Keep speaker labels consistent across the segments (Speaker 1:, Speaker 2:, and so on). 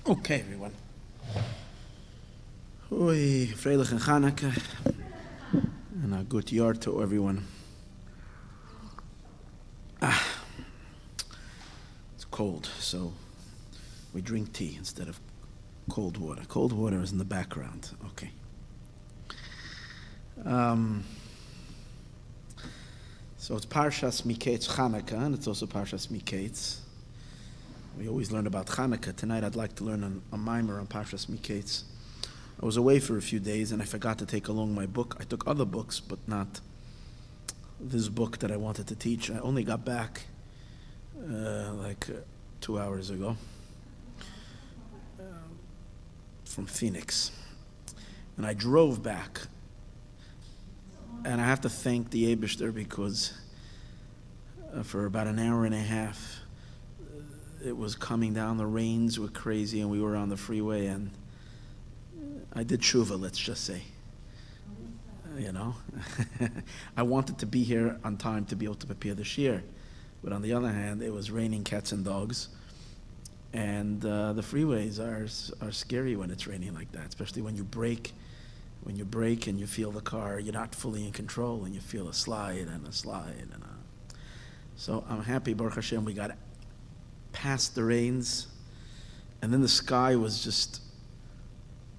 Speaker 1: Okay, everyone. Hoi, Freilich and Chanukah, and a good year to everyone. It's cold, so we drink tea instead of cold water. Cold water is in the background. Okay. So it's Parshas Mikeitz Chanukah, and it's also Parshas Mikeitz. We always learn about Chanukah. Tonight I'd like to learn a mimer on Parshas Mikeitz. I was away for a few days and I forgot to take along my book. I took other books, but not this book that I wanted to teach. I only got back 2 hours ago from Phoenix. And I drove back. And I have to thank the Eibishter because for about an hour and a half, it was coming down, the rains were crazy, and we were on the freeway, and I did tshuva, let's just say. I wanted to be here on time to be able to prepare the shiur, but on the other hand, it was raining cats and dogs, and the freeways are scary when it's raining like that, especially when you brake. When you brake and you feel the car, you're not fully in control, and you feel a slide. So I'm happy, Baruch Hashem, we got past the rains, and then the sky was just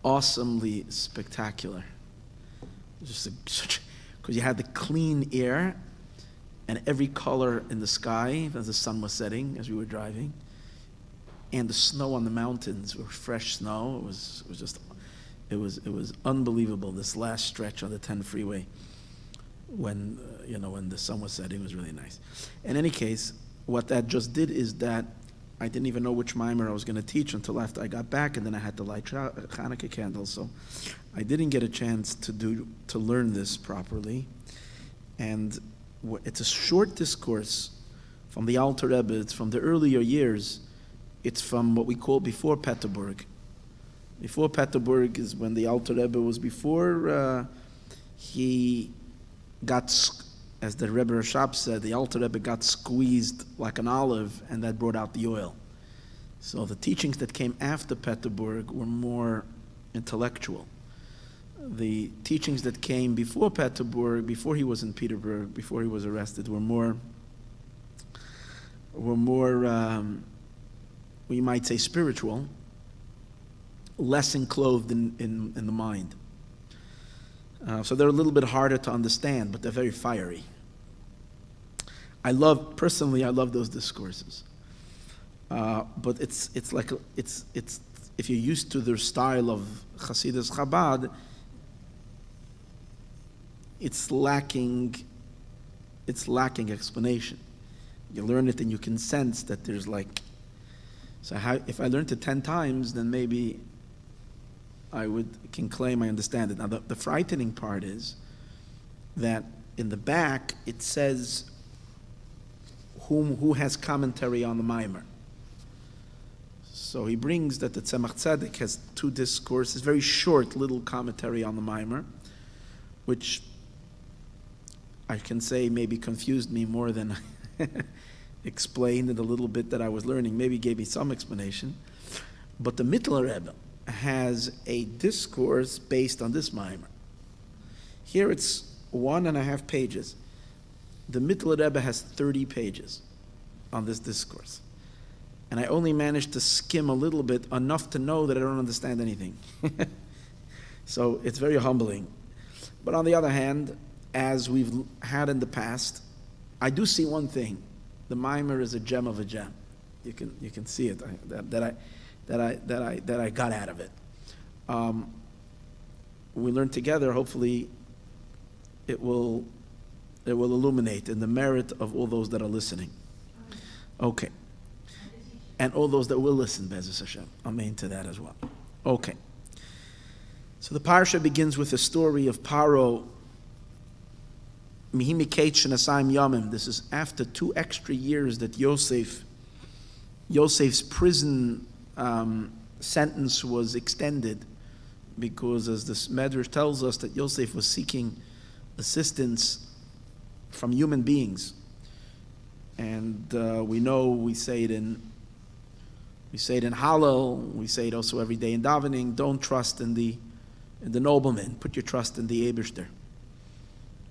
Speaker 1: awesomely spectacular. Just because you had the clean air and every color in the sky as the sun was setting as we were driving, and the snow on the mountains were fresh snow. It was unbelievable. This last stretch on the 10 freeway, when the sun was setting, was really nice. In any case, what that just did is that I didn't even know which mimer I was going to teach until after I got back, and then I had to light Hanukkah candles, so I didn't get a chance to learn this properly. And it's a short discourse from the Alter Rebbe. It's from the earlier years. It's from what we call before Peterburg. Before Peterburg is when the Alter Rebbe was before he got, as the Rebbe Rashab said, the Alter Rebbe got squeezed like an olive, and that brought out the oil. So the teachings that came after Peterburg were more intellectual. The teachings that came before Peterburg, before he was in Petersburg, before he was arrested, were more we might say spiritual, less enclosed in the mind. So they're a little bit harder to understand, but they're very fiery. I love those discourses. But it's if you're used to their style of Hasidus Chabad, it's lacking explanation. You learn it and you can sense that there's if I learned it 10 times, then maybe I can claim I understand it. Now, the frightening part is that in the back it says who has commentary on the mimer. So he brings that the Tzemach Tzedek has 2 discourses, very short little commentary on the mimer, which I can say maybe confused me more than explained in the little bit that I was learning. Maybe gave me some explanation. But the Mittler Rebbe has a discourse based on this mimer. Here it's 1.5 pages. The Mittler Rebbe has 30 pages on this discourse. And I only managed to skim a little bit, enough to know that I don't understand anything. So it's very humbling. But on the other hand, as we've had in the past, I do see one thing. The mimer is a gem of a gem. You can see it that I got out of it. We learn together. Hopefully, it will illuminate in the merit of all those that are listening. Okay, and all those that will listen, Be'ezus Hashem. Amen to that as well. Okay. So the parsha begins with a story of Paro. Mihi Mikeitz Shenasayim Yamim. This is after 2 extra years that Yosef's prison sentence was extended, because as the Medrash tells us that Yosef was seeking assistance from human beings. And we say it in We say it in Hallel. We say it also every day in davening. Don't trust in the nobleman. Put your trust in the Eibishter.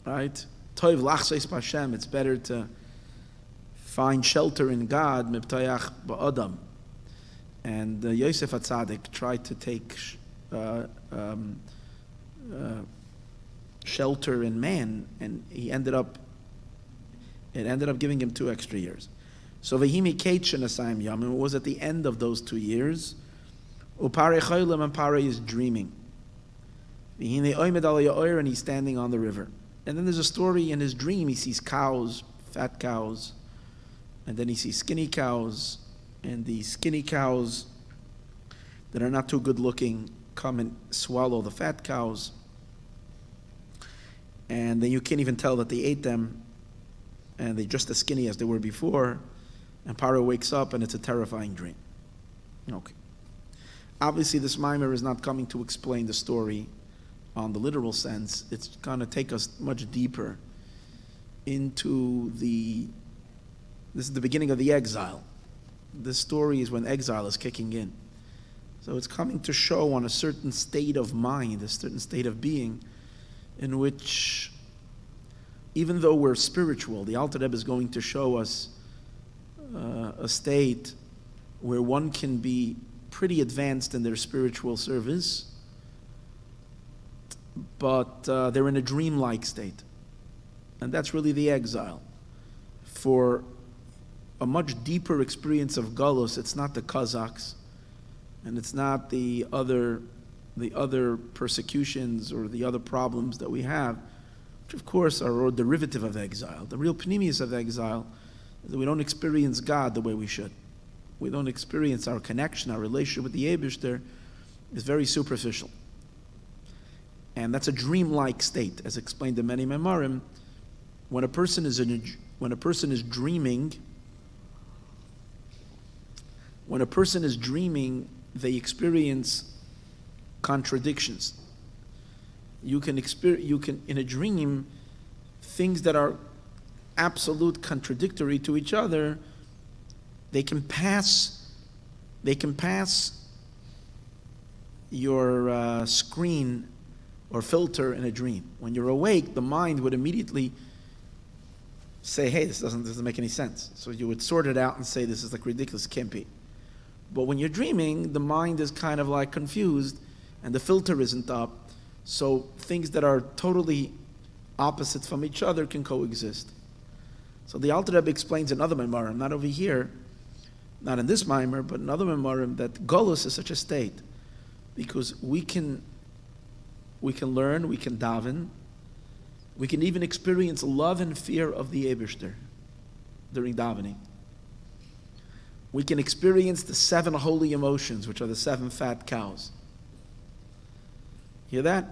Speaker 1: Right? Toiv lachseis b'Hashem. It's better to find shelter in God. Mibtayach ba'adam. And Yosef HaTzadik tried to take shelter in man, and it ended up giving him 2 extra years. So Vayehee Mikeitz Shenasayim Yamim, it was at the end of those 2 years. Upare Chaylim, and Pare is dreaming. V'hinei oimed al ha'oyer, and he's standing on the river. And then there's a story in his dream. He sees cows, fat cows, and then he sees skinny cows, and the skinny cows that are not too good looking come and swallow the fat cows. And then you can't even tell that they ate them, and they're just as skinny as they were before. And Paro wakes up, and it's a terrifying dream. Okay. Obviously, this mimer is not coming to explain the story on the literal sense. It's going to take us much deeper into this is the beginning of the exile. This story is when exile is kicking in. So it's coming to show on a certain state of mind, a certain state of being, in which, even though we're spiritual, the Alter Rebbe is going to show us a state where one can be pretty advanced in their spiritual service, but they're in a dreamlike state. And that's really the exile. For a much deeper experience of Galus, it's not the Kazakhs, and it's not the other persecutions or the other problems that we have, which of course are a derivative of exile. The real pnimius of exile is that we don't experience God the way we should. We don't experience our connection, our relationship with the Eibishter is very superficial. And that's a dreamlike state, as explained in many Memorim. When a person is dreaming, they experience contradictions. You can in a dream, things that are absolute contradictory to each other, they can pass your screen or filter in a dream. When you're awake, the mind would immediately say, hey, this doesn't make any sense. So you would sort it out and say, this is like ridiculous, can't be. But when you're dreaming, the mind is kind of like confused and the filter isn't up. So things that are totally opposites from each other can coexist. So the Alter Rebbe explains in other Memorim, not over here, not in this Mimer, but in other Memorim, that Golus is such a state because we can learn, we can daven, we can even experience love and fear of the Eibishter during davening. We can experience the 7 holy emotions, which are the 7 fat cows. Hear that?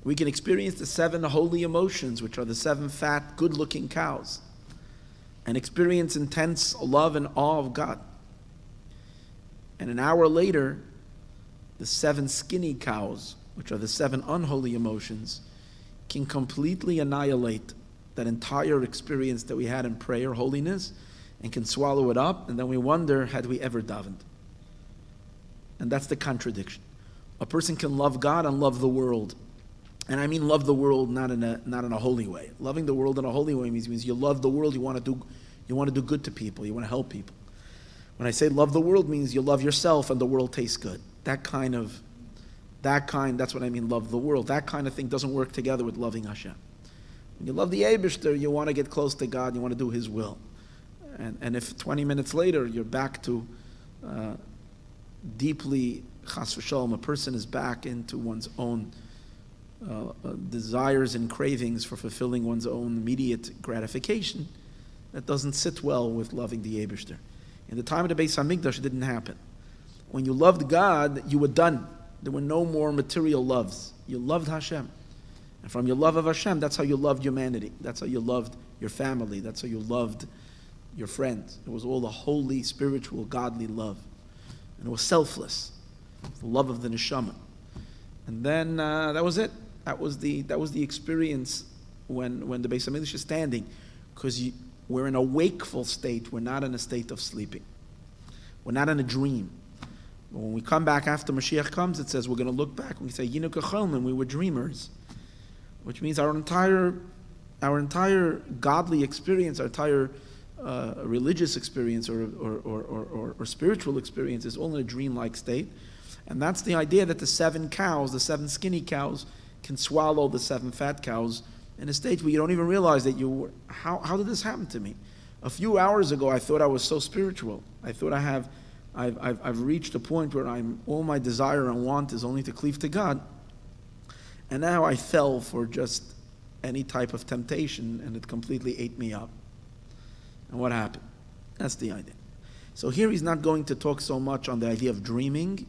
Speaker 1: We can experience the 7 holy emotions, which are the 7 fat, good-looking cows, and experience intense love and awe of God. And an hour later, the 7 skinny cows, which are the 7 unholy emotions, can completely annihilate that entire experience that we had in prayer, holiness, and can swallow it up, and then we wonder, had we ever davened? And that's the contradiction. A person can love God and love the world. And I mean love the world not in a holy way. Loving the world in a holy way means you love the world, you want to do good to people, you want to help people. When I say love the world means you love yourself and the world tastes good. That's what I mean, love the world. That kind of thing doesn't work together with loving Hashem. When you love the Eibishter, you want to get close to God, you want to do His will. And if 20 minutes later you're back to deeply, chas v'shalom, a person is back into one's own desires and cravings for fulfilling one's own immediate gratification, that doesn't sit well with loving the Eibishter. In the time of the Beis HaMikdash, it didn't happen. When you loved God, you were done. There were no more material loves. You loved Hashem. And from your love of Hashem, that's how you loved humanity. That's how you loved your family. That's how you loved your friends. It was all a holy, spiritual, godly love. And it was selfless. The love of the neshama. And then that was it. That was the experience when the Beis HaMikdash is standing, because we're in a wakeful state. We're not in a state of sleeping. We're not in a dream. But when we come back after Mashiach comes, it says we're going to look back and we say, Yinu k'cholmim, we were dreamers. Which means our entire godly experience, our entire religious experience or spiritual experience is all in a dreamlike state. And that's the idea that the 7 cows, the 7 skinny cows, can swallow the 7 fat cows in a state where you don't even realize that how did this happen to me? A few hours ago, I thought I was so spiritual. I thought I've reached a point where all my desire and want is only to cleave to God. And now I fell for just any type of temptation, and it completely ate me up. And what happened? That's the idea. So here he's not going to talk so much on the idea of dreaming,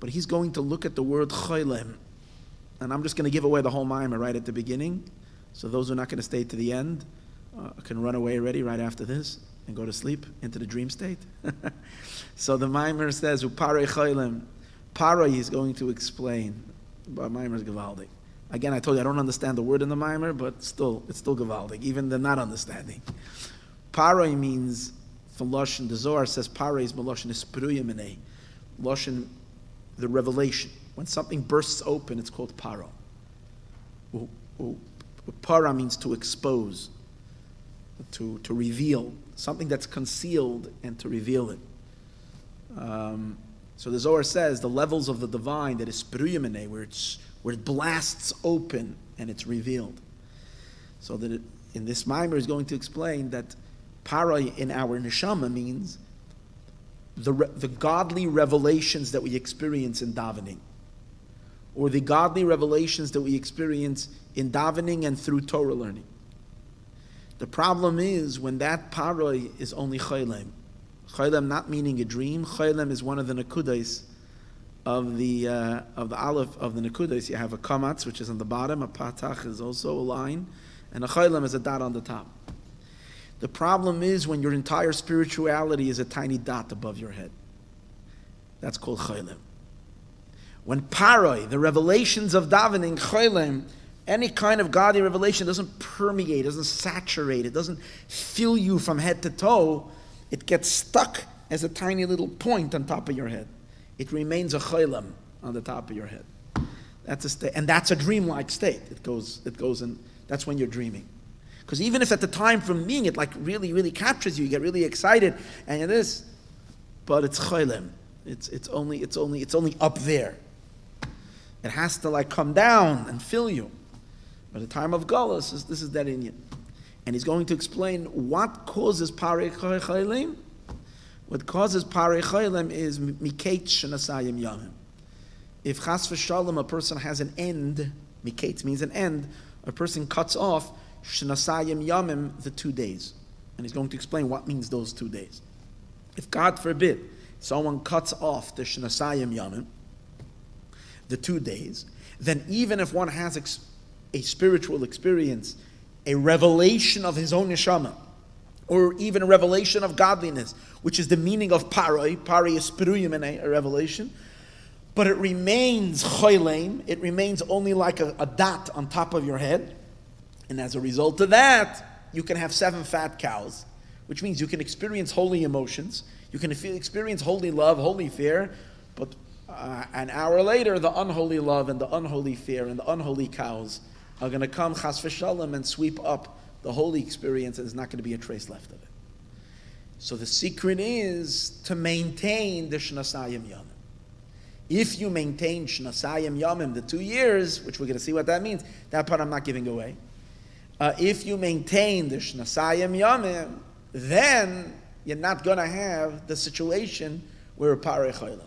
Speaker 1: but he's going to look at the word choylem. And I'm just going to give away the whole mimer right at the beginning. So those who are not going to stay to the end can run away already right after this and go to sleep into the dream state. So the mimer says, Upare choylem. Para is going to explain. But mimer is gewaldig. Again, I told you I don't understand the word in the mimer, but still, it's still gewaldig, even the not understanding. Paroi means, from Lashon, the Zohar says Paroi is Lashon Espruyimene. Lashon, the revelation. When something bursts open, it's called Paro. Para means to expose, to reveal. Something that's concealed and to reveal it. So the Zohar says the levels of the divine, that is Espruyimene, where it blasts open and it's revealed. So that in this mimer is going to explain that Paroi in our neshama means the godly revelations that we experience in davening, or the godly revelations that we experience in davening and through Torah learning. The problem is when that Paroi is only choylem. Choylem not meaning a dream. Choylem is one of the nekudas of the aleph of the nekudas. You have a kamatz, which is on the bottom. A patach is also a line, and a choylem is a dot on the top. The problem is when your entire spirituality is a tiny dot above your head. That's called choylem. When paroi, the revelations of davening, choylem, any kind of godly revelation doesn't permeate, doesn't saturate, it doesn't fill you from head to toe. It gets stuck as a tiny little point on top of your head. It remains a choylem on the top of your head. That's a state, and that's a dreamlike state. It goes in. That's when you're dreaming. Because even if at the time from being it like really, really captures you, you get really excited, and it is, but it's choylem. It's only up there. It has to like come down and fill you. By the time of Galus, this is that Inyan. And he's going to explain what causes parei choylem. What causes parei choylem is Mikeitz shenasayim yamim. If chas v'shalom a person has an end, Mikeitz means an end, a person cuts off shenasayim yamim, the 2 days. And he's going to explain what means those 2 days. If God forbid someone cuts off the shenasayim yamim, the 2 days, then even if one has a spiritual experience, a revelation of his own neshama, or even a revelation of godliness, which is the meaning of paroi. Paroi is spiruyim, a revelation, but it remains choylem. It remains only like a dot on top of your head, and as a result of that, you can have 7 fat cows, which means you can experience holy emotions, you can experience holy love, holy fear, but an hour later, the unholy love and the unholy fear and the unholy cows are going to come chas v'shalom and sweep up the holy experience, and there's not going to be a trace left of it. So the secret is to maintain the shnasayim yamim. If you maintain shnasayim yamim, the 2 years, which we're going to see what that means, that part I'm not giving away. If you maintain the shnasayim yamim, then you're not going to have the situation where a parei choylem.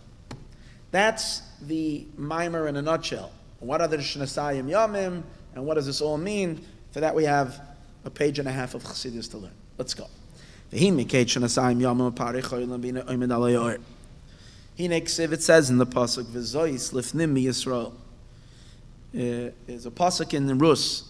Speaker 1: That's the mimer in a nutshell. What are the shnasayim yamim, and what does this all mean? For that we have a page and a half of Chassidus to learn. Let's go. It says in the pasuk, "V'zois lifnim Yisroel." There's a pasuk in Rus.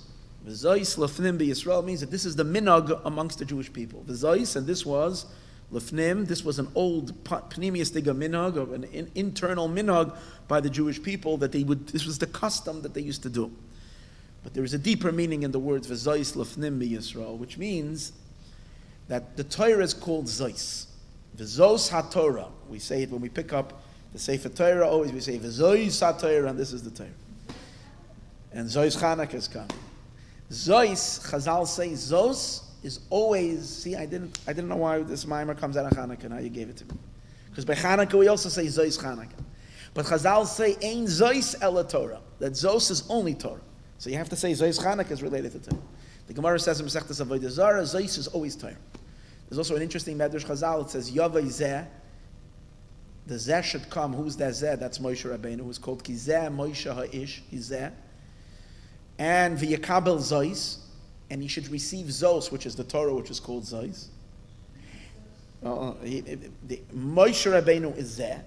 Speaker 1: "V'zois lifnim Yisroel" means that this is the minhag amongst the Jewish people. V'zois, and this was lifnim. This was an old pnimius diga minhag, of an internal minhag by the Jewish people that they would. This was the custom that they used to do. But there is a deeper meaning in the words "v'zois lefnim Yisroel," which means that the Torah is called zois. V'zos HaTorah. We say it when we pick up the Sefer Torah, always we say V'zois HaTorah, and this is the Torah. And Zois Chanukah is coming. Zois, Chazal say, Zos is always, see, I didn't know why this mimer comes out of Chanukah, now you gave it to me. Because by Chanukah we also say Zois Chanukah. But Chazal say, Ein Zois Ela Torah. That Zos is only Torah. So you have to say Zois Chanukah is related to Torah. The Gemara says in Masechtas Avodah Zarah, Zois is always Torah. There's also an interesting Medrash Chazal. It says, Yavai Zeh. The Zeh should come. Who's that Zeh? That's Moshe Rabbeinu, who's called Ki Zeh Moshe Ha'ish. He's Zeh. And V'yakabel Zois. And he should receive Zos, which is the Torah, which is called Zois. Moshe Rabbeinu is Zeh.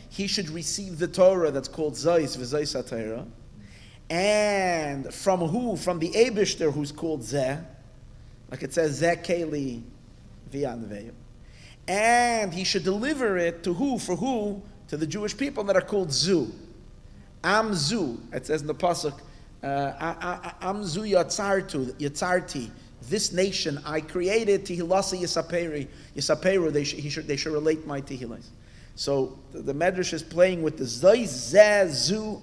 Speaker 1: He should receive the Torah that's called Zois, V'zois HaTorah. And from who? From the Eibishter, who's called Zeh. Like it says, Zeh Keli V'yan Ve'yu. And he should deliver it to who? For who? To the Jewish people that are called Zu. Am Zu. It says in the Pasuk, Am Zu Yatzarti. This nation I created, Tehilasa Yisaperu. They should relate my Tehillas. So the Medrash is playing with the Zois, Zeh, Zu,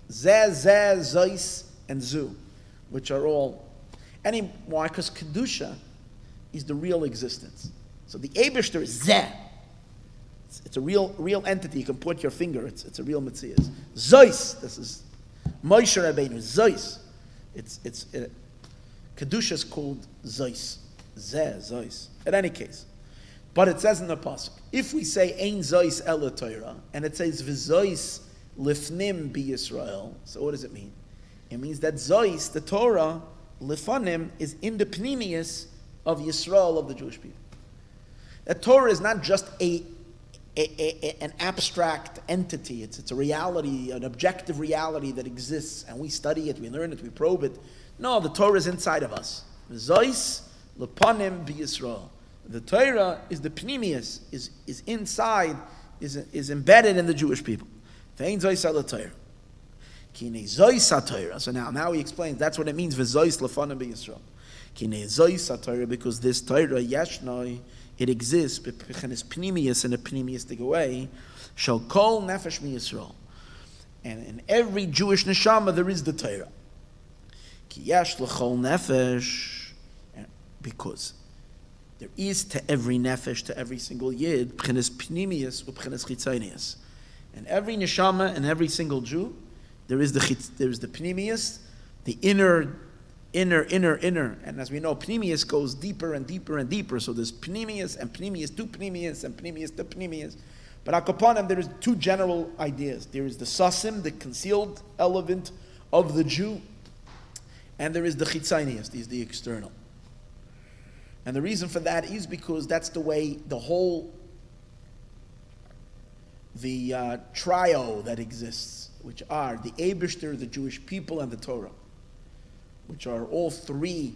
Speaker 1: Zeh, Zois, and Zu, which are all. Why? Because Kedusha is the real existence. So the Eibishter is Zeh. It's a real entity. You can put your finger. It's a real Metzias. Zois. This is Moshe Rabbeinu. Zois. Kedusha is called Zois. Zeh, Zois. In any case. But it says in the Pasuk, if we say Ein Zois Ela Torah, and it says V'zois Lifnim Bi Yisroel, so what does it mean? It means that Zois, the Torah, Lifanim, is in the pnimius of Yisroel, of the Jewish people. That Torah is not just an abstract entity. It's a reality, an objective reality that exists, and we study it, we learn it, we probe it. No, the Torah is inside of us. Zois Lifanim Bi Yisroel. The Torah is the pnimius, is inside, is embedded in the Jewish people. Ve'ein zois ala Torah. Kinei zois ha-Torah. So now he explains that's what it means. V'zois lefanim b'Yisrael. Kinei zois ha-Torah, because this Torah yeshnoi, it exists b'pechenes pnimius, in a pnimiistic way. Shall kol nefesh mi-Yisrael. And in every Jewish neshama there is the Torah. Ki yesh l'chol nefesh, because there is to every nefesh, to every single yid, b'chenes pnimius u'b'chenes chitzonius. And every neshama and every single Jew, there is the pnimius, the inner. And as we know, pnimius goes deeper and deeper and deeper. So there's pnimius to pnimius and pnimius to pnimius. But akapanim, there is two general ideas. There is the sasim, the concealed element of the Jew, and there is the chitzonius, the external. And the reason for that is because that's the way the trio that exists, which are the Eibishter, the Jewish people, and the Torah, which are all three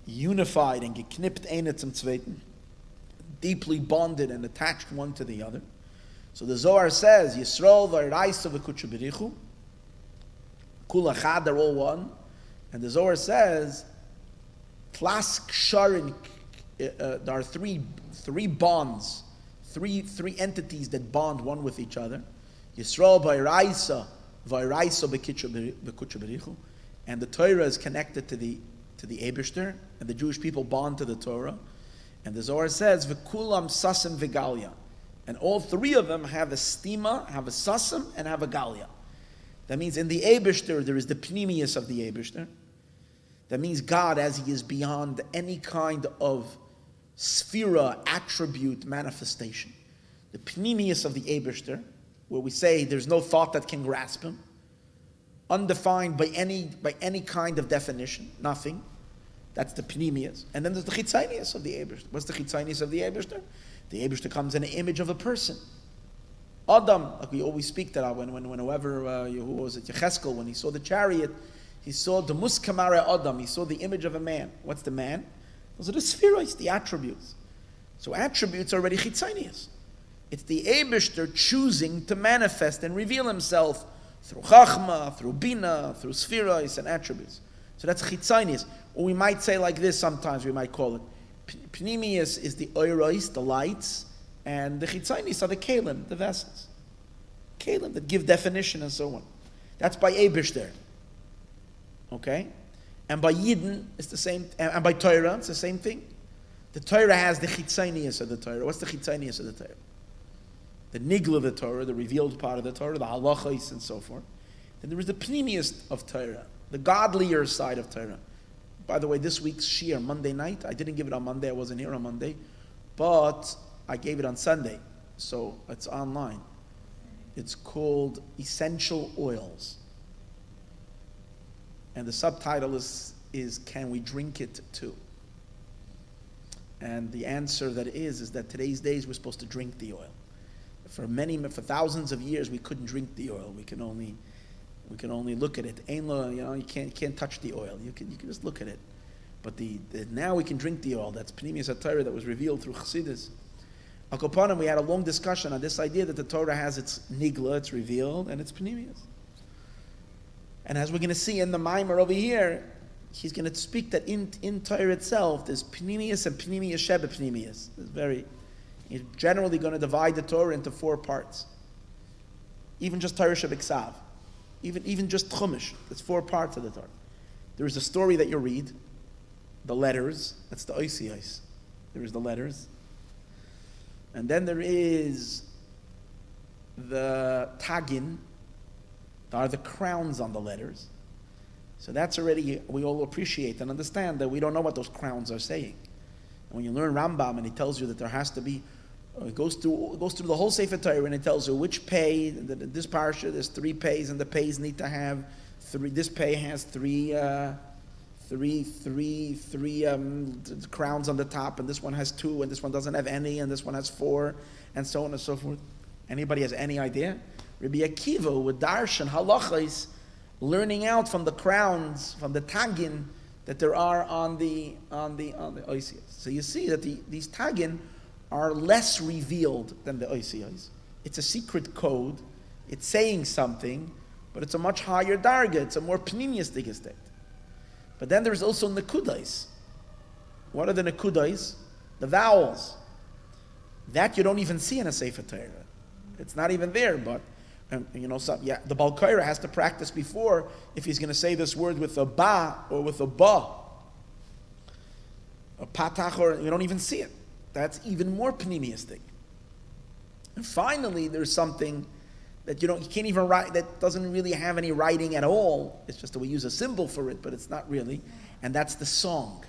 Speaker 1: unified and geknippt einer zum zweiten, deeply bonded and attached one to the other. So the Zohar says, Yisroel v'Raisa v'Kutsha b'Richu, Kul Achad, they're all one. And the Zohar says, Klas Ksharin, there are three bonds, three entities that bond one with each other. Yisroel v'Raisa b'Kutsha b'Richu, and the Torah is connected to the Eibishter, and the Jewish people bond to the Torah. And the Zohar says, V'kulam sasim v'galia, and all three of them have a stima, have a sasim, and have a galia. That means in the Eibishter there is the pnimius of the Eibishter. That means God, as He is beyond any kind of sphera, attribute, manifestation. The pnimius of the Eibishter, where we say there's no thought that can grasp Him, undefined by any kind of definition, nothing. That's the pnimius. And then there's the chitzonius of the Eibishter. What's the chitzonius of the Eibishter? The Eibishter comes in an image of a person. Adam, like we always speak that whenever who was it, Yecheskel, when he saw the chariot, he saw the muskamare Adam, he saw the image of a man. What's the man? Those are the spheroids, the attributes. So attributes are already chitzonius. It's the Eibishter choosing to manifest and reveal Himself through chachma, through bina, through spheroids and attributes. So that's chitzonius. Or we might say like this sometimes, we might call it Pnimius is the oiros, the lights, and the chitzainis are the kalim, the vessels. Kalim that give definition and so on. That's by Eibishter. Okay? And by Yidden, it's the same, and by Torah, it's the same thing. The Torah has the chitzainis of the Torah. What's the chitzainis of the Torah? The nigla of the Torah, the revealed part of the Torah, the halachos and so forth. Then there is the pnimius of Torah, the godlier side of Torah. By the way, this week's shiur, Monday night, I didn't give it on Monday, I wasn't here on Monday, but I gave it on Sunday, so it's online. It's called Essential Oils. And the subtitle is Can We Drink It Too? And the answer that is that today's days we're supposed to drink the oil. For thousands of years we couldn't drink the oil. We can only look at it. You can't touch the oil. You can just look at it. But now we can drink the oil. That's Pnimius HaTorah that was revealed through Chassidus. Al Kopanim, we had a long discussion on this idea that the Torah has its nigla, it's revealed, and it's Pnimius. And as we're going to see in the Maimer over here, he's going to speak that in Torah itself, there's Pnimius and Pnimius Sheba Pnimius. He's generally going to divide the Torah into 4 parts. Even just Torah Shebiksav. Even just Chumash. There's 4 parts of the Torah. There is a story that you read, the letters, that's the Oisiyos. There is the letters. And then there is the Tagin. There are the crowns on the letters. So that's already, we all appreciate and understand that we don't know what those crowns are saying. And when you learn Rambam and he tells you that there has to be, it goes through the whole Sefer Torah and it tells you which pay, this parsha, there's 3 pays and the pays need to have 3, this pay has 3 crowns on the top, and this one has 2, and this one doesn't have any, and this one has 4, and so on and so forth. Anybody has any idea? Rabbi Akiva with darshan halachos, learning out from the crowns, from the tagin that there are on the oisiyos. So you see that these tagin are less revealed than the oisiyos. It's a secret code. It's saying something, but it's a much higher darga. It's a more pnimius estate. But then there's also nekudais. What are the nekudais? The vowels. That you don't even see in a Sefer Torah. It's not even there, but the Balkaira has to practice before if he's going to say this word with a ba or with a ba. A patach, or you don't even see it. That's even more pnimiistic. And finally, there's something that you can't even write, that doesn't really have any writing at all. It's just that we use a symbol for it, but it's not really. And that's the song,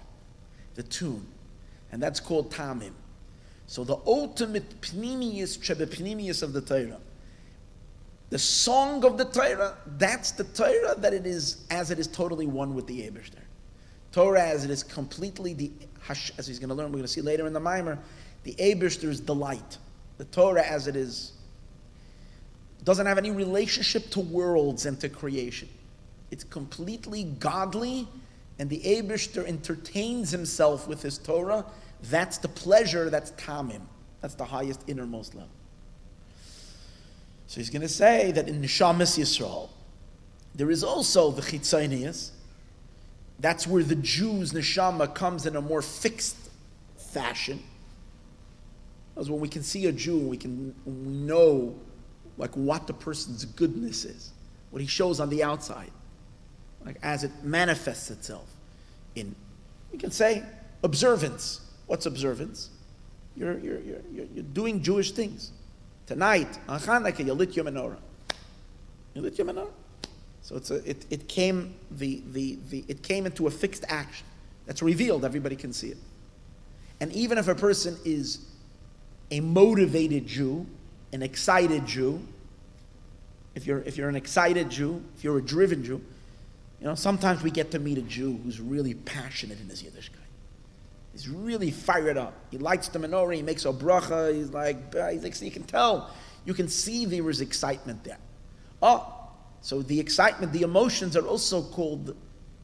Speaker 1: the tune. And that's called tamim. So the ultimate pnimius, pnimius of the Torah. The song of the Torah, that's the Torah that it is, as it is totally one with the Eibishter. Torah as it is completely, as he's going to learn, we're going to see later in the Maimer, the Eibishter's delight. The Torah as it is doesn't have any relationship to worlds and to creation. It's completely godly, and the Eibishter entertains himself with his Torah. That's the pleasure, that's tamim. That's the highest, innermost level. So he's going to say that in Neshamas Yisroel, there is also the chitzonius. That's where the Jew's neshama comes in a more fixed fashion. Because when we can see a Jew, we know like what the person's goodness is, what he shows on the outside, like as it manifests itself in, we can say, observance. What's observance? You're doing Jewish things. Tonight, on Chanukah, you lit your menorah. You lit your menorah. So it came into a fixed action that's revealed. Everybody can see it. And even if a person is a motivated Jew, an excited Jew, if you're an excited Jew, if you're a driven Jew, sometimes we get to meet a Jew who's really passionate in his Yiddishkeit. He's really fired up. He lights the menorah, he makes a bracha, he's like, you can tell, you can see there is excitement there. So the excitement, the emotions are also called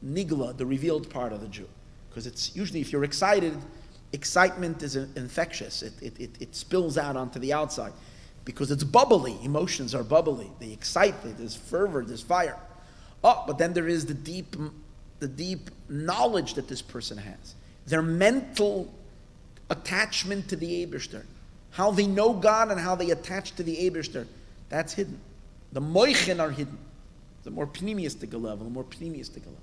Speaker 1: nigla, the revealed part of the Jew. Because it's usually, if you're excited, excitement is infectious. It spills out onto the outside. Because it's bubbly. Emotions are bubbly. They excite, there's fervor, there's fire. But then there is the deep knowledge that this person has. Their mental attachment to the Eibishter. How they know God and how they attach to the Eibishter. That's hidden. The moichin are hidden. The more pneumistic level, the more pneumistic level.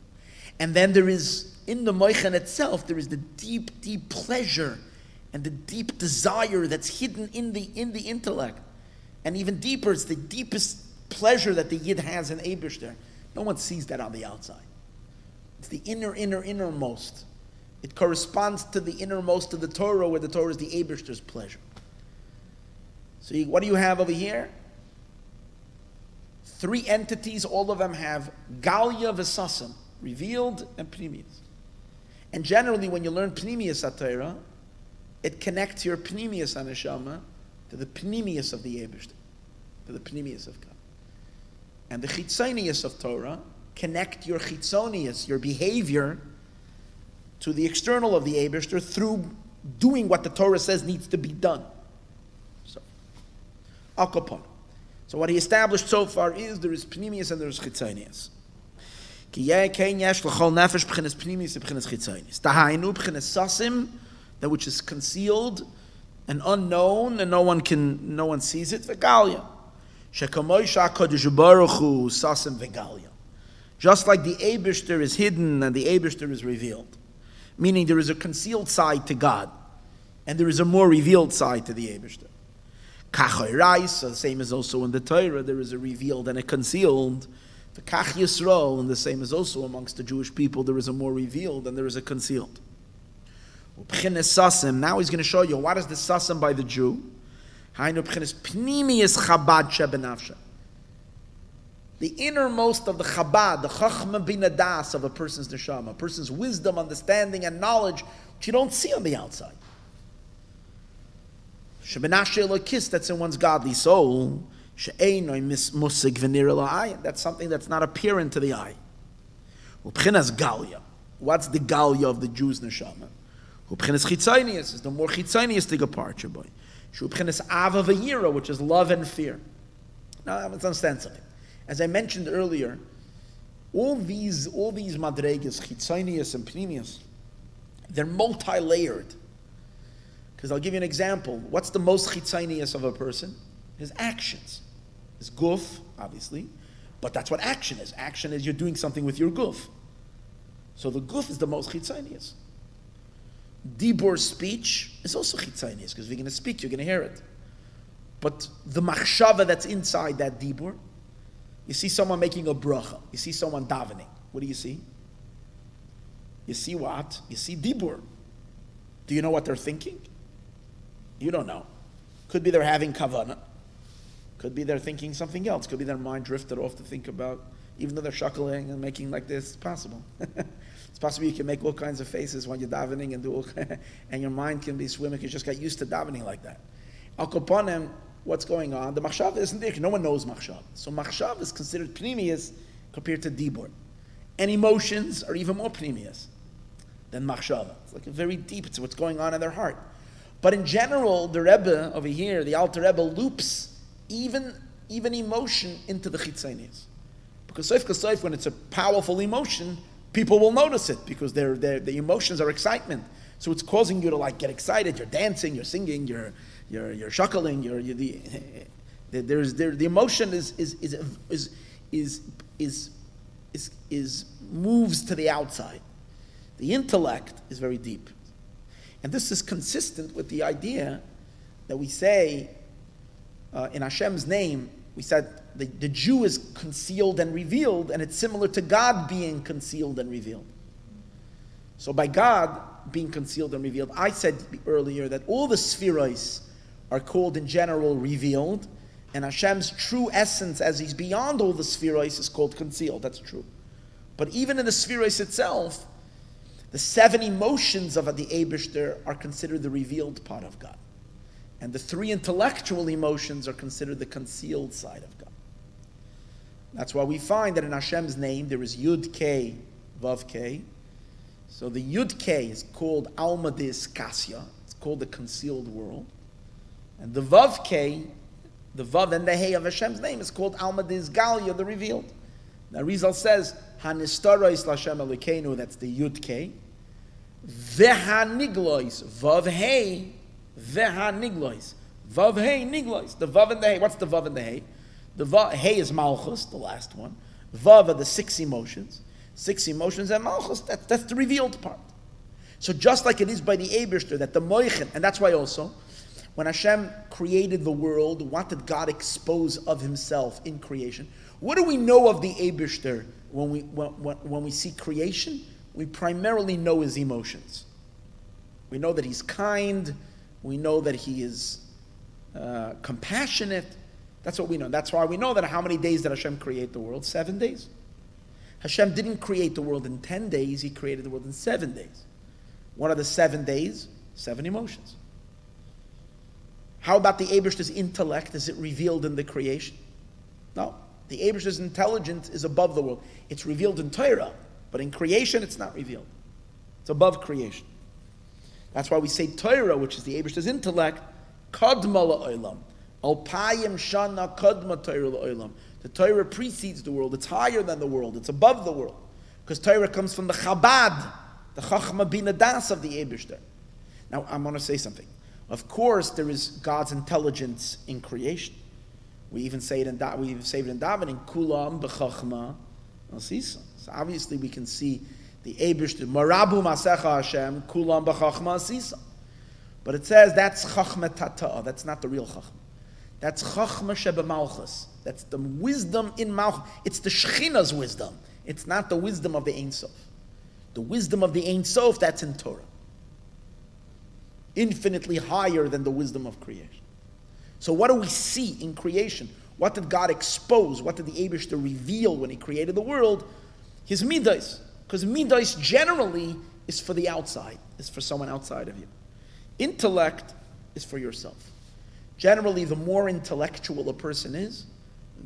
Speaker 1: And then there is, in the moichin itself, there is the deep, deep pleasure and the deep desire that's hidden in the intellect. And even deeper, it's the deepest pleasure that the Yid has in Eibishter. No one sees that on the outside. It's the innermost. It corresponds to the innermost of the Torah, where the Torah is the Eibishter's pleasure. So what do you have over here? 3 entities, all of them have Galia v'Sasim, revealed and Pnimius. And generally, when you learn Pnimius Torah, it connects your Pnimius Aneshama to the Pnimius of the Eibishter, to the Pnimius of God. And the Chitzonius of Torah connect your Chitzonius, your behavior, to the external of the Eibishter through doing what the Torah says needs to be done. So, Al Kapon. So what he established so far is there is Pnimius and there is Chitzonius. That which is concealed and unknown, and no one sees it. Vegalia. Just like the Eibishter is hidden and the Eibishter is revealed. Meaning there is a concealed side to God, and there is a more revealed side to the Eibishter. So the same is also in the Torah, there is a revealed and a concealed. The Kach Yisroel, and the same is also amongst the Jewish people, there is a more revealed and there is a concealed. Now he's going to show you what is the Sasim by the Jew. The innermost of the Chabad, the Chachma bin Adas of a person's neshama, a person's wisdom, understanding, and knowledge, which you don't see on the outside. That's in one's godly soul. That's something that's not apparent to the eye. What's the Galia of the Jew's neshama? Is the more chitzonius departure by. Which is love and fear. Now let's understand something. As I mentioned earlier, all these madregas, chitzonius and pnimius, they're multi-layered. Because I'll give you an example. What's the most chitzonius of a person? His actions. His guf, obviously, but that's what action is. Action is you're doing something with your guf. So the guf is the most chitzonius. Dibur, speech, is also chitzonius, because if you're going to speak, you're going to hear it. But the machshava that's inside that dibur, you see someone making a bracha, you see someone davening. What do you see? You see what? You see dibur. Do you know what they're thinking? You don't know. Could be they're having kavanah. Could be they're thinking something else. Could be their mind drifted off to think about, even though they're shuckling and making like this, it's possible. It's possible you can make all kinds of faces when you're davening and your mind can be swimming. You just got used to davening like that. Al Koponem, what's going on? The machshav isn't there. No one knows machshav. So machshav is considered pnimius compared to dibur. And emotions are even more pnimius than machshava. It's like a very deep, it's what's going on in their heart. But in general, the Rebbe over here, the Alter Rebbe, loops even emotion into the chitzonius. Because soif, when it's a powerful emotion, people will notice it because the emotions are excitement. So it's causing you to like get excited. You're dancing, you're singing, you're shuckling. The emotion is moves to the outside. The intellect is very deep, and this is consistent with the idea that we say in Hashem's name. We said the Jew is concealed and revealed, and it's similar to God being concealed and revealed. So by God being concealed and revealed, I said earlier that all the spheros are called in general revealed, and Hashem's true essence as he's beyond all the spheros is called concealed. That's true. But even in the spheros itself, the 7 emotions of the Eibishter are considered the revealed part of God. And the 3 intellectual emotions are considered the concealed side of God. That's why we find that in Hashem's name there is Yud K, Vav K. So the Yud K is called Alma de Iskasya. It's called the concealed world. And the Vav K, the Vav and the Hey of Hashem's name is called Alma de Isgalia, the revealed. Now Rizal says, Hanistara is Lashem Elokeinu, that's the Yud K. Vehaniglois, Vayehee, Vehaniglois, Vayehee, niglois. The Vav and the Hey. What's the Vav and the Hey? The Hey is Malchus, the last one. Vav are the 6 emotions. 6 emotions and Malchus, that's the revealed part. So just like it is by the Eibishter, that the Moichen, and that's why also, when Hashem created the world, what did God expose of himself in creation? What do we know of the Eibishter when we see creation? We primarily know his emotions. We know that he's kind. We know that he is compassionate. That's what we know. That's why we know that how many days did Hashem create the world? 7 days. Hashem didn't create the world in 10 days. He created the world in 7 days. What are the 7 days? 7 emotions. How about the Eibishter's intellect? Is it revealed in the creation? No. The Eibishter's intelligence is above the world. It's revealed in Torah, but in creation it's not revealed. It's above creation. That's why we say Torah, which is the Eibishter's intellect, Kadma la'olam. Alpayim shana kadma Torah la'olam. The Torah precedes the world. It's higher than the world. It's above the world. Because Torah comes from the Chabad, the Chachma Bina Das of the Eibishter. Now, I'm going to say something. Of course, there is God's intelligence in creation. We even say it in davening, Kulam b'Chachma Asisa. So obviously, we can see the Eibishter, Marabu Masecha Hashem, Kulam b'Chachma Asisa. But it says that's Chachma Tata. That's not the real Chachma. That's Chachma Sheba Malchus. That's the wisdom in Malchus. It's the Shechina's wisdom. It's not the wisdom of the Ein Sof. The wisdom of the Ein Sof, that's in Torah. Infinitely higher than the wisdom of creation. So what do we see in creation? What did God expose? What did the Eibishter reveal when he created the world? His midas. Because midas generally is for the outside. Is for someone outside of you. Intellect is for yourself. Generally, the more intellectual a person is,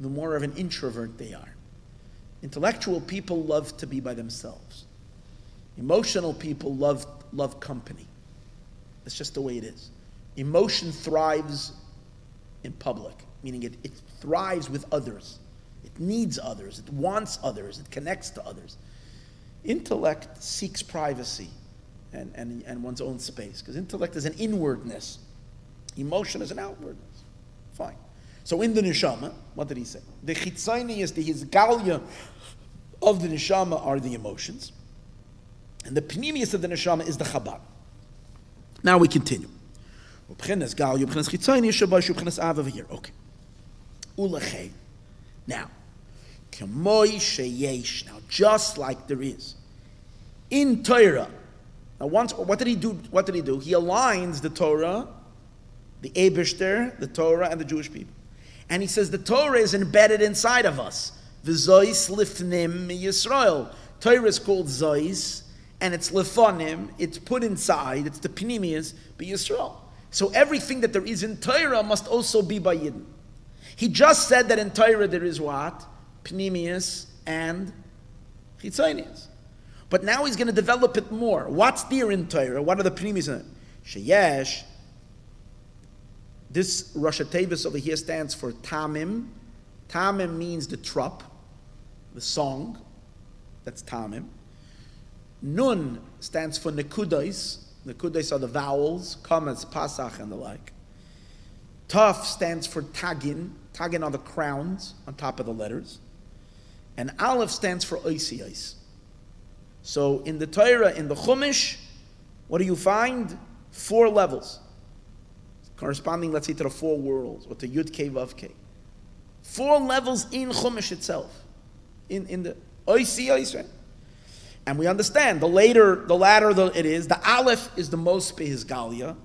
Speaker 1: the more of an introvert they are. Intellectual people love to be by themselves. Emotional people love company. That's just the way it is. Emotion thrives in public, meaning it thrives with others. It needs others. It wants others. It connects to others. Intellect seeks privacy and one's own space, because intellect is an inwardness. Emotion is an outwardness. Fine. So in the neshama, what did he say? The chitzayni is the hisgalia of the neshama are the emotions, and the pnimius of the neshama is the Chabad. Now we continue. Okay. Now, now, just like there is in Torah. Now, what did he do? What did he do? He aligns the Torah, the Eibishter, the Torah, and the Jewish people. And he says the Torah is embedded inside of us. V'zois lifnim Yisroel. Torah is called Zois, and it's lifanim. It's put inside. It's the pnimius by Yisroel. So everything that there is in Torah must also be by Yidden. He just said that in Torah there is what? Pnimius and chitzonius. But now he's going to develop it more. What's there in Torah? What are the pnimius in it? Sheyesh. This Rosh Tevis over here stands for Tamim. Tamim means the trop, the song. That's Tamim. Nun stands for Nekudais. Nekudais are the vowels, Kamas, Pasach, and the like. Taf stands for Tagin. Tagin are the crowns on top of the letters. And Aleph stands for Oisiyais. So in the Torah, in the Chumash, what do you find? 4 levels. Corresponding, let's say, to the 4 worlds, or to Yud Kei Vav Kei. 4 levels in Chumash itself. In the Oisiyais, right? And we understand, the latter it is, the Aleph is the most Be'izgalia,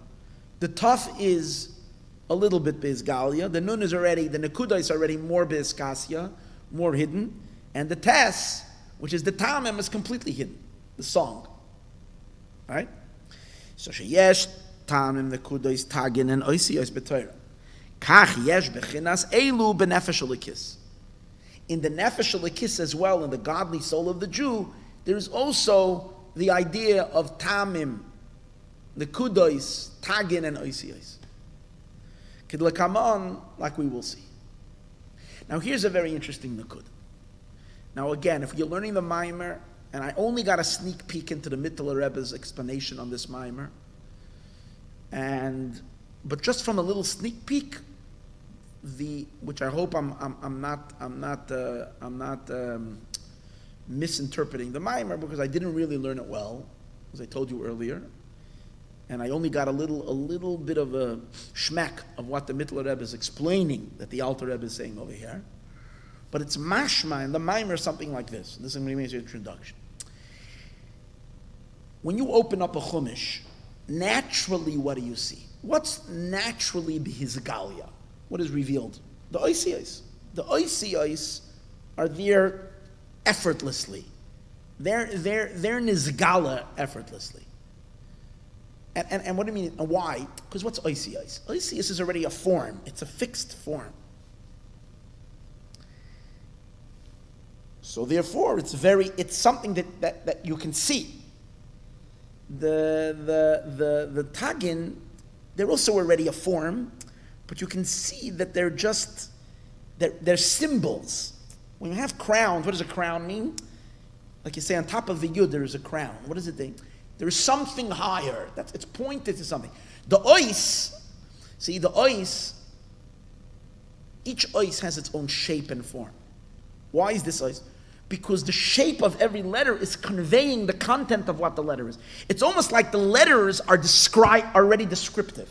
Speaker 1: the Taf is a little bit Be'izgalia, the Nun is already, the Nekuda is already more Be'izkasya, more hidden, and the Tes, which is the Tamim, is completely hidden, the song. Right? So Sheyesh, Tamim, Nekuda is Tagin, and Oisiyos B'Torah. Kach Yesh Bechinas Elu B'Nefesh Elikis. In the Nefesh Elikis as well, in the godly soul of the Jew, there's also the idea of Tamim, Nekudois, Tagin, and Oisiyos. Kidlekaman, like we will see. Now here's a very interesting Nekud. Now again, if you're learning the Maimer, and I only got a sneak peek into the Mittler Rebbe's explanation on this Maimer. But just from a little sneak peek, which I hope I'm not misinterpreting the Maimer, because I didn't really learn it well, as I told you earlier, and I only got a little bit of a schmack of what the Mittler Rebbe is explaining that the Alter Rebbe is saying over here. But it's mashma in the Maimer something like this. This is going to be your introduction. When you open up a Chumash, naturally, what do you see? What's naturally B'hizgalia? What is revealed? The Oisiyos. The Oisiyos are there effortlessly. They're Nizgala effortlessly. And what do you mean? Why? Because what's Oisiyos? Oisiyos is already a form. It's a fixed form. So therefore, it's something that you can see. The tagin, they're also already a form, but you can see that they're symbols. When you have crowns, what does a crown mean? Like you say, on top of the yud, there is a crown. What does it mean? There is something higher. It's pointed to something. The ois, see, each ois has its own shape and form. Why is this ois? Because the shape of every letter is conveying the content of what the letter is. It's almost like the letters are already descriptive.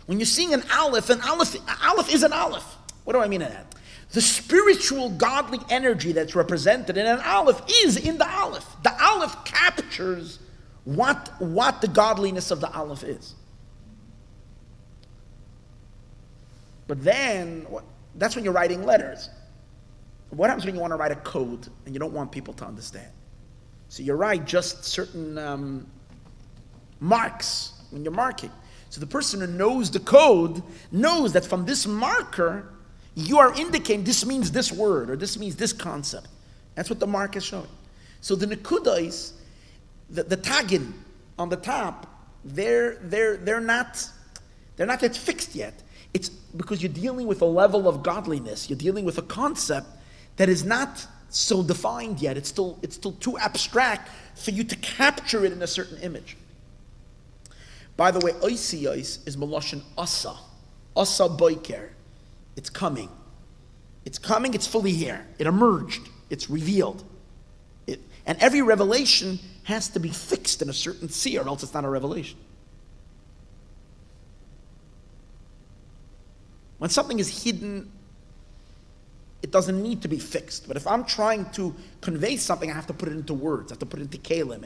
Speaker 1: When you're seeing an aleph is an aleph. What do I mean by that? The spiritual, godly energy that's represented in an aleph is in the aleph. The aleph captures what the godliness of the aleph is. But then, that's when you're writing letters. What happens when you want to write a code and you don't want people to understand? So you write just certain marks when you're marking. So the person who knows the code knows that from this marker, you are indicating this means this word or this means this concept. That's what the mark is showing. So the nekudais, the tagin on the top, they're not yet fixed yet. It's because you're dealing with a level of godliness. You're dealing with a concept that is not so defined yet. It's still too abstract for you to capture it in a certain image. By the way, oisiyos is meloshin asa boiker. It's coming. It's coming. It's fully here. It emerged. It's revealed. And every revelation has to be fixed in a certain seer, or else it's not a revelation. When something is hidden, it doesn't need to be fixed. But if I'm trying to convey something, I have to put it into words. I have to put it into kalim,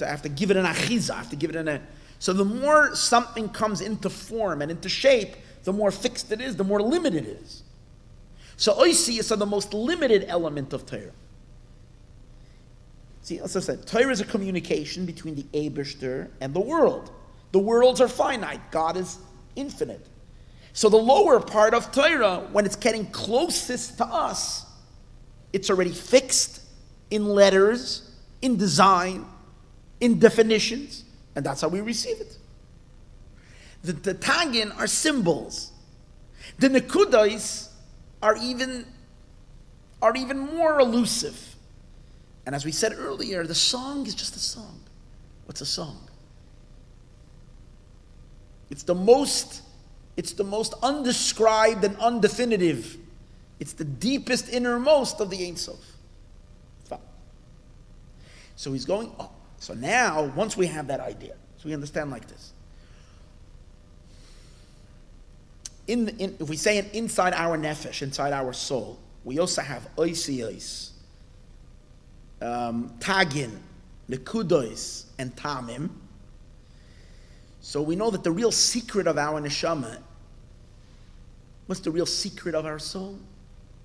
Speaker 1: I have to give it an achiza. I have to give it an. So the more something comes into form and into shape, the more fixed it is, the more limited it is. So oisiyos are the most limited element of Torah. See, as I said, Torah is a communication between the Eibishter and the world. The worlds are finite. God is infinite. So the lower part of Torah, when it's getting closest to us, it's already fixed in letters, in design, in definitions, and that's how we receive it. The tagin are symbols. The nekudais are even more elusive. And as we said earlier, the song is just a song. What's a song? It's the most undescribed and undefinitive. It's the deepest, innermost of the Ein Sof. So he's going up. So now, once we have that idea, so we understand like this. If we say inside our nefesh, inside our soul, we also have oisiyos, tagin, nekudos, and tamim. So we know that the real secret of our neshama, what's the real secret of our soul?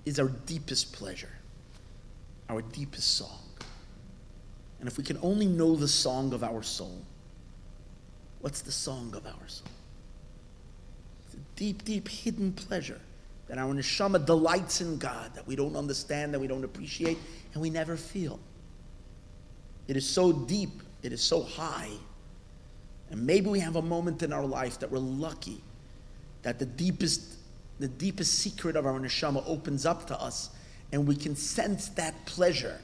Speaker 1: Is our deepest pleasure, our deepest song. And if we can only know the song of our soul, what's the song of our soul? It's a deep, deep hidden pleasure that our neshama delights in God, that we don't understand, that we don't appreciate, and we never feel. It is so deep, it is so high. And maybe we have a moment in our life that we're lucky that the deepest secret of our neshama opens up to us, and we can sense that pleasure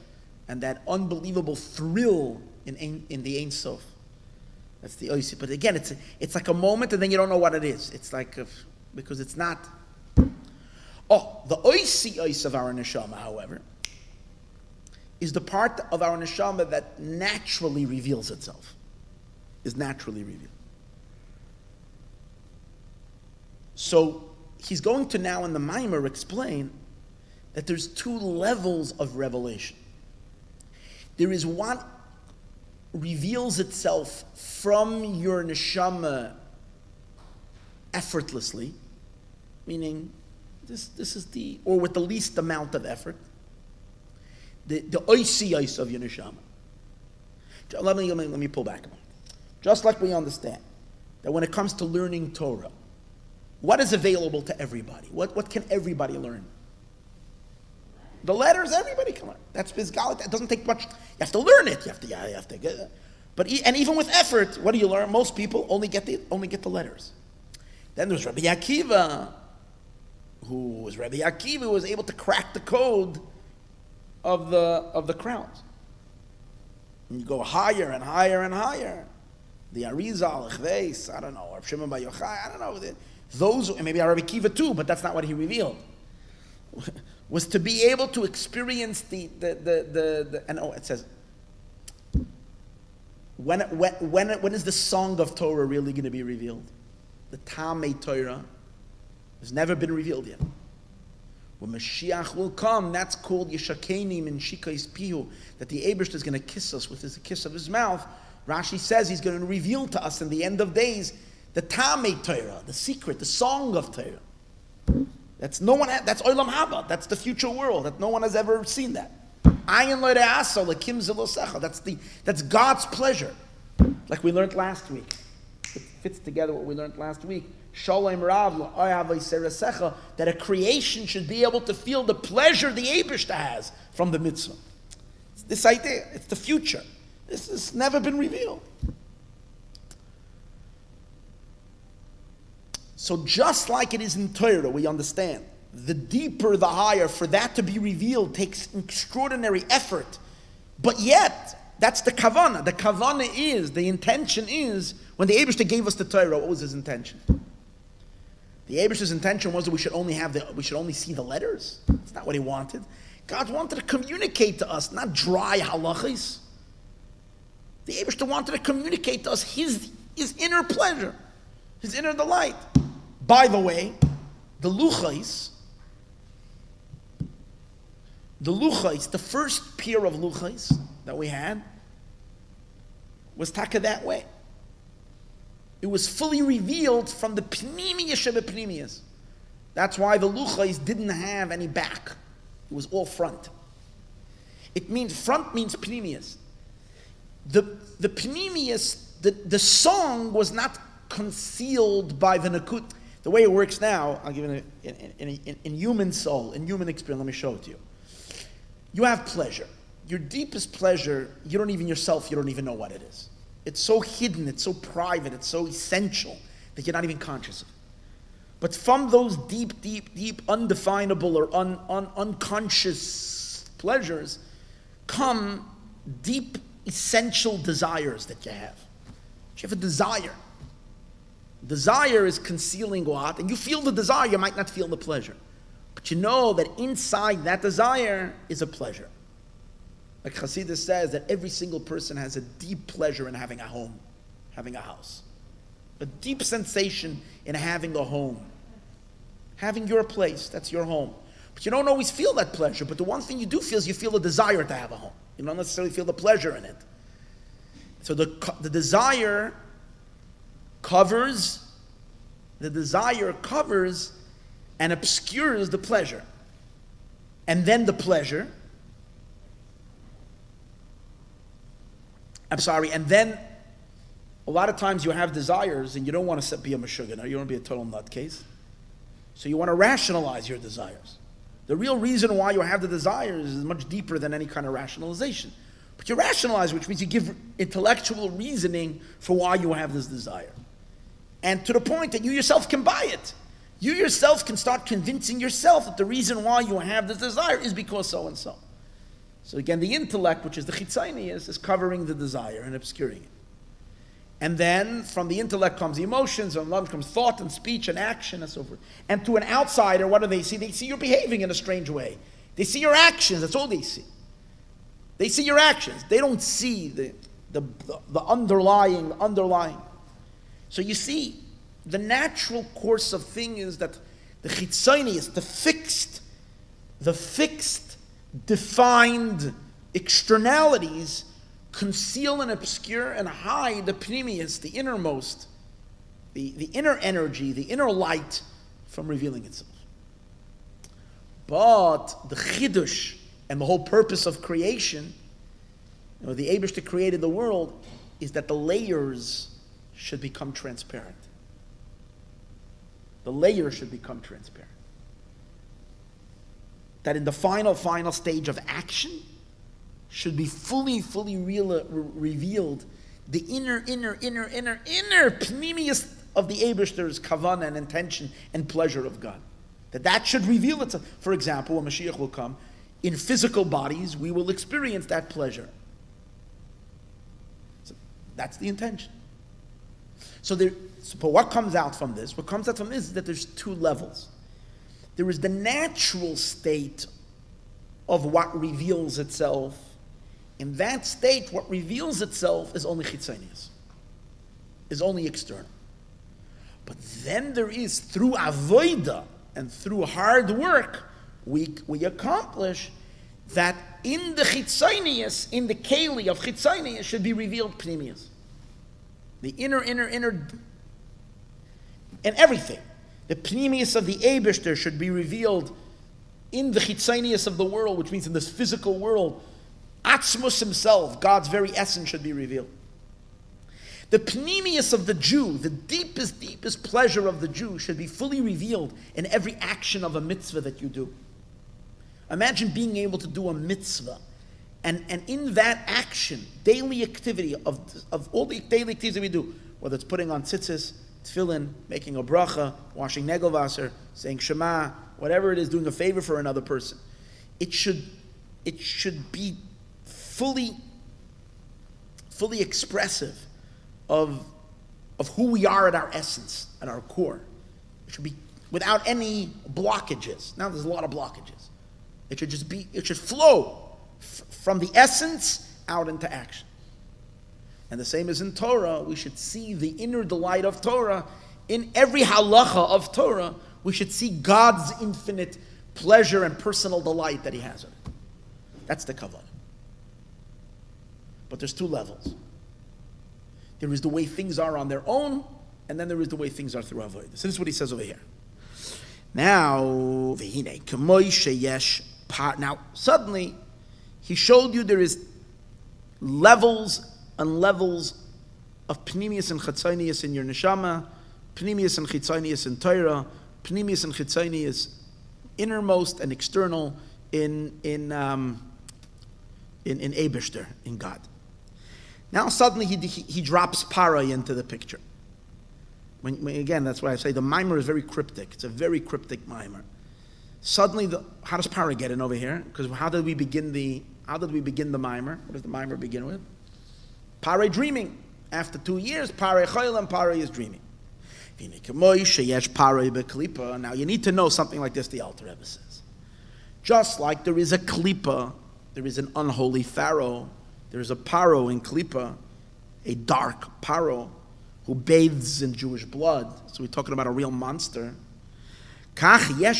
Speaker 1: and that unbelievable thrill in the Ein Sof. That's the oisi. But again, it's like a moment, and then you don't know what it is. It's like because it's not. Oh, the oisi of our neshama, however, is the part of our neshama that naturally reveals itself. Is naturally revealed. So he's going to now in the Maimer explain that there's two levels of revelation. There is one reveals itself from your neshama effortlessly, meaning this is the, or with the least amount of effort, the oisiyos of your neshama. Let me pull back a moment. Just like we understand that when it comes to learning Torah, what is available to everybody? What can everybody learn? The letters, everybody can learn. That's Bizgalit. It doesn't take much. You have to learn it. You have to get it. But even with effort, what do you learn? Most people only get the letters. Then there's Rabbi Akiva, who was able to crack the code of the crowns. And you go higher and higher and higher. The Arizal, Chveis, I don't know, or Shimon Bar Yochai, I don't know. Those, and maybe Rabbi Akiva too, but that's not what he revealed. Was to be able to experience the it says, when is the song of Torah really going to be revealed? The Tamei Torah has never been revealed yet. When Mashiach will come, that's called Yeshakeinim in Shikais Pihu, that the Eibishter is going to kiss us with the kiss of his mouth. Rashi says he's going to reveal to us in the end of days the Tamei Torah, the secret, the song of Torah. That's Olam Haba. That's the future world. That no one has ever seen that. Ayin lo re'asa lekim zelosecha. That's God's pleasure. Like we learned last week. It fits together what we learned last week. Shalom Rav lo'ayavay seresecha. That a creation should be able to feel the pleasure the Eibishter has from the mitzvah. It's this idea. It's the future. This has never been revealed. So just like it is in Torah, we understand, the deeper, the higher, for that to be revealed takes extraordinary effort. But yet, that's the kavanah. The kavanah is, the intention is, when the Eibishter gave us the Torah, what was his intention? The Eibishter's intention was that we should only see the letters. That's not what he wanted. God wanted to communicate to us, not dry halachis. The Eibishter wanted to communicate to us his inner pleasure, his inner delight. By the way, the luchais, the first pair of luchais that we had was taka that way. It was fully revealed from the pnimiyas shebepnimiyas. That's why the luchais didn't have any back. It was all front. Front means pnimiyas. The pnimiyas, the song was not concealed by the nakut. The way it works now, I'll give it in human soul, in human experience. Let me show it to you. You have pleasure. Your deepest pleasure, you don't even know what it is. It's so hidden, it's so private, it's so essential that you're not even conscious of it. But from those deep, undefinable or unconscious pleasures come deep, essential desires that you have. You have a desire. Desire is concealing what? And you feel the desire, you might not feel the pleasure. But you know that inside that desire is a pleasure. Like Chassidus says that every single person has a deep pleasure in having a home, having a house. A deep sensation in having a home. Having your place, that's your home. But you don't always feel that pleasure, but the one thing you do feel is you feel a desire to have a home. You don't necessarily feel the pleasure in it. So the desire covers and obscures the pleasure. And then the pleasure, and then a lot of times you have desires and you don't want to be a meshugana, you want to be a total nutcase. So you want to rationalize your desires. The real reason why you have the desires is much deeper than any kind of rationalization. But you rationalize, which means you give intellectual reasoning for why you have this desire. And to the point that you yourself can buy it. You yourself can start convincing yourself that the reason why you have this desire is because so and so. So again, the intellect, which is the chitzonius, is covering the desire and obscuring it. And then from the intellect comes the emotions, and love comes thought and speech and action and so forth. And to an outsider, what do they see? They see you're behaving in a strange way. They see your actions, that's all they see. They see your actions. They don't see the underlying. So you see, the natural course of things is that the chitzonius, the fixed, defined externalities conceal and obscure and hide the pneumius, the innermost, the inner energy, the inner light from revealing itself. But the chidush and the whole purpose of creation, the Eibishter created the world, is that the layers should become transparent. The layers should become transparent. That in the final stage of action should be fully revealed the inner pneumius of the Eibishter's kavanah and intention and pleasure of God. That should reveal itself. For example, when Mashiach will come, in physical bodies, we will experience that pleasure. So that's the intention. But what comes out from this? What comes out from this is that there's two levels. There is the natural state of what reveals itself. In that state, what reveals itself is only chitzonius, is only external. But then there is, through avodah and through hard work, we accomplish that in the chitzonius, in the keli of chitzonius, should be revealed pneumius. The inner, and everything. The pneumius of the Eibishter should be revealed in the chitzonius of the world, which means in this physical world. Atzmus himself, God's very essence, should be revealed. The pneumius of the Jew, the deepest pleasure of the Jew, should be fully revealed in every action of a mitzvah that you do. Imagine being able to do a mitzvah, and in that action, daily activity of all the daily activities that we do, whether it's putting on tzitzis, tefillin, making a bracha, washing negelvasser, saying Shema, whatever it is, doing a favor for another person, it should be fully expressive of who we are at our essence, at our core. It should be without any blockages. Now there's a lot of blockages. It should flow from the essence out into action. And the same as in Torah, we should see the inner delight of Torah. In every halacha of Torah, we should see God's infinite pleasure and personal delight that He has in it. That's the kavanah. But there's two levels. There is the way things are on their own, and then there is the way things are through avodah. So this is what he says over here. Now, Vayehee k'moi sheyesh par. Now, suddenly, he showed you there is levels and levels of pneumius and chitzonius in your neshama, pneumius and chitzonius in Torah, pneumius and chitzonius innermost and external in Eibishter, in God. Now suddenly he drops Parai into the picture. Again, that's why I say the mimer is very cryptic. It's a very cryptic mimer. Suddenly, how does Parai get in over here? Because how did we begin the mimer? What does the mimer begin with? Parai dreaming. After 2 years, Parai chaylam, Parai is dreaming. Now you need to know something like this, the Alter Rebbe says. Just like there is a klipa, there is an unholy pharaoh, there is a paro in klipa, a dark paro who bathes in Jewish blood. So we're talking about a real monster. You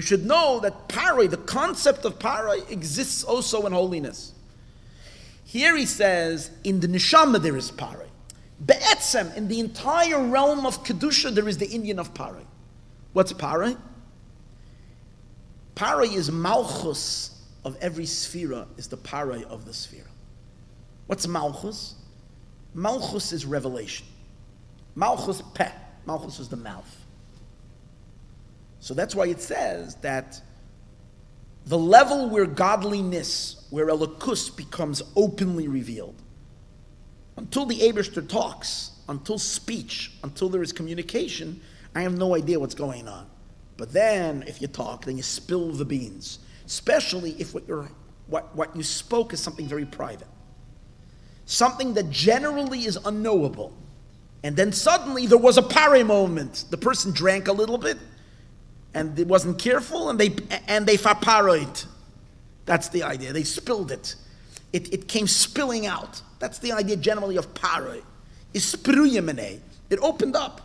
Speaker 1: should know that Parai, the concept of Parai, exists also in holiness. Here he says, in the neshama there is Parai. Be'etzem, in the entire realm of Kedusha, there is the Indian of Parai. What's Parai? Parai is Malchus of every Sphira, is the Parai of the Sphira. What's Malchus? Malchus is revelation. Malchus peh. Malchus is the mouth. So that's why it says that the level where godliness, where Elokus becomes openly revealed, until the Eibishter talks, until speech, until there is communication, I have no idea what's going on. But then, if you talk, then you spill the beans. especially if what you spoke is something very private, something that generally is unknowable. And then suddenly there was a pare moment. The person drank a little bit, and they wasn't careful, and they faparoid. That's the idea. They spilled it. It came spilling out. That's the idea generally of pare. Ispruyemene. It opened up.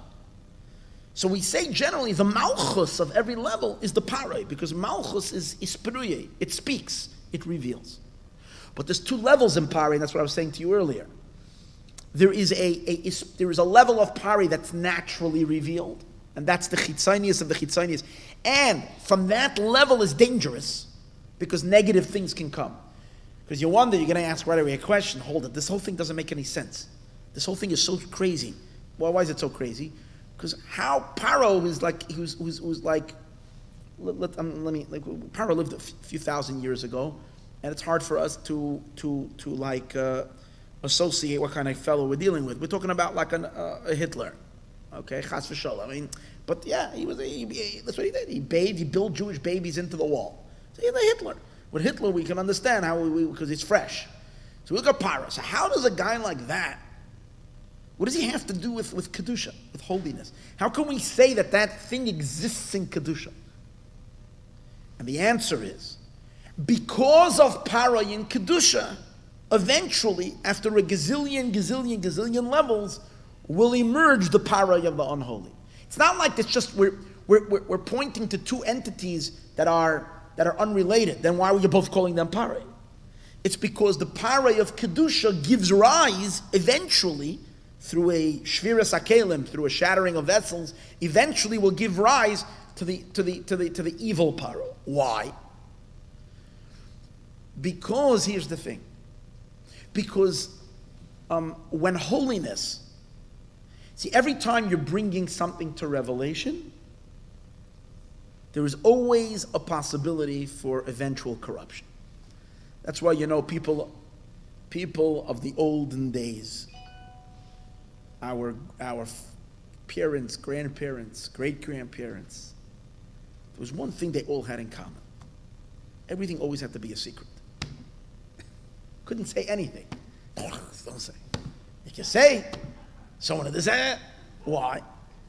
Speaker 1: So we say generally the malchus of every level is the pare, because malchus is ispruye. It speaks. It reveals. But there's two levels in pare, and that's what I was saying to you earlier. There is a level of pari that's naturally revealed, and that's the chitzonius of the chitzonius. And from that level is dangerous, because negative things can come. Because you wonder, you're going to ask right away a question, hold it, this whole thing doesn't make any sense. This whole thing is so crazy. Well, why is it so crazy? Because how Paro is like, who's like, Paro lived a few thousand years ago, and it's hard for us to associate what kind of fellow we're dealing with. We're talking about like a Hitler, okay, chas v'sholem. I mean, but yeah, that's what he did. He built Jewish babies into the wall. So he's a Hitler. With Hitler, we can understand how because it's fresh. So we look at Paro. So how does a guy like that, what does he have to do with Kedusha, with holiness? How can we say that thing exists in Kedusha? And the answer is, because of Paro in Kedusha, eventually, after a gazillion levels, will emerge the Paro of the unholy. It's not like it's just we're pointing to two entities that are unrelated. Then why were you both calling them Paro? It's because the Paro of Kedusha gives rise eventually through a shviras hakelim, through a shattering of vessels, eventually will give rise to the evil Paro. Why? Because here's the thing. Because when holiness, see, every time you're bringing something to revelation, there is always a possibility for eventual corruption. That's why, people of the olden days, our parents, grandparents, great-grandparents, there was one thing they all had in common. Everything always had to be a secret. Couldn't say anything. Don't say. You can say, someone does that. Why?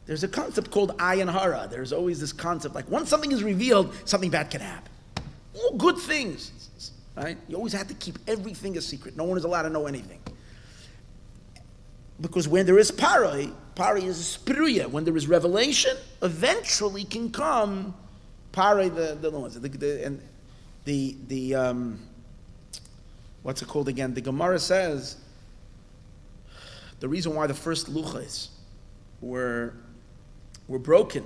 Speaker 1: There's a concept called ayin hara. There's always this concept, like once something is revealed, something bad can happen. All good things, right? You always have to keep everything a secret. No one is allowed to know anything. Because when there is pari is a spruya. When there is revelation, eventually can come pari, what's it called again? The Gemara says the reason why the first luchas were broken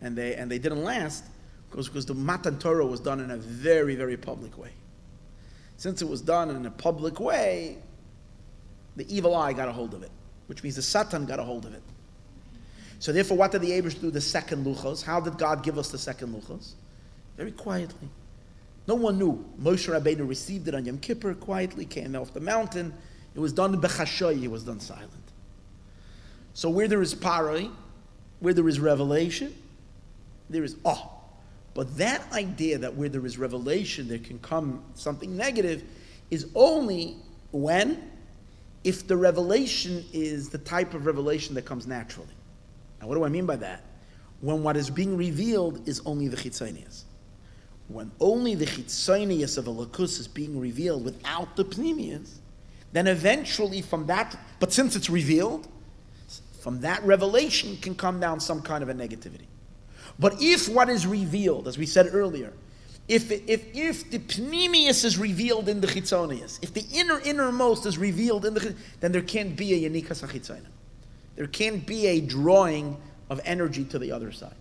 Speaker 1: and they didn't last because the Matan Torah was done in a very, very public way. Since it was done in a public way, the evil eye got a hold of it, which means the Satan got a hold of it. So therefore, what did the Eibush do the second luchos? How did God give us the second luchos? Very quietly. No one knew. Moshe Rabbeinu received it on Yom Kippur, quietly came off the mountain. It was done b'chashoy, it was done silent. So where there is paroi, where there is revelation, there is awe. But that idea that where there is revelation, there can come something negative, is only if the revelation is the type of revelation that comes naturally. Now what do I mean by that? When what is being revealed is only the chitzonius. When only the chitzonius of a lakus is being revealed without the pnimius, then eventually from that, but since it's revealed, from that revelation can come down some kind of a negativity. But if what is revealed, as we said earlier, if the pnimius is revealed in the chitzonius, if the innermost is revealed in the, then there can't be a yanikas hachitzonius. There can't be a drawing of energy to the other side.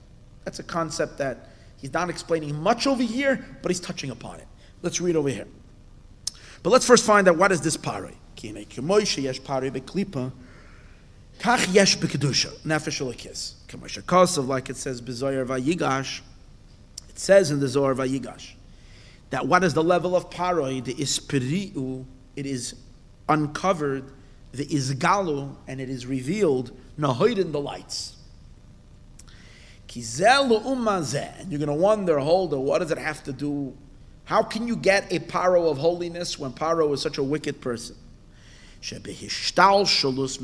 Speaker 1: That's a concept that he's not explaining much over here, but he's touching upon it. Let's read over here. But let's first find out what is this pari. Kach yesh b'kedusha, nefesh ulekis. K'moshe Kosav, like it says, b'zoyer vayigash. It says in the Zohar vayigash that what is the level of paroi? The ispiriu, it is uncovered. The izgalu, and it is revealed. Nahoid in the lights. Kizelu umazeh, and you're going to wonder, hold on, what does it have to do How can you get a paro of holiness when paro is such a wicked person? From the hishtalshalus,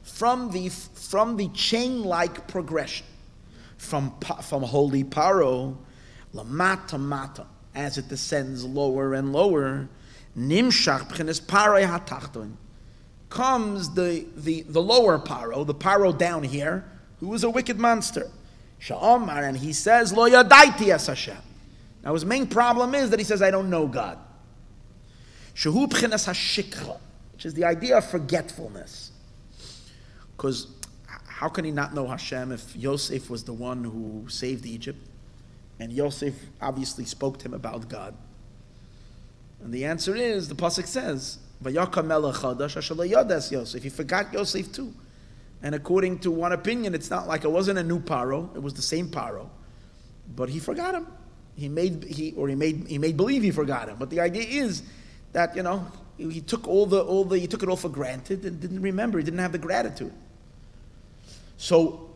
Speaker 1: from the chain-like progression, from holy paro, lamata mata, as it descends lower and lower, nimshach b'chinas paroi hatachton, comes the lower paro, the paro down here, who is a wicked monster. Sha'omar, and he says, Lo yadaiti es Hashem. Now his main problem is that he says, I don't know God. Shehu b'chinas hashikra, which is the idea of forgetfulness. Because how can he not know Hashem if Yosef was the one who saved Egypt? And Yosef obviously spoke to him about God. And the answer is, the pasuk says, Vayakam melech chadash asher lo yades Yosef. He forgot Yosef too. And according to one opinion, it's not like it wasn't a new paro; it was the same paro, but he forgot him. He made believe he forgot him. But the idea is that he took he took it all for granted and didn't remember. He didn't have the gratitude. So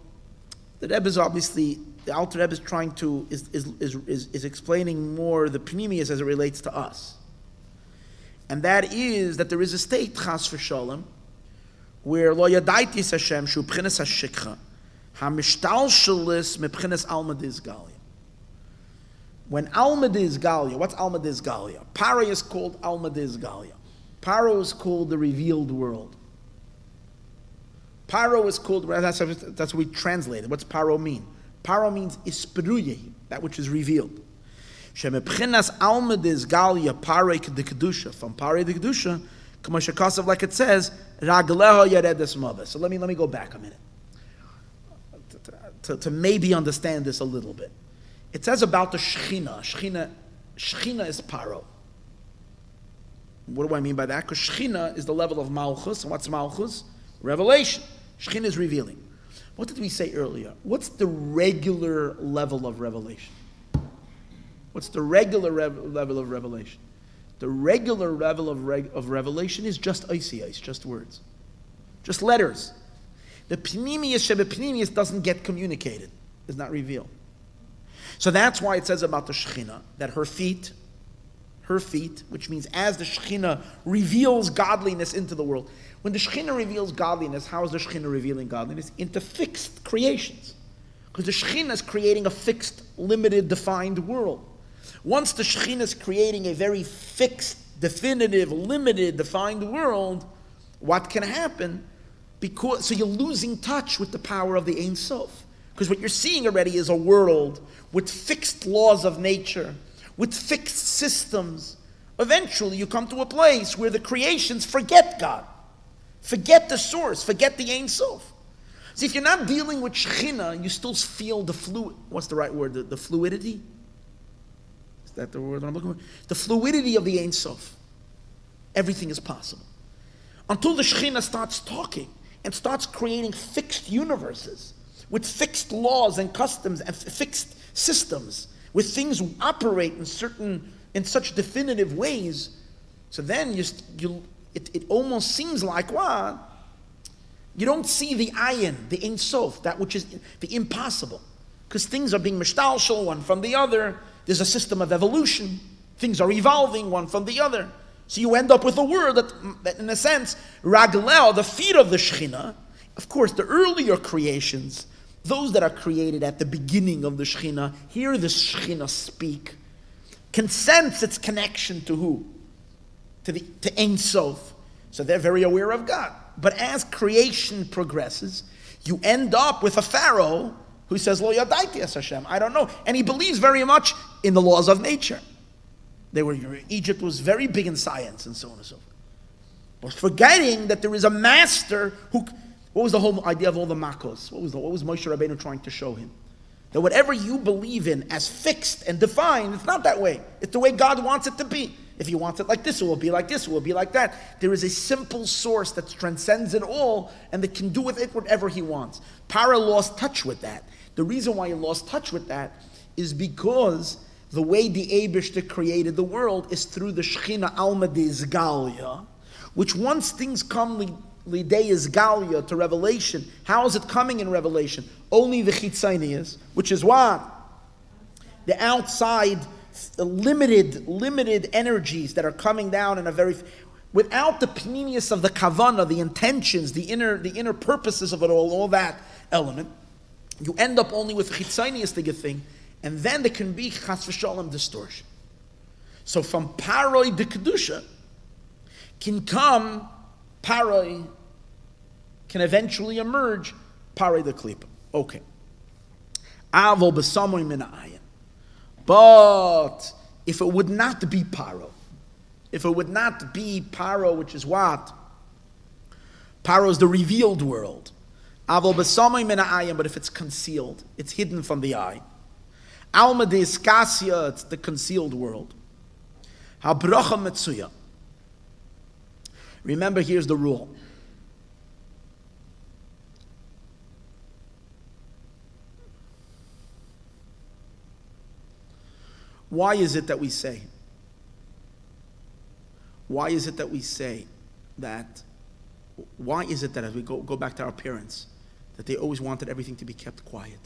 Speaker 1: the Rebbe is obviously, the Alter Rebbe is trying to is explaining more the pnimius as it relates to us, and that is that there is a state chas v'sholem where lo yadaitis Hashem shu b'chinas hashikha hamishtalshalis mebchinas alma dizgalia. When alma dizgalia, what's alma dizgalia? Paro is called alma dizgalia. Paro is called the revealed world. Paro is called, that's what we translated. What's paro mean? Paro means isperuye, that which is revealed. Shemebchinas alma dizgalia parei de kedusha, from parei de kedusha, Kamashakasav, like it says, Ragleho Yaredes Mother. So let me go back a minute to maybe understand this a little bit. It says about the Shechina. Shechina is paro. What do I mean by that? Because Shechina is the level of Malchus. And what's Malchus? Revelation. Shechina is revealing. What did we say earlier? What's the regular level of revelation? What's the regular level of revelation? The regular level of revelation is just ice, just words, just letters. The pnimius shebepnimius doesn't get communicated, is not revealed. So that's why it says about the Shechina that her feet, which means as the Shechina reveals godliness into the world. When the Shechina reveals godliness, how is the Shechina revealing godliness? Into fixed creations. Because the Shechina is creating a fixed, limited, defined world. Once the Shekhinah is creating a very fixed, definitive, limited, defined world, what can happen? So you're losing touch with the power of the Ein Sof. Because what you're seeing already is a world with fixed laws of nature, with fixed systems. Eventually you come to a place where the creations forget God, forget the source, forget the Ein Sof. See, if you're not dealing with Shekhinah, you still feel the what's the right word? The fluidity? That the word I'm looking for? The fluidity of the Ein Sof. Everything is possible. Until the Shekhinah starts talking and starts creating fixed universes with fixed laws and customs and fixed systems, with things operate in such definitive ways. So then it almost seems like what? You don't see the ayin, the Ein Sof, that which is the impossible. Because things are being mishtalshal one from the other. There's a system of evolution. Things are evolving one from the other. So you end up with a word that in a sense, raglel, the feet of the Shekhinah, of course, the earlier creations, those that are created at the beginning of the Shekhinah, hear the Shekhinah speak, can sense its connection to who? To Ein Sof. So they're very aware of God. But as creation progresses, you end up with a Pharaoh who says, Lo yadaiti es Hashem, I don't know. And he believes very much in the laws of nature. Egypt was very big in science and so on and so forth. But forgetting that there is a master who, what was the whole idea of all the makos? What was Moshe Rabbeinu trying to show him? That whatever you believe in as fixed and defined, it's not that way. It's the way God wants it to be. If he wants it like this, it will be like this, it will be like that. There is a simple source that transcends it all and that can do with it whatever he wants. Para lost touch with that. The reason why he lost touch with that is because the way the Eibishter created the world is through the Shechina Alma Dizgalia, which once things come Lidei is Galia to revelation. How is it coming in revelation? Only the chitzonius, which is what? The outside, the limited energies that are coming down in a very, without the pnimius of the kavanah, the intentions, the inner purposes of it all that element, you end up only with chitzonius thing, and then there can be chas v'shalom distortion. So from paroi de kedusha can come paroi, can eventually emerge paroi de klipa. Okay. Avol b'samoy min ha'ayin. But if it would not be paro, if it would not be paro, which is what? Paro is the revealed world. Avol b'samoy min ha'ayin, but if it's concealed, it's hidden from the eye. Alma de iskasia, it's the concealed world. Habracha metzuya. Remember, here's the rule. Why is it that we say? Why is it that we say that? Why is it that, as we go back to our parents, that they always wanted everything to be kept quiet?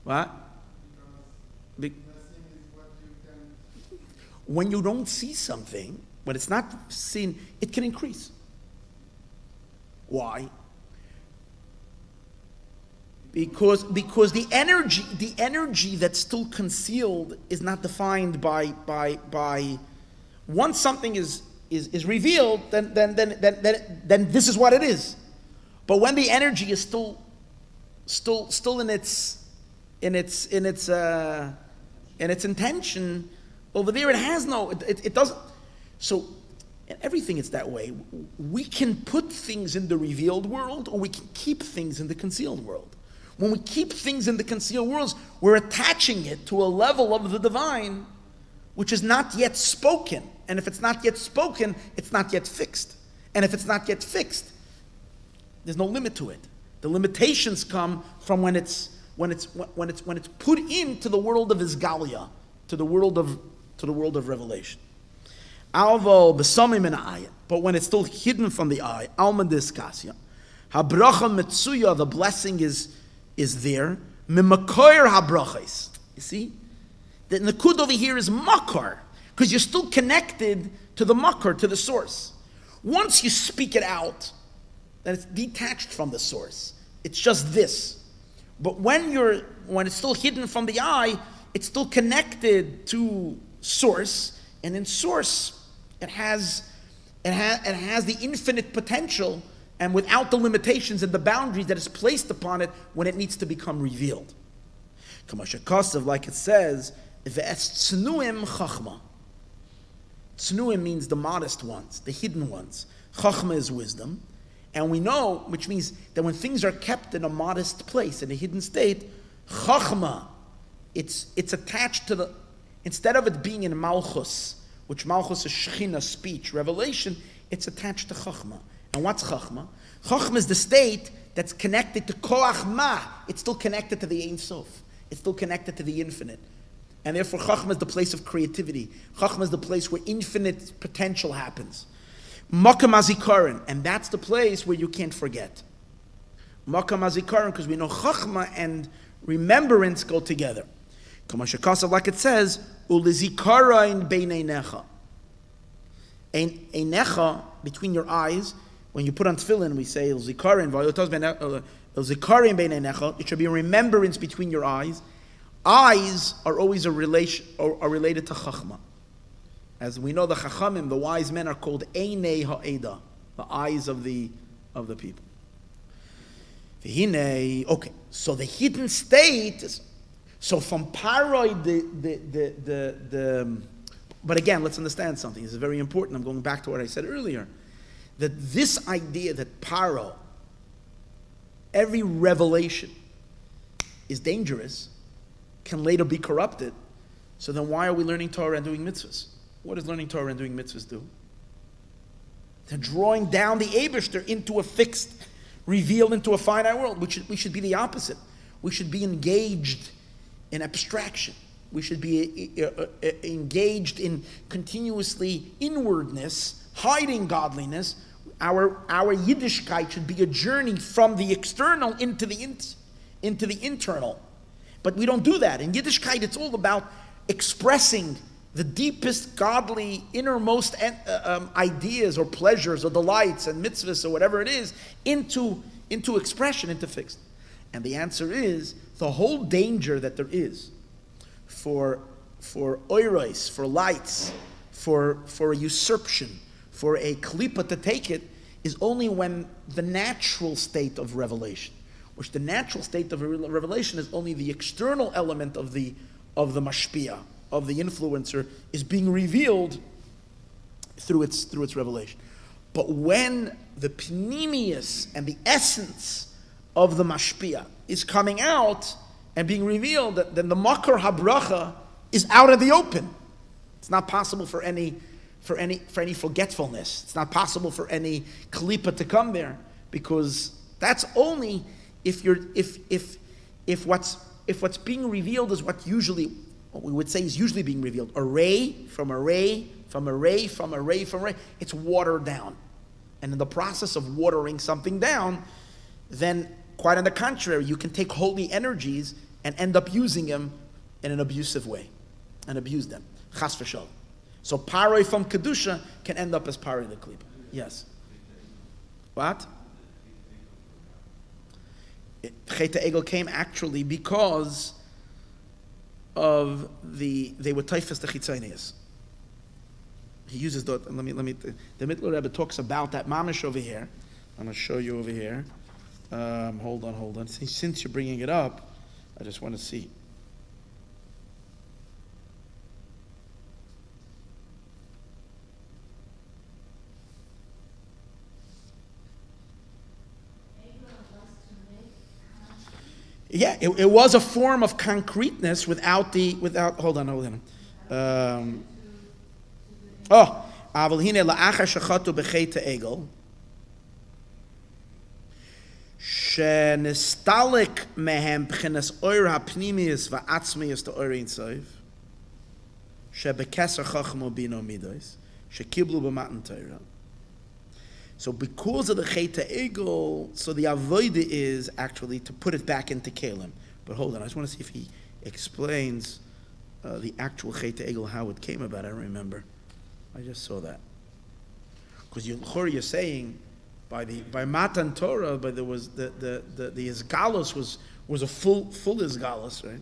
Speaker 1: What? When you don't see something, when it's not seen, it can increase. Why? Because the energy that's still concealed is not defined by once something is revealed, then this is what it is. But when the energy is still in its intention, over there it doesn't. So in everything it's that way. We can put things in the revealed world, or we can keep things in the concealed world. When we keep things in the concealed worlds, we're attaching it to a level of the divine which is not yet spoken. And if it's not yet spoken, it's not yet fixed. And if it's not yet fixed, there's no limit to it. The limitations come from when it's put into the world of Isgalia, to the world of revelation. Alvo b'samim min ha'ayin, but when it's still hidden from the eye, alma diskasya, habracha metzuya, the blessing is there. Mimakoyer habrachas. You see, the nakud over here is makar, because you're still connected to the makar, to the source. Once you speak it out, then it's detached from the source. It's just this. But when it's still hidden from the eye, it's still connected to source, and in source, it has the infinite potential, and without the limitations and the boundaries that is placed upon it when it needs to become revealed. Like it says, Tznuim chachma. Tznuim means the modest ones, the hidden ones. Chachma is wisdom. And we know, which means that when things are kept in a modest place, in a hidden state, chachma, it's attached to the, instead of it being in malchus, which malchus is shechina, speech, revelation, it's attached to chachma. And what's chachma? Chachma is the state that's connected to koach ma. It's still connected to the Ein Sof. It's still connected to the infinite. And therefore chachma is the place of creativity. Chachma is the place where infinite potential happens. Makam hazikaron, and that's the place where you can't forget. Makam hazikaron, because we know chachma and remembrance go together. Like it says, ulizikaron beinei necha. Einecha, between your eyes, when you put on tefillin, we say ulzikaron beinei necha. It should be a remembrance between your eyes. Eyes are always related to chachma. As we know, the chachamim, the wise men, are called einei ha'eda, the eyes of the people. Vayehee, okay, so the hidden state is, so from paroi, but again, let's understand something. This is very important. I'm going back to what I said earlier, that this idea that paro, every revelation, is dangerous, can later be corrupted. So then why are we learning Torah and doing mitzvahs? What does learning Torah and doing mitzvahs do? They're drawing down the Eibishter into a fixed, revealed into a finite world. We should be the opposite. We should be engaged in abstraction. We should be engaged in continuously inwardness, hiding godliness.
Speaker 2: Our Yiddishkeit should be a journey from the external into the internal. But we don't do that. In Yiddishkeit, it's all about expressing the deepest godly, innermost ideas or pleasures or delights and mitzvahs or whatever it is into expression, into fixed. And the answer is the whole danger that there is for oiros, for lights, for a usurpation, for a klipa to take it, is only when the natural state of revelation, which the natural state of revelation is only the external element of the mashpia, of the influencer, is being revealed through its revelation. But when the pnimius and the essence of the mashpia is coming out and being revealed, then the makar habracha is out of the open. It's not possible for any forgetfulness. It's not possible for any klipa to come there, because that's only if what's being revealed is what we would say is usually being revealed. Array from array from array from array from array. It's watered down. And in the process of watering something down, then quite on the contrary, you can take holy energies and end up using them in an abusive way and abuse them. Chas v'shalom. So paroi from kedusha can end up as paroi the klipa. Yes. What? Chet Egel came actually because of they were typhus the chitzonius. He uses the Mittler Rebbe talks about that mamish over here. I'm going to show you over here. Hold on. Since you're bringing it up, I just want to see. Yeah, it was a form of concreteness without. Hold on. Aval hine la'achar shechatu b'chet egel shenistalek mehem b'chinas oir ha'pnimius va'atzmius to oir ein soif shebekeser chachmo bino midos shekiblu b'matan Torah. So because of the Chet Egel, so the avodah is actually to put it back into Kalim. But hold on, I just want to see if he explains the actual Chet Egel, how it came about. I don't remember. I just saw that. Because you're saying by Matan Torah, but there was the Isgalus was a full Isgalus, right?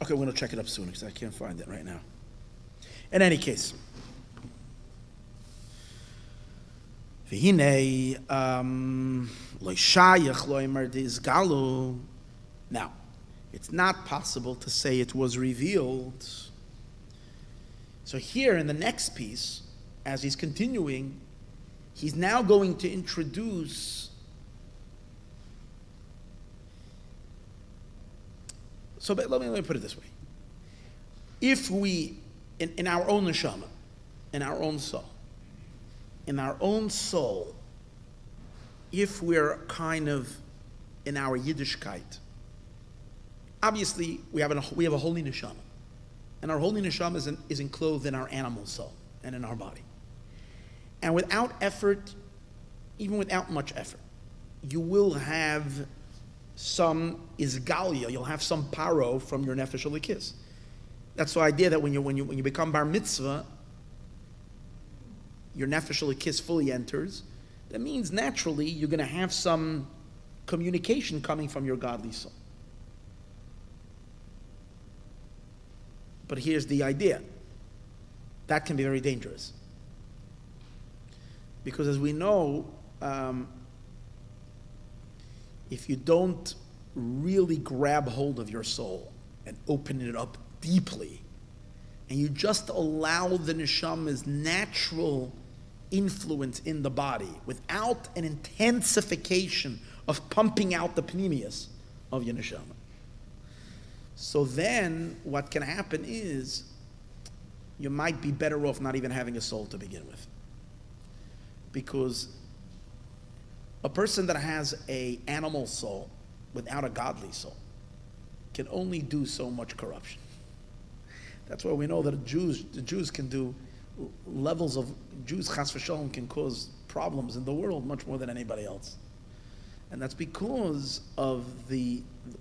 Speaker 2: Okay, we're going to check it up soon because I can't find it right now. In any case, now, it's not possible to say it was revealed. So here in the next piece, as he's continuing, he's now going to introduce. So let me put it this way. If we, in our own neshama, in our own soul, if we're kind of in our Yiddishkeit, obviously we have a holy neshama. And our holy neshama is enclosed in our animal soul and in our body. And without effort, even without much effort, you will have some isgalia, you'll have some paro from your nefesh alikis. That's the idea that when you become bar mitzvah, your nefesh alikis fully enters. That means naturally you're going to have some communication coming from your godly soul. But here's the idea. That can be very dangerous. Because as we know, if you don't really grab hold of your soul and open it up deeply, and you just allow the neshama's natural influence in the body without an intensification of pumping out the pnimius of your neshama, so then what can happen is you might be better off not even having a soul to begin with. Because a person that has an animal soul without a godly soul can only do so much corruption. That's why we know that the Jews can do levels of Jews, chas v'shalom, can cause problems in the world much more than anybody else. And that's because of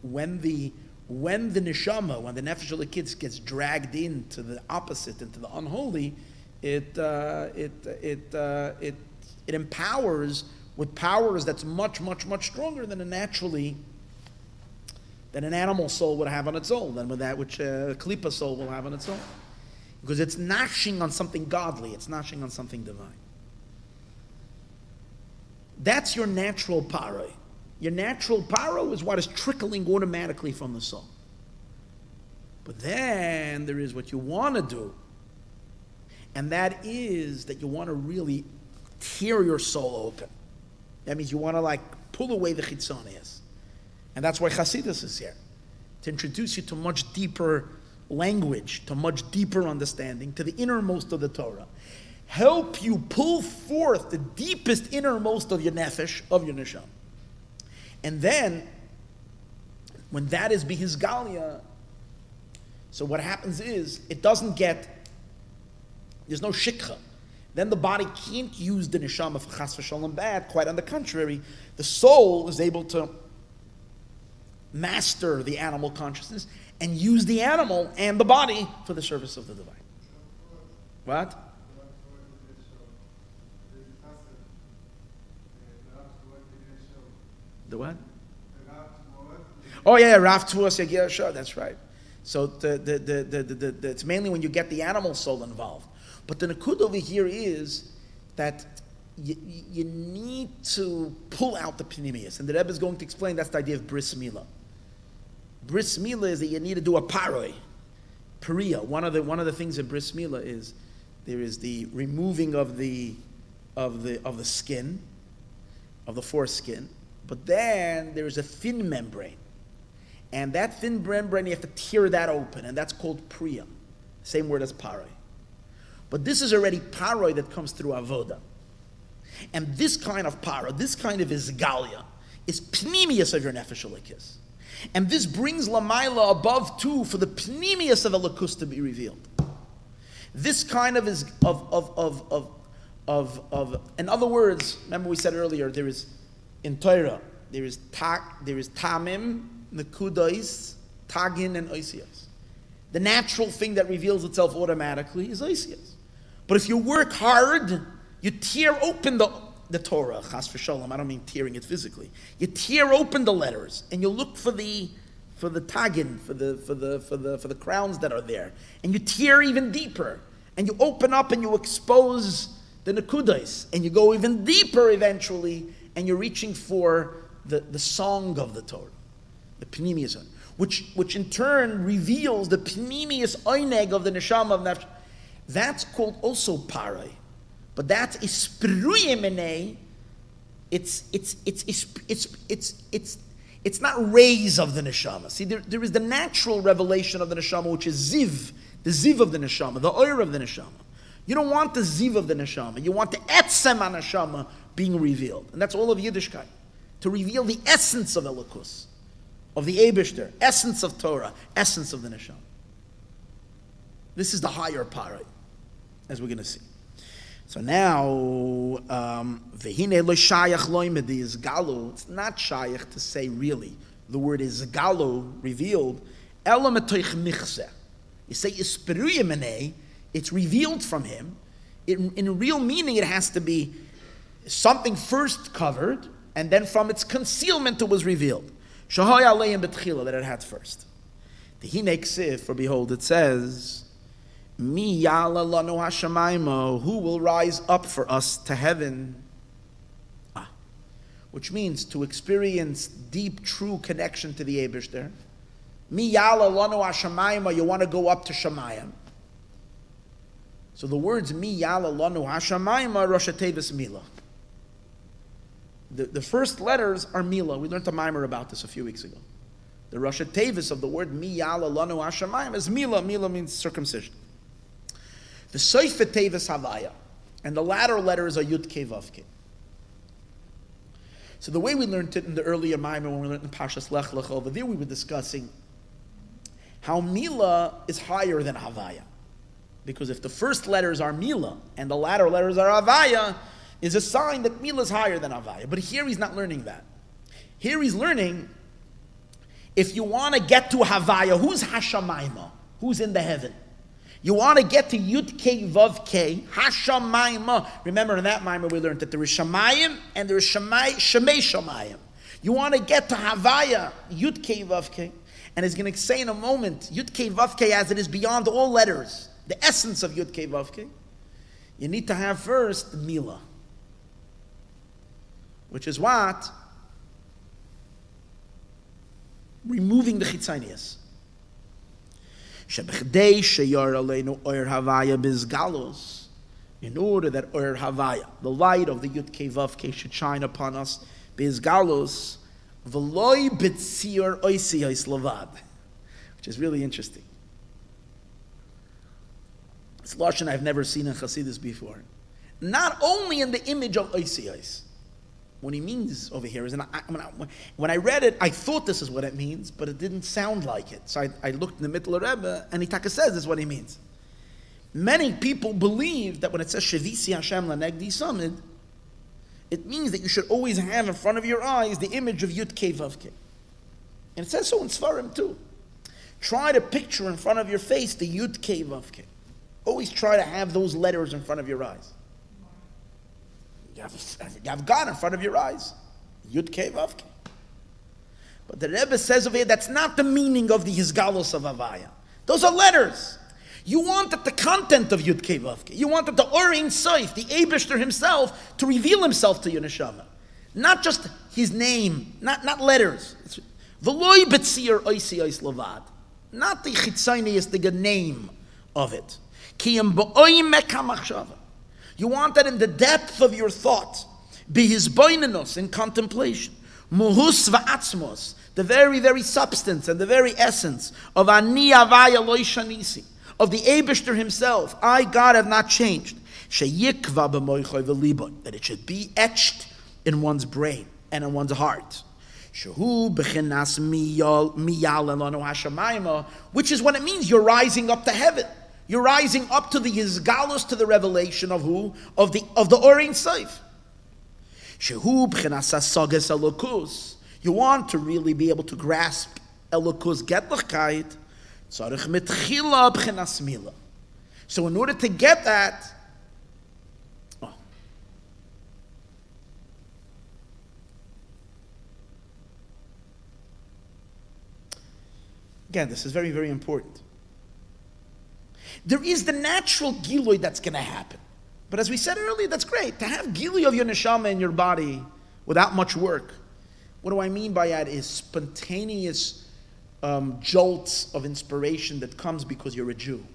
Speaker 2: when the neshama, when the nefesh of the kids gets dragged into the opposite, into the unholy, it empowers with powers that's much, much, much stronger than an animal soul would have on its own, than with that which a klipa soul will have on its own. Because it's gnashing on something godly, it's gnashing on something divine. That's your natural paro. Your natural paro is what is trickling automatically from the soul. But then there is what you want to do, and that is that you want to really tear your soul open. That means you want to pull away the chitzonius. And that's why Chassidus is here, to introduce you to much deeper language, to much deeper understanding, to the innermost of the Torah. Help you pull forth the deepest innermost of your nefesh, of your neshama. And then, when that is bihizgalia, so what happens is, there's no shikha. Then the body can't use the neshama for chas v'shalom bad. Quite on the contrary, the soul is able to master the animal consciousness and use the animal and the body for the service of the divine. What? The what? Oh yeah, Rav Tuas Yagir Shah, that's right. So it's mainly when you get the animal soul involved. But the nakud over here is that you need to pull out the pnimius. And the Rebbe is going to explain that's the idea of bris milah. Bris milah is that you need to do a paroi, peria. One of the things in bris milah is there is the removing of the skin, of the foreskin, but then there is a thin membrane, and that thin membrane you have to tear that open, and that's called priya. Same word as paroi. But this is already paroi that comes through avoda, and this kind of paro, this kind of izgalia, is pnimius of your nefesh elikis. And this brings Lamaila above too for the pnimius of Elikus to be revealed. This kind of is of in other words, remember we said earlier, there is in Torah, there is tamim, nekudais, tagin, and oisias. The natural thing that reveals itself automatically is oisias. But if you work hard, you tear open the Torah, chas v'shalom. I don't mean tearing it physically. You tear open the letters, and you look for the tagin, for the crowns that are there, and you tear even deeper, and you open up and you expose the nekudais, and you go even deeper eventually, and you're reaching for the song of the Torah, the pnimius, which in turn reveals the pnimius oineg of the neshama of nefesh. That's called also parai. But that's ispruyemene. It's not rays of the neshama. See, there is the natural revelation of the neshama, which is ziv, the ziv of the neshama, the oir of the neshama. You don't want the ziv of the neshama. You want the etzem neshama being revealed, and that's all of Yiddishkeit, to reveal the essence of Elikus, of the Eibishter, essence of Torah, essence of the neshama. This is the higher parai, as we're going to see. So now, v'hinei lo shayach lo imedi is galu. It's not shayach to say really. The word is galu, revealed. Ela metoich michzeh. You say isperuyemene, it's revealed from him. In real meaning, it has to be something first covered, and then from its concealment it was revealed. Shahoy aleim betchila, that it had first. The hinei ksif, for behold, it says, Mi yala lanu hashamaymo, who will rise up for us to heaven? Which means to experience deep, true connection to the Eibishter. Mi yala lanu hashamaymo, you want to go up to Shamayim. So the words Mi yala lanu hashamaymo, Rosh Tevis Mila. The first letters are Mila. We learned a mimer about this a few weeks ago. The Rosh Tevis of the word Mi yala lanu hashamayim is Mila. Mila means circumcision. The Seifet Tevis Havaya, and the latter letters are Yud Kei Vav Kei. So the way we learned it in the earlier Maayon, when we learned in Parshas Lech Lecha, over there we were discussing how Mila is higher than Havaya. Because if the first letters are Mila and the latter letters are Havaya, is a sign that Mila is higher than Havaya. But here he's not learning that. Here he's learning, if you want to get to Havaya, who's Hashamayma? Who's in the heaven? You want to get to Yud Kei Vav Kei, Hashamayma. Remember in that Maayon we learned that there is Shamayim and there is Shemei Shamayim. You want to get to Havaya, Yud Kei Vav Kei. And he's going to say in a moment, Yud Kei Vav Kei as it is beyond all letters, the essence of Yud Kei Vav Kei. You need to have first the Mila. Which is what? Removing the Chitzanias. In order that Oyer Havaya, the light of the Yud Kei Vav Kei, should shine upon us, Bizgalos, V'loi B'tzir Oisiyos Lavad, which is really interesting. It's lashon I've never seen in Chassidus before. Not only in the image of Oisiyos. What he means over here is, and when I read it, I thought this is what it means, but it didn't sound like it. So I looked in the Mittler Rebbe, and he says this is what he means. Many people believe that when it says Shavisi Hashem Lanegdi Samid, it means that you should always have in front of your eyes the image of Yud Kei Vav Kei. And it says so in Sfarim too. Try to picture in front of your face the Yud Kei Vav Kei. Always try to have those letters in front of your eyes. You have God in front of your eyes. Yud Kei Vav Kei. But the Rebbe says over here, that's not the meaning of the Hizgalos of Havaya. Those are letters. You wanted the content of Yud Kei Vav Kei. You wanted the Orein Soif, the Eibishter himself, to reveal himself to your neshama. Not just his name, not letters. V'loi betzir oisi ois levad. Not the chitzonius, the name of it. Ki em b'oi mekamachshava. You want that in the depth of your thought. Be his boinenus, in contemplation. Muhus va'atzmos, the very, very substance and the very essence of Ani Avaya Loi Shanisi, of the Eibishter himself. I, God, have not changed. Sheyikva b'moichoy v'libon, that it should be etched in one's brain and in one's heart. Shehu b'chinas miyal elonu hashamayma, which is what it means. You're rising up to heaven. You're rising up to the Yizgalus, to the revelation of who? Of the Orein Soif. Shehu b'chinas hasages elokus. You want to really be able to grasp elokus getlichkeit. Tzarich mitchila b'chinas mila. So in order to get that, again, this is very, very important. There is the natural gilui that's going to happen. But as we said earlier, that's great. To have gilui of your neshama in your body without much work. What do I mean by that is spontaneous jolts of inspiration that comes because you're a Jew.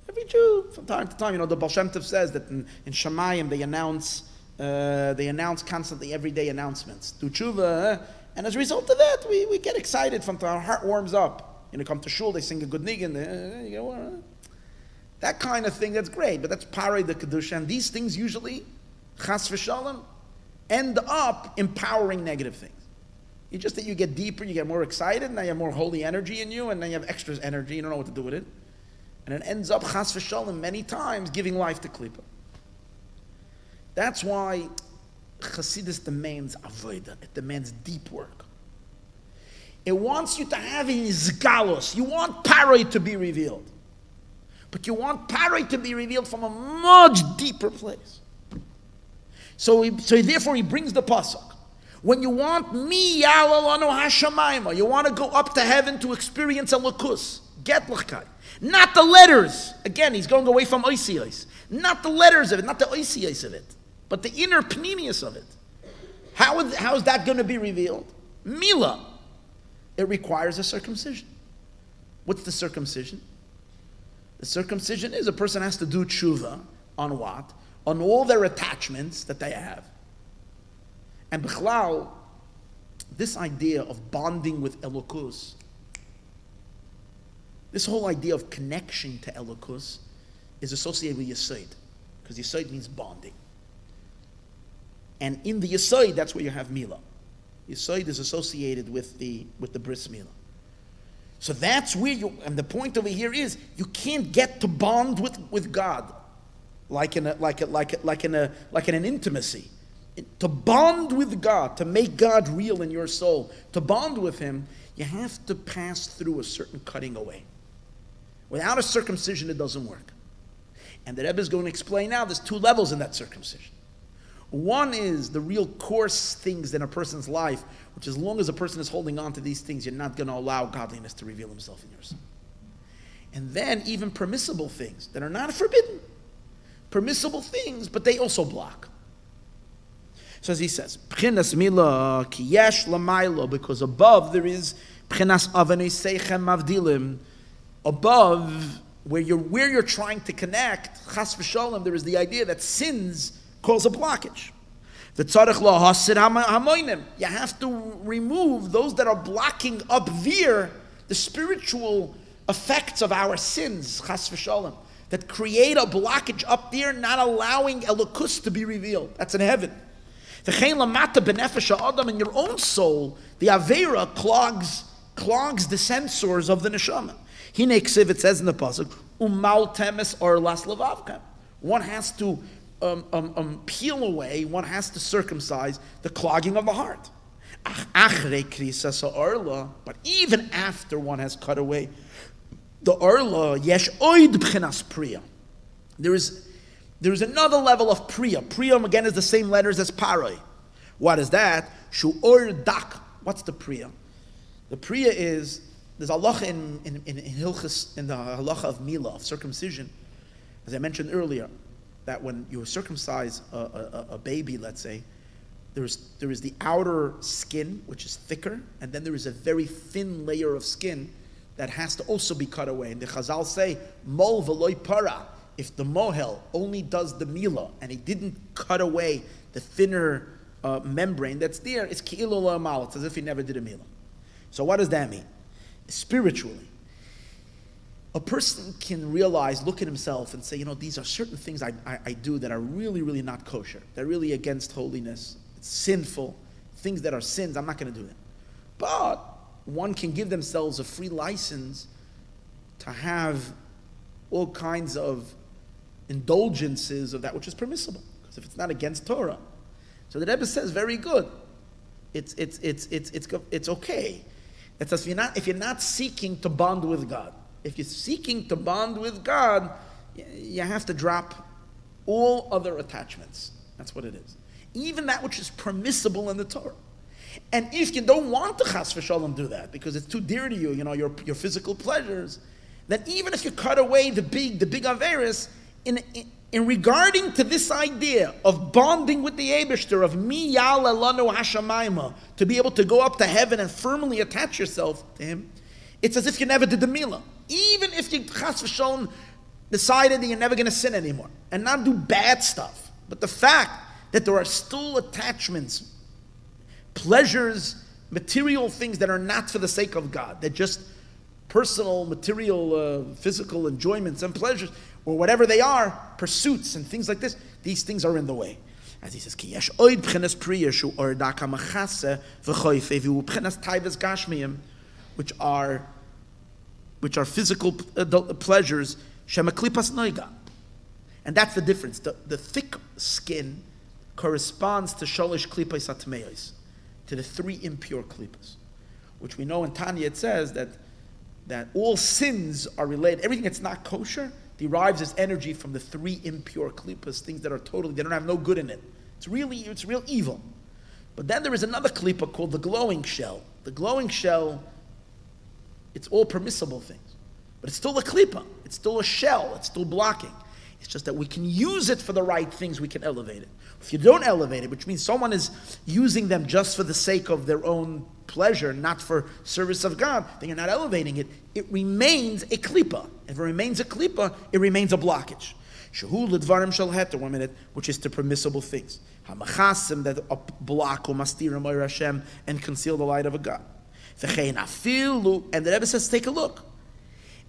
Speaker 2: Every Jew, from time to time, the Baal Shem Tov says that in Shemayim they announce constantly everyday announcements. Do tshuva, and as a result of that, we get excited from our heart warms up. Come to shul, they sing a good niggin. That kind of thing, that's great, but that's parei the kedusha. And these things usually, chas v'shalom, end up empowering negative things. It's just that you get deeper, you get more excited, now you have more holy energy in you, and then you have extra energy, you don't know what to do with it. And it ends up, chas v'shalom, many times giving life to klipa. That's why Chassidus demands avodah. It demands deep work. It wants you to have in izgalos. You want paroi to be revealed. But you want paroi to be revealed from a much deeper place. So therefore he brings the pasuk. When you want mi yalalanu hashamayma, you want to go up to heaven to experience a lakus. Get l'chkai. Not the letters. Again, he's going away from oisiyos. Not the letters of it, not the oisiyos of it, but the inner pnimius of it. How is that going to be revealed? Mila. It requires a circumcision. What's the circumcision? The circumcision is a person has to do tshuva on what? On all their attachments that they have. And b'chlal, this idea of bonding with Elokus, this whole idea of connection to Elokus is associated with Yesod, because Yesod means bonding. And in the Yesod, that's where you have Milah. Yesod is associated with the bris Milah. So that's where and the point over here is, you can't get to bond with God like in an intimacy. To bond with God, to make God real in your soul, to bond with Him, you have to pass through a certain cutting away. Without a circumcision, it doesn't work. And the Rebbe is going to explain now, there's two levels in that circumcision. One is the real coarse things in a person's life, which as long as a person is holding on to these things, you're not going to allow godliness to reveal himself in yourself. And then even permissible things that are not forbidden. Permissible things, but they also block. So as he says, B'chinas Milah ki yesh l'maylo, because above there is B'chinas avanei seichem mavdilim. Above, where you're trying to connect, Chas v'sholem, there is the idea that sins cause a blockage. V'tzarech lahasid hamoinim. You have to remove those that are blocking up there, the spiritual effects of our sins, Chas v'sholem, that create a blockage up there, not allowing Elokus to be revealed. That's in heaven. V'chein lamata b'nefesh ha'adam, in your own soul, the Aveira clogs the sensors of the neshama. Hine ksiv, it says in the pasuk, umal temes or las levavkem. One has to peel away, one has to circumcise the clogging of the heart. But even after one has cut away the orla, yesh oid b'chinas priya. There is another level of priya. Priya again is the same letters as paroi. What is that? Shu or dak. What's the priya? The priya is, there's halacha in Hilchas, in the halacha of Milah, of circumcision, as I mentioned earlier, that when you circumcise a baby, let's say, there is the outer skin, which is thicker, and then there is a very thin layer of skin that has to also be cut away. And the Chazal say, Mol v'loy para, if the mohel only does the Milah, and he didn't cut away the thinner membrane that's there, it's ki'ilu la'amal, it's as if he never did a Milah. So what does that mean? Spiritually, a person can realize, look at himself and say, these are certain things I do that are really, really not kosher. They're really against holiness. It's sinful. Things that are sins, I'm not going to do that. But one can give themselves a free license to have all kinds of indulgences of that which is permissible. Because if it's not against Torah. So the Rebbe says, very good. It's okay. It says if you're not seeking to bond with God. If you're seeking to bond with God, you have to drop all other attachments. That's what it is. Even that which is permissible in the Torah. And if you don't want to chas v'shalom do that, because it's too dear to you, your physical pleasures, then even if you cut away the big averis, in regarding to this idea of bonding with the Eibishter, of mi ya'aleh lanu hashamayma, to be able to go up to heaven and firmly attach yourself to Him, it's as if you never did the Milah. Even if you chas v'shalom decided that you're never going to sin anymore and not do bad stuff, but the fact that there are still attachments, pleasures, material things that are not for the sake of God, they're just personal, material, physical enjoyments and pleasures, or whatever they are, pursuits and things like this, these things are in the way. As he says, Ki yesh oid b'chinas priya shu ordak hamachase v'choyfe v'hu b'chinas taivas gashmiyim, which are physical pleasures, shemaklipas noiga. And that's the difference. The thick skin corresponds to sholish klipas atmeos, to the three impure klipas, which we know in Tanya it says that all sins are related. Everything that's not kosher derives its energy from the three impure klipas, things that are they don't have no good in it. It's real evil. But then there is another klipa called the glowing shell. The glowing shell, it's all permissible things. But it's still a klipa. It's still a shell. It's still blocking. It's just that we can use it for the right things, we can elevate it. If you don't elevate it, which means someone is using them just for the sake of their own pleasure, not for service of God, then you're not elevating it. It remains a klipa. If it remains a klipa, it remains a blockage. Shehu l'dvarim shel heter, 1 minute, which is to permissible things. Hamachasim, that block or mastirim or Hashem and conceal the light of a God. V'chein afilu, and the Rebbe says, take a look.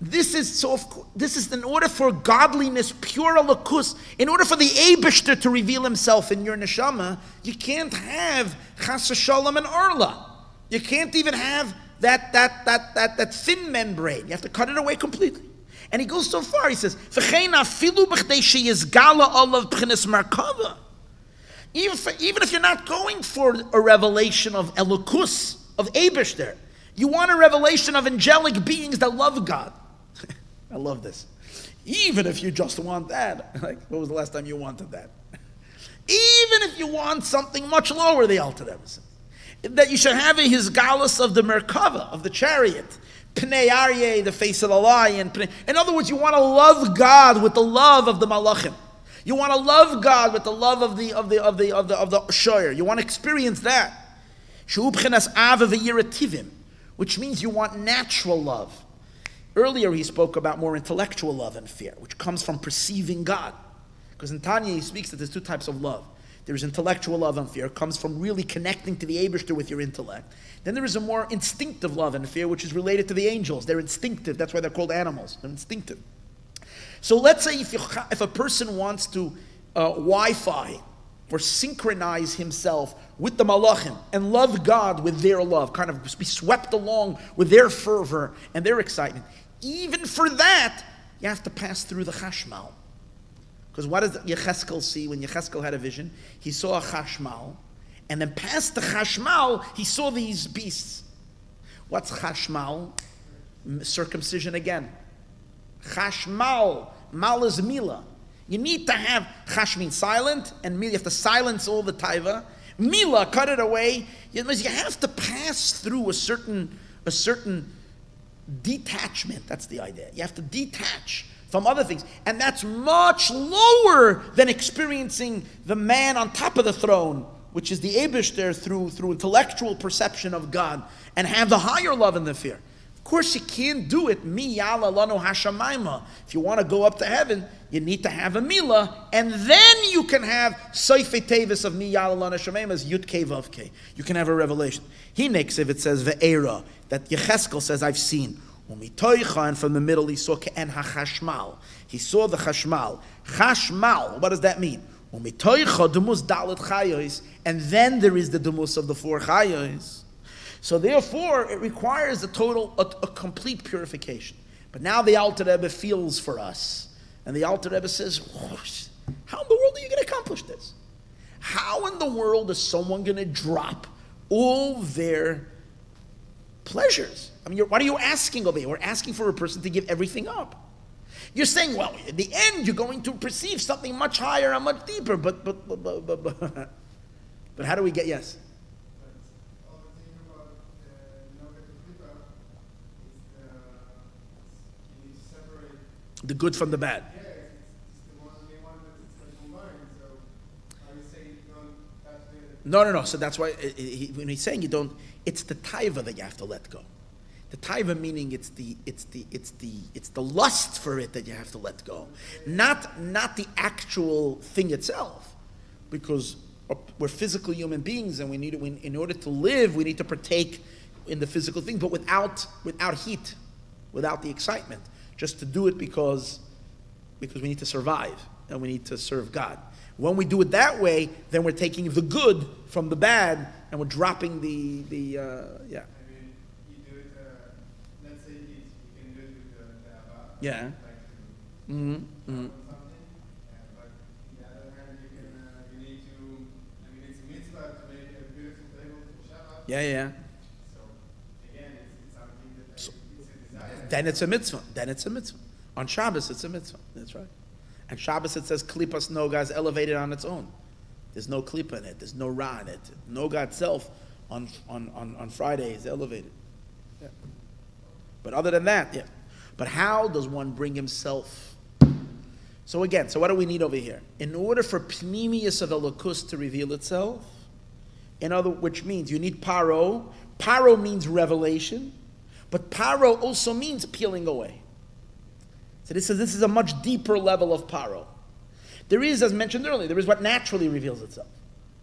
Speaker 2: This is in order for godliness, pure alakus, in order for the Eibishter to reveal himself in your neshama, you can't have chas v'shalom and arla. You can't even have that thin membrane. You have to cut it away completely. And he goes so far, he says, V'chein afilu b'chdei sheyizgala olav b'chinas markava. Even if you're not going for a revelation of elokus, of Eibishter, you want a revelation of angelic beings that love God. I love this. Even if you just want that, like, what was the last time you wanted that? Even if you want something much lower, the Alter Rebbe says, that you should have his galus of the Merkava, of the chariot, Pnei Aryeh, the face of the lion. In other words, you want to love God with the love of the Malachim. You want to love God with the love of the Shoyer. You want to experience that. Shehu b'chinas ava v'yirativim, which means you want natural love. Earlier he spoke about more intellectual love and fear, which comes from perceiving God. Because in Tanya he speaks that there's two types of love. There's intellectual love and fear. It comes from really connecting to the Eibishter with your intellect. Then there is a more instinctive love and fear, which is related to the angels. They're instinctive. That's why they're called animals. They're instinctive. So let's say if a person wants to Wi-Fi or synchronize himself with the Malachim and love God with their love, kind of be swept along with their fervor and their excitement, even for that, you have to pass through the Chashmal. Because what does Yecheskel see when Yecheskel had a vision? He saw a Chashmal, and then past the Chashmal, he saw these beasts. What's Chashmal? Circumcision again. Chashmal. Mal is Mila. You need to have Chash means silent, and Mila, you have to silence all the taiva. Mila, cut it away. You have to pass through a certain detachment. That's the idea. You have to detach from other things. And that's much lower than experiencing the man on top of the throne, which is the Eibishter through intellectual perception of God, and have the higher love and the fear. Of course, you can't do it. Mi yala lanu hashamayma. If you want to go up to heaven, you need to have a milah, and then you can have soifei tevis of mi yala lanu hashamayma as yud kei vav kei. You can have a revelation. He makes if it says ve'era, that Yecheskel says, I've seen. And from the middle he saw ke'en hachashmal. He saw the chashmal. Chashmal, what does that mean? And then there is the dumus of the four chayos. So therefore, it requires a complete purification. But now the Alter Rebbe feels for us. And the Alter Rebbe says, how in the world are you going to accomplish this? How in the world is someone going to drop all their pleasures? I mean, what are you asking of me? We're asking for a person to give everything up. You're saying, well, in the end, you're going to perceive something much higher and much deeper. But how do we get yes? The good from the bad.
Speaker 3: Yeah, it's the one that's combined. So I would say you don't.
Speaker 2: No. So that's why when he's saying you don't, it's the taiva that you have to let go. The taiva meaning it's the lust for it that you have to let go, not the actual thing itself, because we're physical human beings and in order to live we need to partake in the physical thing, but without heat, without the excitement. Just to do it because we need to survive and we need to serve God. When we do it that way, then we're taking the good from the bad and we're dropping the yeah.
Speaker 3: I mean, you do it. Let's say you can do it with the Abba.
Speaker 2: Yeah.
Speaker 3: Like something. But on the other hand, you need to. I mean, it's a mitzvah to make a beautiful table for Shabbat.
Speaker 2: Yeah.
Speaker 3: So again, it's something that it's a desire.
Speaker 2: Then it's a mitzvah. On Shabbos, it's a mitzvah. That's right. And Shabbos, it says, Klippas Noga is elevated on its own. There's no Klippa in it. There's no Ra in it. Noga itself on Friday is elevated. Yeah. But other than that, yeah. But how does one bring himself? So again, so what do we need over here? In order for Pnimius of Elokus to reveal itself, which means you need Paro. Paro means revelation. But Paro also means peeling away. So this is a much deeper level of Paro. There is, as mentioned earlier, there is what naturally reveals itself.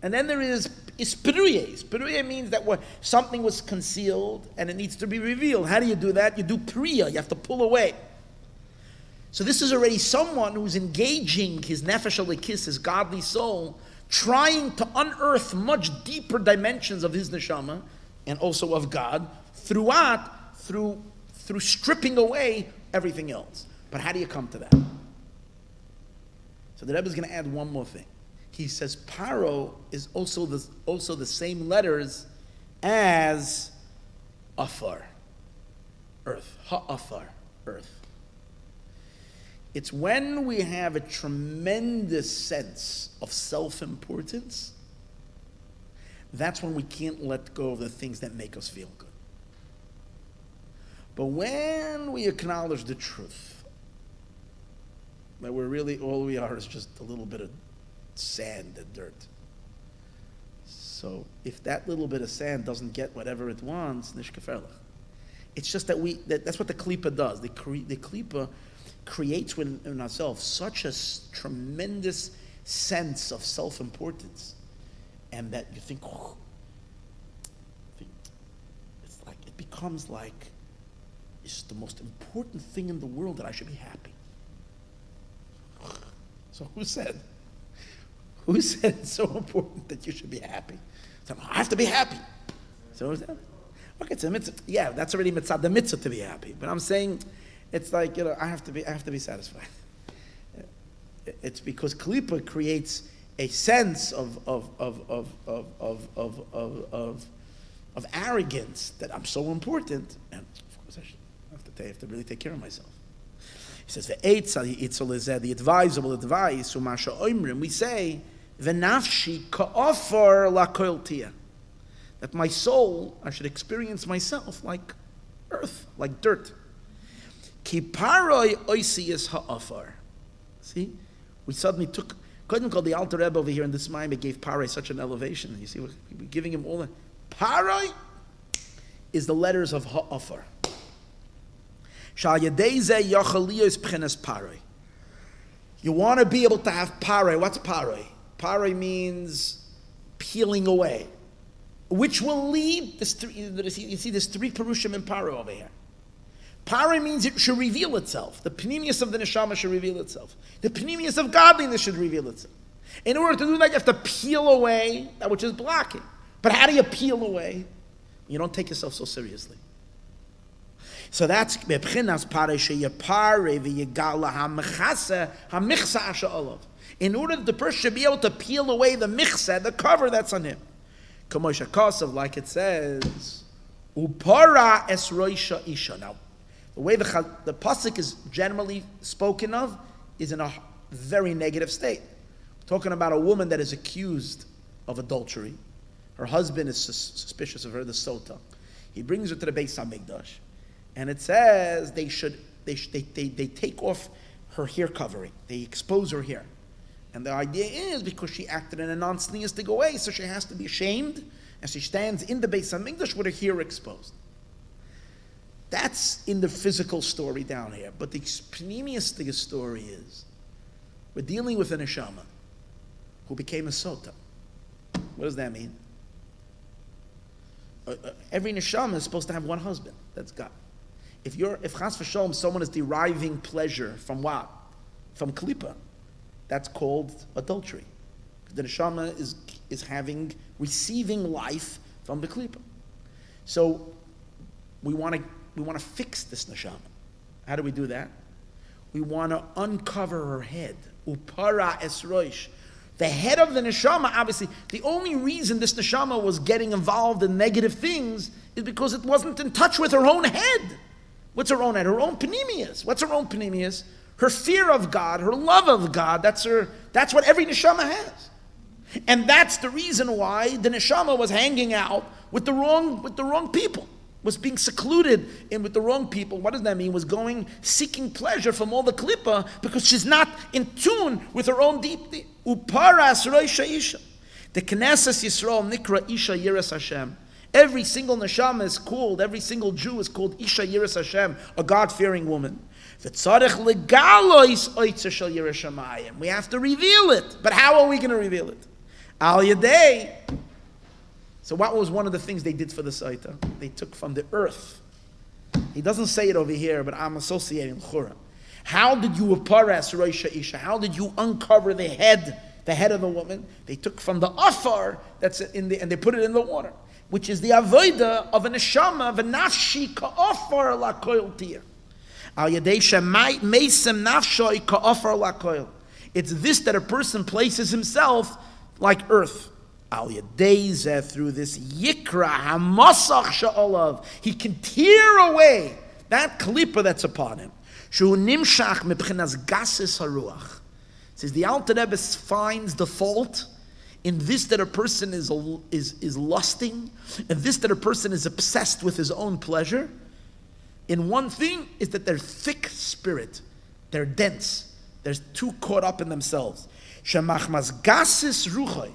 Speaker 2: And then there is Piruye. Piruye means that something was concealed and it needs to be revealed. How do you do that? You do Priya. You have to pull away. So this is already someone who's engaging his nefesh alikis, his godly soul, trying to unearth much deeper dimensions of his neshama and also of God through stripping away everything else. But how do you come to that? So the Rebbe is going to add one more thing. He says paro is also the same letters as afar, earth, ha'afar, earth. It's when we have a tremendous sense of self-importance, that's when we can't let go of the things that make us feel good. But when we acknowledge the truth, that we're really, all we are is just a little bit of sand and dirt. So if that little bit of sand doesn't get whatever it wants, nishkeferlach. It's just that that's what the klipa does. The klipa creates within ourselves such a tremendous sense of self-importance, and that you think, it's like, it becomes like, it's the most important thing in the world that I should be happy. So who said it's so important that you should be happy? So I have to be happy. So is that? Okay, it's a mitzvah. Yeah, that's already mitzvah, the mitzvah to be happy. But I'm saying, it's like, I have to be satisfied. It's because klipa creates a sense of arrogance that I'm so important, and of course I have to really take care of myself. He says the advisable advice we say v'nafshi ka'afar la'koiltia, that my soul, I should experience myself like earth, like dirt. Ki paroi oisiyas ha'afar. See, we suddenly took. Couldn't call the Alter Rebbe over here in this mind. It gave Paroi such an elevation. You see, we're giving him all the. Paroi is the letters of ha'afar. Shal yadei yachaliyos pchenas paroi. You want to be able to have paroi. What's paroi? Paroi means peeling away, which will lead. You see, there's three perushim in paroi over here. Paroi means it should reveal itself. The pneumius of the neshama should reveal itself. The pneumius of godliness should reveal itself. In order to do that, you have to peel away that which is blocking. But how do you peel away? You don't take yourself so seriously. So that's bebchinas paroi sheyapare v'yegala hamechase hamichsa asha olav. In order that the person should be able to peel away the michsa, the cover that's on him. Kamosha Kosav, like it says, upara es roisha isha. Now, the way the pasuk is generally spoken of is in a very negative state. We're talking about a woman that is accused of adultery. Her husband is suspicious of her, the sota. He brings her to the Beis HaMikdash, and it says they take off her hair covering. They expose her hair. And the idea is because she acted in a non-sneistic way, so she has to be ashamed, and she stands in the Beis HaMikdash with her hair exposed. That's in the physical story down here. But the pneumiistic story is, we're dealing with a neshama who became a sota. What does that mean? Every neshama is supposed to have one husband. That's God. If chas v'sholom, someone is deriving pleasure from what? From klipa. That's called adultery. The neshama is receiving life from the klipa. So we want to fix this neshama. How do we do that? We want to uncover her head. Upara es roish. The head of the neshama, obviously, the only reason this neshama was getting involved in negative things is because it wasn't in touch with her own head. What's her own head? Her own panemius. What's her own panemius? Her fear of God, her love of God. That's what every neshama has. And that's the reason why the neshama was hanging out with the wrong people. Was being secluded in with the wrong people. What does that mean? Was seeking pleasure from all the klipa because she's not in tune with her own deep. Uparas roisha isha. The Knesset Yisroel nikra isha yiras Hashem. Every single neshama is called, every single Jew is called isha yiras Hashem, a God-fearing woman. V'tzarech legalois oitzer shel yiras shamayim. We have to reveal it. But how are we going to reveal it? Al Yadei. So what was one of the things they did for the Saita? They took from the earth. He doesn't say it over here, but I'm associating Chura. How did you aparas Roisha Isha? How did you uncover the head of the woman? They took from the afar that's in the, and they put it in the water, which is the avoida of a neshama, v'nafshi ka'afar la'koil tir. Al yadei shemai meisem nafshoi ka'afar la'koil. It's this that a person places himself like earth. Al yadei zeh, through this yikra hamasach sha'olav, he can tear away that klippa that's upon him. Shu nimshach mebchinas gasis haruach. Says the Alter Rebbe finds the fault in this that a person is lusting, and this that a person is obsessed with his own pleasure. In one thing is that they're thick spirit, they're dense, they're too caught up in themselves. Shemachmas gasis ruchay,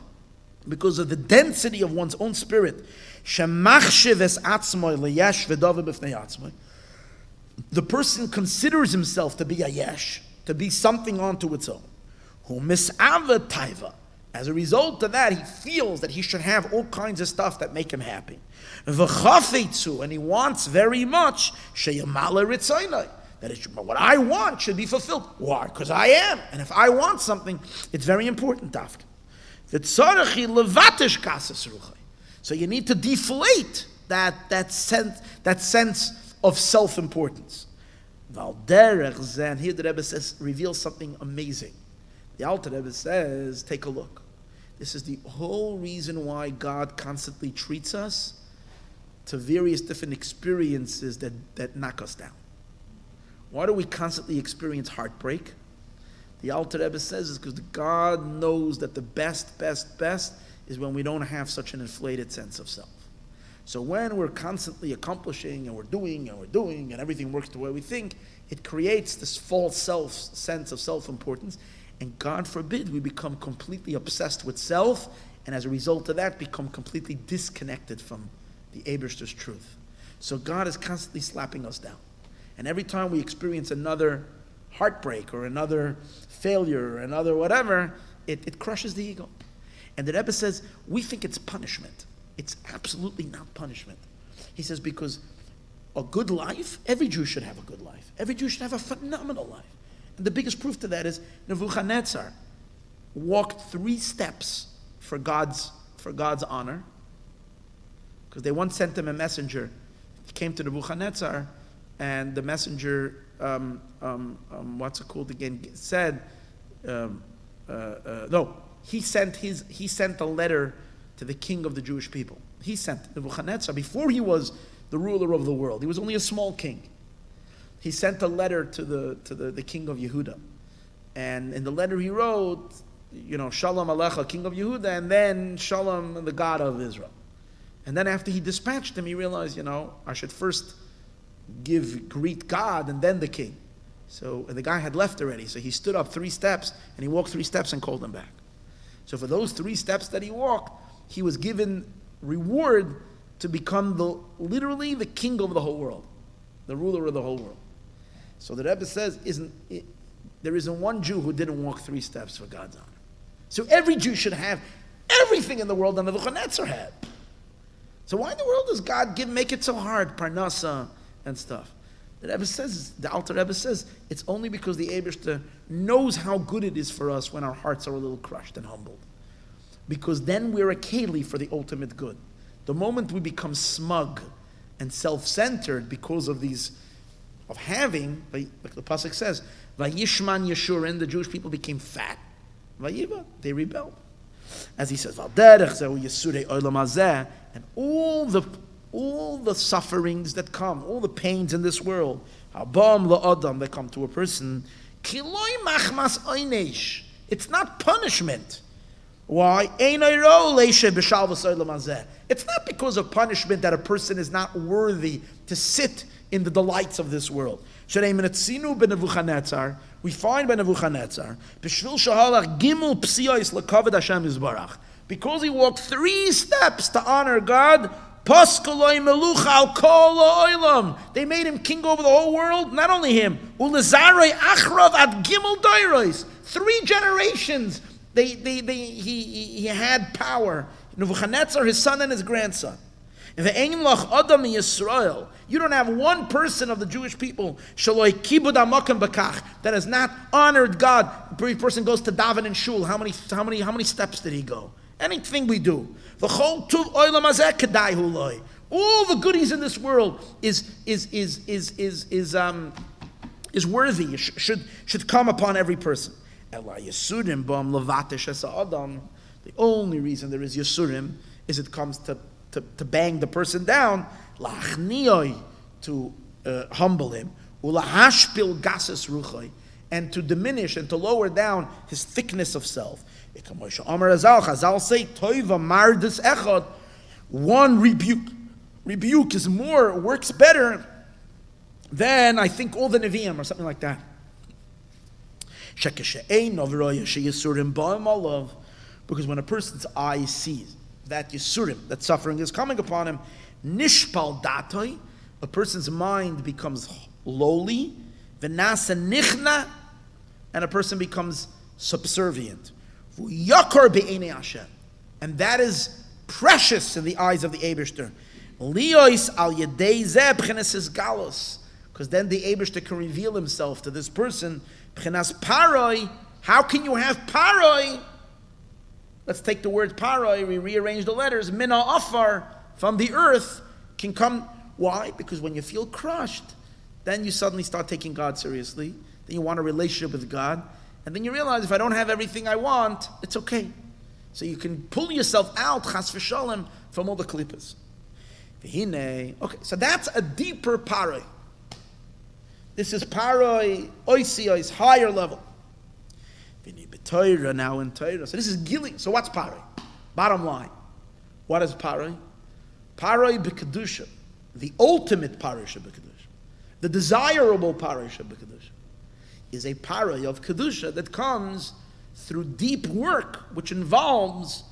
Speaker 2: because of the density of one's own spirit. Shemachshiv es atzmoy leyesh v'dove b'fnei atzmoy. The person considers himself to be a yesh, to be something unto its own. Who mis'ava taiva. As a result of that, he feels that he should have all kinds of stuff that make him happy. V'chafetzu, and he wants very much sheyamala ritzaynai, that it should, what I want should be fulfilled. Why? Because I am. And if I want something, it's very important. V'tzarachi levatish kasas ruchay. So you need to deflate that sense of self-importance. Valderech zen, here the Rebbe says, reveals something amazing. The Alter Rebbe says, take a look. This is the whole reason why God constantly treats us to various different experiences that knock us down. Why do we constantly experience heartbreak? The Alter Rebbe says is because God knows that the best is when we don't have such an inflated sense of self. So when we're constantly accomplishing and we're doing and everything works the way we think, it creates this false sense of self-importance. And God forbid we become completely obsessed with self, and as a result of that, become completely disconnected from the Eibishter's truth. So God is constantly slapping us down. And every time we experience another heartbreak or another failure or another whatever, it crushes the ego. And the Rebbe says, we think it's punishment. It's absolutely not punishment. He says, because a good life, every Jew should have a good life. Every Jew should have a phenomenal life. And the biggest proof to that is Nebuchadnezzar walked 3 steps for God's honor, because they once sent him a messenger. He came to Nebuchadnezzar, and the messenger, what's it called again? Said, he sent a letter to the king of the Jewish people. He sent Nebuchadnezzar, before he was the ruler of the world, he was only a small king. He sent a letter to the king of Yehuda. And in the letter he wrote, Shalom Alecha, king of Yehuda, and then Shalom, the God of Israel. And then after he dispatched him, he realized, I should first greet God and then the king. So and the guy had left already, so he stood up 3 steps, and he walked 3 steps and called him back. So for those 3 steps that he walked, he was given reward to become literally the king of the whole world, the ruler of the whole world. So the Rebbe says, there isn't one Jew who didn't walk 3 steps for God's honor. So every Jew should have everything in the world that Nebuchadnezzar had. So why in the world does God make it so hard, parnasa and stuff? The Alter Rebbe says, it's only because the Eibishter knows how good it is for us when our hearts are a little crushed and humbled. Because then we're a keli for the ultimate good. The moment we become smug and self-centered because of having, like the pasuk says, Vayishman Yeshurin, the Jewish people became fat. Vayiva, they rebelled. As he says, and all the sufferings that come, all the pains in this world, that come to a person, it's not punishment. Why? It's not because of punishment that a person is not worthy to sit in the delights of this world. We find by Nebuchadnezzar, because he walked 3 steps to honor God, they made him king over the whole world. Not only him, 3 generations he had power. Nebuchadnezzar, his son and his grandson. In the Ein Lach Adam Yisroel, you don't have one person of the Jewish people that has not honored God. Every person goes to daven in shul. How many steps did he go? Anything we do. All the goodies in this world is worthy. Should come upon every person. The only reason there is Yisurim is it comes to bang the person down, to humble him, and to diminish and to lower down his thickness of self. Chazal say, one rebuke works better than, I think, all the Nevi'im, or something like that. Because when a person's eye sees that Yisurim, that suffering is coming upon him, nishpal datoi, a person's mind becomes lowly, v'nasa nichna, and a person becomes subservient. V'yakar be'enei Hashem, and that is precious in the eyes of the Eibishter. Liyos al yedei zeh b'chenes galos, because then the Eibishter can reveal himself to this person. B'chenas paroi, how can you have paroi? Let's take the word paroi, we rearrange the letters. Mina afar, from the earth, can come. Why? Because when you feel crushed, then you suddenly start taking God seriously. Then you want a relationship with God. And then you realize, if I don't have everything I want, it's okay. So you can pull yourself out, chas v'shalom, from all the klippas. Okay, so that's a deeper paroi. This is paroi, oisios, higher level. Torah now in Torah. So this is gili. So what's paroi? Bottom line, what is paroi? Paroi b'kedusha, the ultimate paroi b'kedusha, the desirable paroi b'kedusha, is a paroi of kedusha that comes through deep work, which involves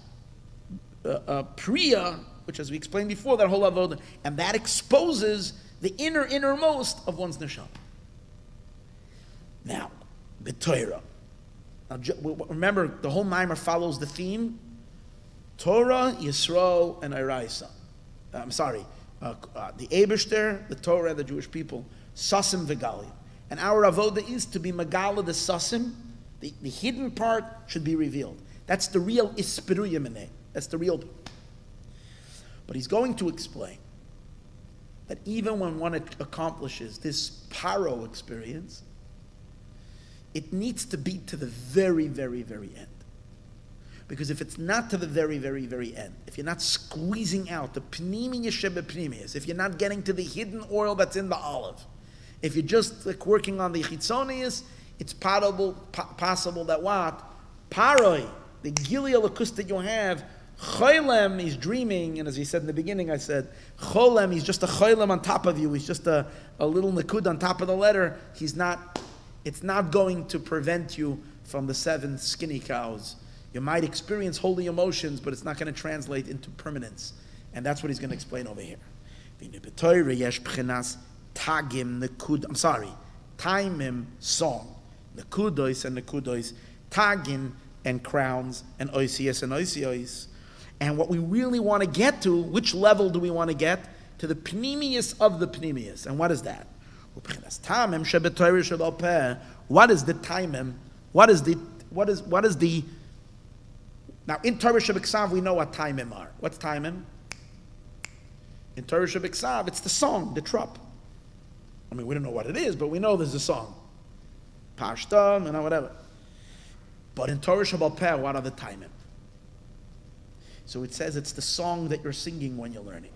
Speaker 2: priya, which, as we explained before, that whole avodah, and that exposes the innermost of one's neshama. Now, the Torah. Now, remember, the whole Maimer follows the theme: Torah, Yisroel, and Iraisa. The Eibishter, the Torah, the Jewish people, Sasim v'Galim. And our avoda is to be Megala the Sasim. The hidden part should be revealed. That's the real Ispiruyim in it. That's the real. But he's going to explain that even when one accomplishes this paro experience, it needs to be to the very, very, very end. Because if it's not to the very, very, very end, if you're not squeezing out the pnimiyus shebepnimiyus, if you're not getting to the hidden oil that's in the olive, if you're just like working on the chitzonius, it's possible that what? Paroi, the gilui alakus that you have, Cholem, he's dreaming, and as he said in the beginning, I said, Cholem, he's just a Cholem on top of you, he's just a little nakud on top of the letter. It's not going to prevent you from the 7 skinny cows. You might experience holy emotions, but it's not going to translate into permanence. And that's what he's going to explain over here. Taimim, song. Nekudois and nekudois. Tagin and crowns and oisios and oisios. And what we really want to get to, which level do we want to get? To the pnimius of the pnimius. And what is that? What is the taimim? What is the now in Torah Shebeksav we know what taimim are. What's taimim? In Torah Shebeksav it's the song, the trup. I mean, we don't know what it is, but we know there's a song. Pashta, whatever. But in Torah Shabbat Peh, what are the taimim? So it says it's the song that you're singing when you're learning.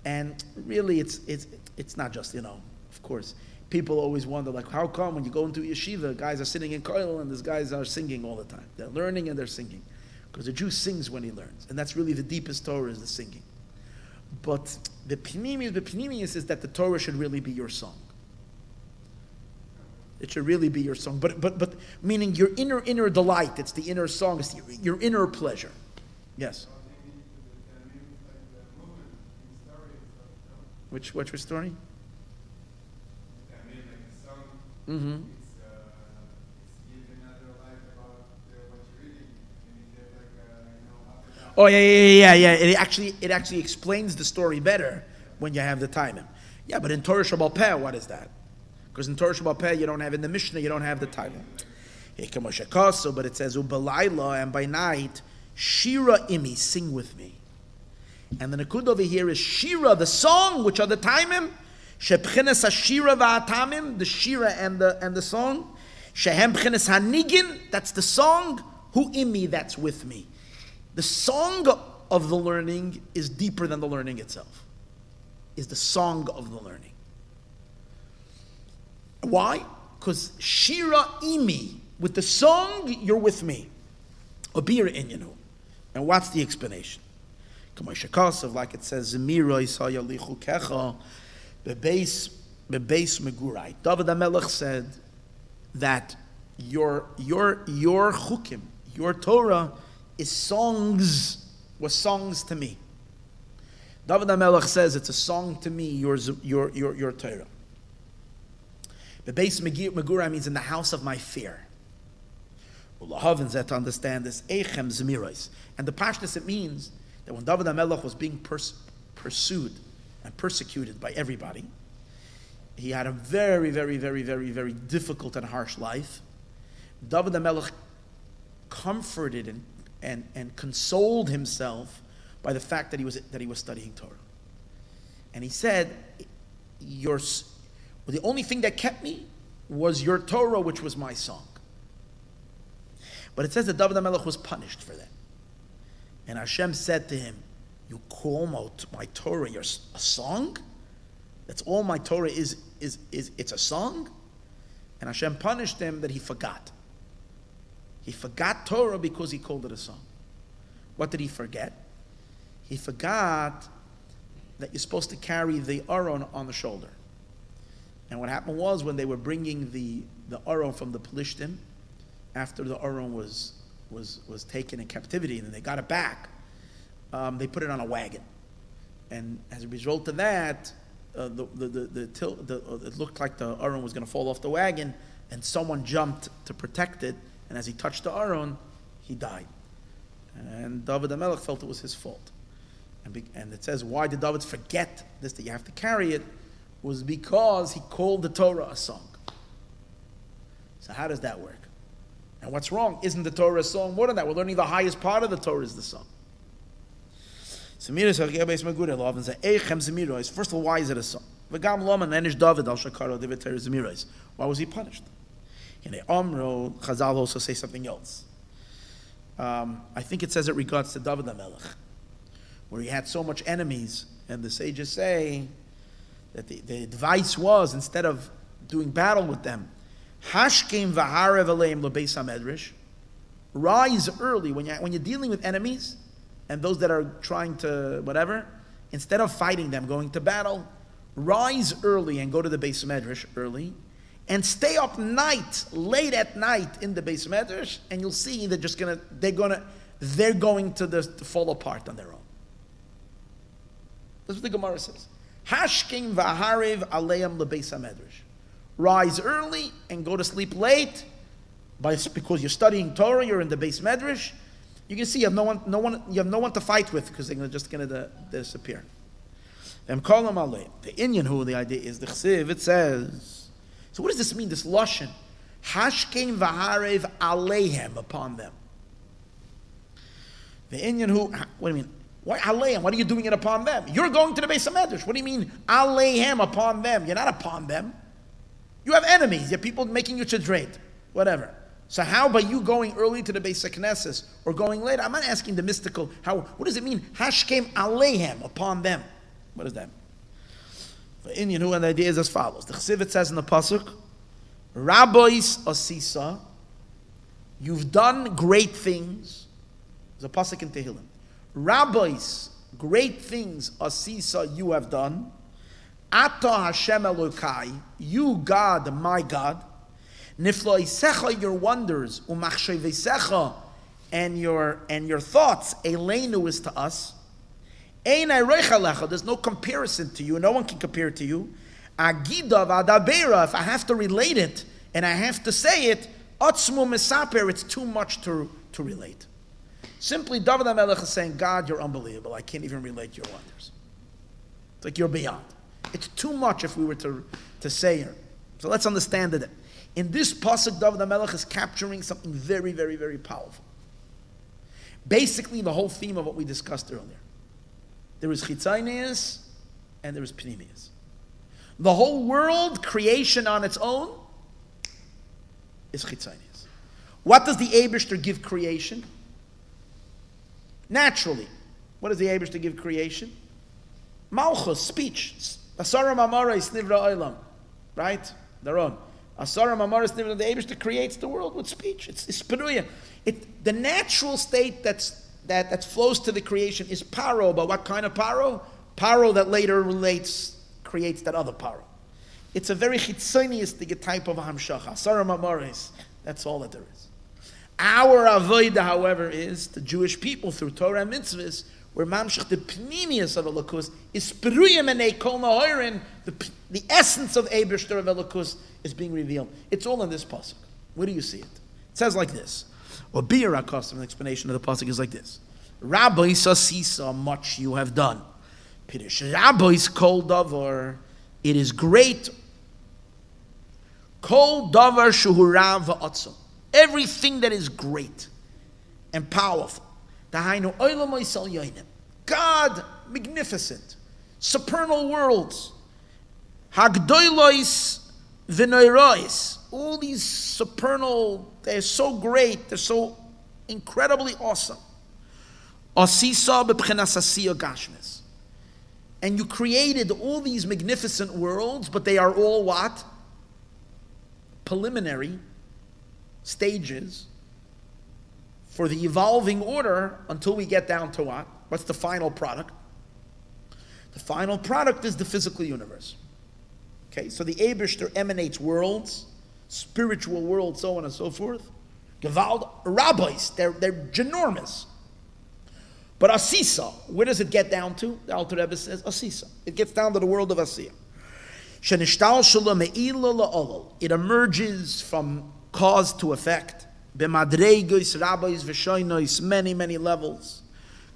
Speaker 2: And really, it's not just, of course, people always wonder, like, how come when you go into yeshiva, guys are sitting in koil and these guys are singing all the time? They're learning and they're singing. Because a Jew sings when he learns. And that's really the deepest Torah, is the singing. But the pnimius is that the Torah should really be your song. It should really be your song. But meaning your inner delight. It's the inner song. It's your inner pleasure. Yes. Which story?
Speaker 3: I mean, like a song.
Speaker 2: Mm-hmm.
Speaker 3: It's give another
Speaker 2: Oh yeah. It actually explains the story better when you have the timing. Yeah, but in Torah Shabbat Peh, what is that? Because in Torah Shabbat Peh, you don't have in the Mishnah, you don't have the timing. But it says Ubalayla, and by night, Shira imi, sing with me. And the Nakud over here is Shira, the song, which are the timim. Shebchines Hashira va'atamim, the Shira and the song. Shehem bchines hanigin, that's the song. Hu imi, that's with me. The song of the learning is deeper than the learning itself. Is the song of the learning. Why? Because Shira imi, with the song, you're with me. Obir inyanu. And what's the explanation? Like it says, Zemira Isaya lichu kecha bebeis megurai. David HaMelech said that your chukim, your Torah is songs, was songs to me. David HaMelech says it's a song to me, your Torah. Bebeis megurai means in the house of my fear. To understand this, Eichem Zemiros. And the Pashtus, it means that when David HaMelech was being pursued and persecuted by everybody, he had a very, very, very, very, very difficult and harsh life. David HaMelech comforted and consoled himself by the fact that he was studying Torah. And he said, the only thing that kept me was your Torah, which was my song. But it says that David HaMelech was punished for that. And Hashem said to him, you call my Torah a song? That's all my Torah is it's a song? And Hashem punished him that he forgot. He forgot Torah because he called it a song. What did he forget? He forgot that you're supposed to carry the Aron on the shoulder. And what happened was when they were bringing the Aron from the Pelishtim, after the Aron was taken in captivity and then they got it back, they put it on a wagon. And as a result of that, it looked like the Aron was going to fall off the wagon, and someone jumped to protect it, and as he touched the Aron, he died. And David HaMelech felt it was his fault. And it says, why did David forget this, that you have to carry it? Was because he called the Torah a song. So how does that work? And what's wrong? Isn't the Torah a song? More than that, we're learning the highest part of the Torah is the song. First of all, why is it a song? Why was he punished? Chazal also say something else. I think it says it regards to David HaMelech, where he had so much enemies, and the sages say that the advice was, instead of doing battle with them, Hashkem v'harev aleim lebeis hamedrash. Rise early when you're dealing with enemies and those that are trying to whatever. Instead of fighting them, going to battle, rise early and go to the Beis Medrash early, and stay up late at night in the Beis Medrash, and you'll see they're going to fall apart on their own. That's what the Gemara says. Hashkem v'harev aleim lebeis hamedrash. Rise early and go to sleep late, because you're studying Torah, you're in the Beis Medrash. You can see you have no one to fight with, because they're just going to disappear. The Inyan who the idea is the Chsiv, it says. So what does this mean? This lashon, Hashkem v'harev aleihem, upon them. The Inyan who, what do you mean? Why aleihem? What are you doing it upon them? You're going to the Beis Medrash. What do you mean aleihem, upon them? You're not upon them. You have enemies. You have people making you chedreit, whatever. So how by you going early to the Beis Knesset or going late? I'm not asking the mystical. What does it mean? Hashkem aleihem, upon them. What is that? The Indian who, and the idea is as follows. The Chsiv says in the pasuk, Rabbois asisa, you've done great things. There's a pasuk in Tehillim. Rabbois, great things asisa, you have done. Ata Hashem Elokai, you God, my God, Nifloisecha, your wonders, Umachshevesecha, and your thoughts, Eleinu is to us. Ein Reichalecha, there's no comparison to you, no one can compare to you. Agida v'adabera, if I have to relate it and I have to say it, Atzmu Mesaper, it's too much to relate. Simply, David HaMelech is saying, God, you're unbelievable. I can't even relate your wonders. It's like you're beyond. It's too much if we were to say here. So let's understand that. In this pasuk, David HaMelech is capturing something very, very, very powerful. Basically, the whole theme of what we discussed earlier. There is chitzonius and there is pnimius. The whole world, creation on its own, is chitzonius. What does the Eibishter give creation? Naturally. What does the Eibishter give creation? Malchus, speech. Asara mamaris nivra olam. Right? They're on. Asara mamaris nivra. The Eibishter creates the world with speech. It's peruya. The natural state that flows to the creation is paro. But what kind of paro? Paro that later creates that other paro. It's a very chitzoniistic type of hamshacha. Asara mamaris. That's all that there is. Our avodah, however, is the Jewish people through Torah and mitzvahs, where mamshach, the pnimius of Elokus, is peruyim enei kol nahorin, the essence of Eibishter of Elokus is being revealed. It's all in this pasuk. Where do you see it? It says like this. Or Bir HaKosim, an explanation of the pasuk is like this. Rabbi Sasisa, much you have done. Pirush Rabbi's kol davar, it is great. Kol davar shuhu rav va'atzom. Everything that is great and powerful. God, magnificent. Supernal worlds. Hagdoilois v'noirois. All these supernal, they're so great, they're so incredibly awesome. Asisa b'pchenas asiya gashmis. And you created all these magnificent worlds, but they are all what? Preliminary stages for the evolving order until we get down to what? What's the final product? The final product is the physical universe. Okay, so the Eibishter emanates worlds, spiritual worlds, so on and so forth. Gewalt, rabbis, they're ginormous. But Asisa, where does it get down to? The Alter Rebbe says Asisa. It gets down to the world of Asiya. It emerges from cause to effect. B'madreigos, rabbis, v'shoinos, many, many levels.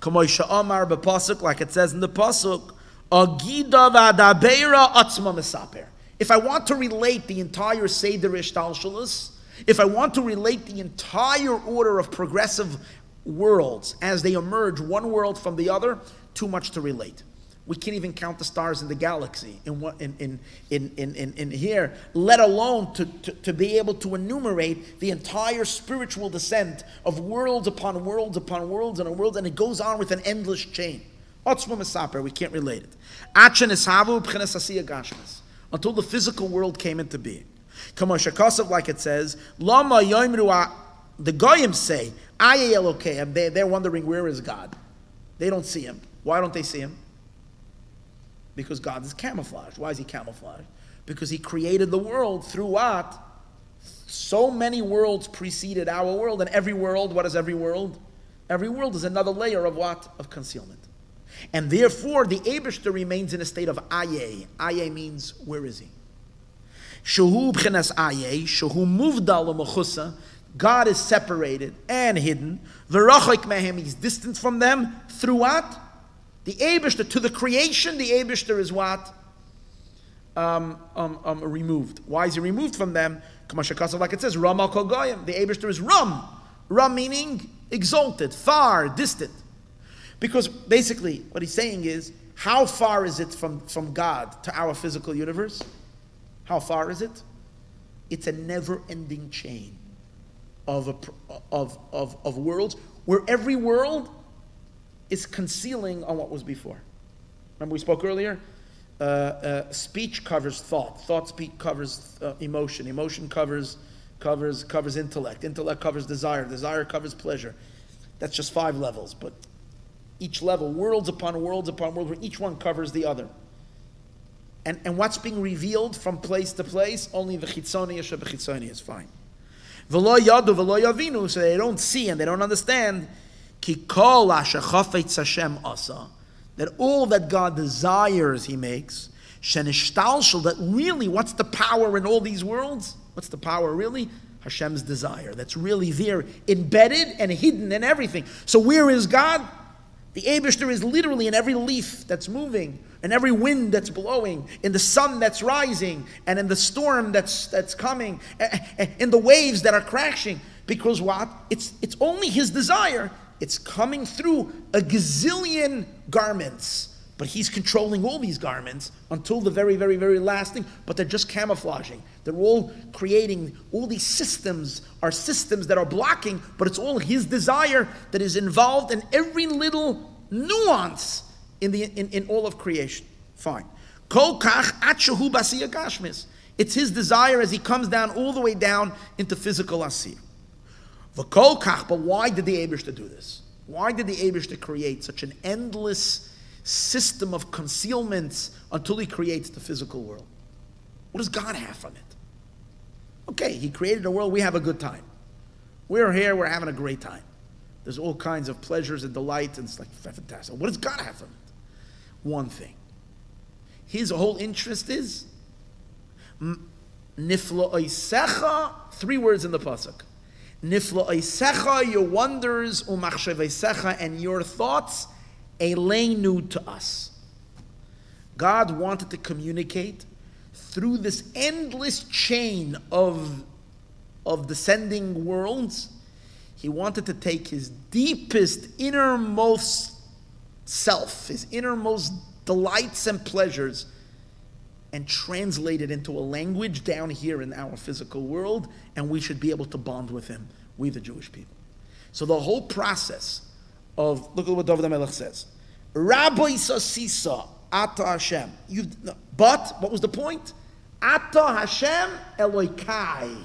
Speaker 2: Kamoisha Amar b'pasuk, like it says in the pasuk, Agida v'adabeira atzma mesaper. If I want to relate the entire Seder Ishtalshalos, if I want to relate the entire order of progressive worlds as they emerge, one world from the other, too much to relate. We can't even count the stars in the galaxy in here, let alone to be able to enumerate the entire spiritual descent of worlds upon worlds upon worlds and a world, and it goes on with an endless chain. Otzma mesaper, we can't relate it. Until the physical world came into being. Like it says, the Goyim say, they're wondering, where is God? They don't see him. Why don't they see him? Because God is camouflaged. Why is he camouflaged? Because he created the world through what? So many worlds preceded our world, and every world, what is every world? Every world is another layer of what? Of concealment. And therefore, the Eibishter remains in a state of aye. Aye means, where is he? Shehu b'chenas aye, shehu muvdal u'mechusa. God is separated and hidden. V'rachik mehem, he's distant from them. Through what? The Eibishter, to the creation, the Eibishter is what? Removed. Why is he removed from them? Like it says, Ram al kol goyim. The Eibishter is Ram. Ram meaning exalted, far, distant. Because basically, what he's saying is, how far is it from God to our physical universe? How far is it? It's a never-ending chain of worlds, where every world is concealing on what was before. Remember we spoke earlier? Speech covers thought. Thought speech covers emotion. Emotion covers intellect. Intellect covers desire. Desire covers pleasure. That's just 5 levels, but each level, worlds upon worlds upon worlds, where each one covers the other. And what's being revealed from place to place? Only the chitzonius is fine. V'lo yadu v'lo yavinu, so they don't see and they don't understand. Ki kol asher chafetz Hashem asa, that all that God desires He makes. Shenishtalshel, that really, what's the power in all these worlds? What's the power really? Hashem's desire. That's really there, embedded and hidden in everything. So where is God? The Eibishter is literally in every leaf that's moving, in every wind that's blowing, in the sun that's rising, and in the storm that's coming, in the waves that are crashing. Because what? It's only His desire. It's coming through a gazillion garments. But He's controlling all these garments until the very, very, very last thing. But they're just camouflaging. They're all creating, all these systems are systems that are blocking, but it's all His desire that is involved in every little nuance in all of creation. Fine. Kol kach at shehu b'asiyah gashmis. It's His desire as He comes down all the way down into physical asiyah. V'kol kach, but why did the Eibishter do this? Why did the Eibishter create such an endless system of concealments until He creates the physical world? What does God have from it? Okay, He created a world, we have a good time. We're here, we're having a great time. There's all kinds of pleasures and delight, and it's like fantastic. What does God have from it? One thing. His whole interest is nifla'oisecha, 3 words in the pasuk. Nifla'oisecha, your wonders, umachshaveisecha, and your thoughts, eleinu, to us. God wanted to communicate through this endless chain of descending worlds. He wanted to take His deepest, innermost self, His innermost delights and pleasures, and translate it into a language down here in our physical world, and we should be able to bond with Him, we the Jewish people. So the whole process of, look at what David HaMelech says, Rabbi Sasisa, Ata Hashem. But, what was the point? Ata Hashem Elokai.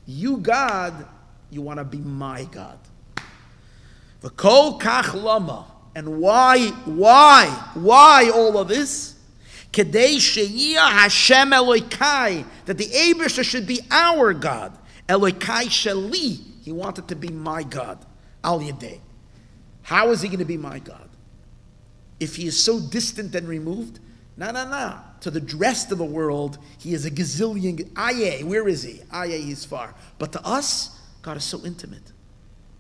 Speaker 2: You, God, you want to be my God. V'kol kach lama. And why all of this? Kedei sheyia Hashem Elokai. That the Eibishter should be our God. Elokai sheli. He wanted to be my God. Al yedei. How is He going to be my God? If He is so distant and removed? No. To the rest of the world, He is a gazillion. Aye, where is He? Aye, He's far. But to us, God is so intimate.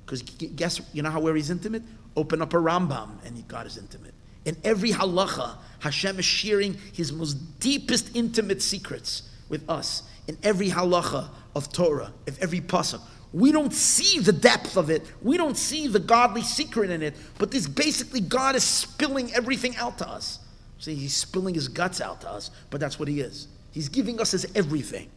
Speaker 2: Because guess, you know where He's intimate? Open up a Rambam and God is intimate. In every halacha, Hashem is sharing His most deepest intimate secrets with us. In every halacha of Torah, of every pasuk. We don't see the depth of it. We don't see the godly secret in it. But this basically, God is spilling everything out to us. See, He's spilling His guts out to us, but that's what He is. He's giving us His everything.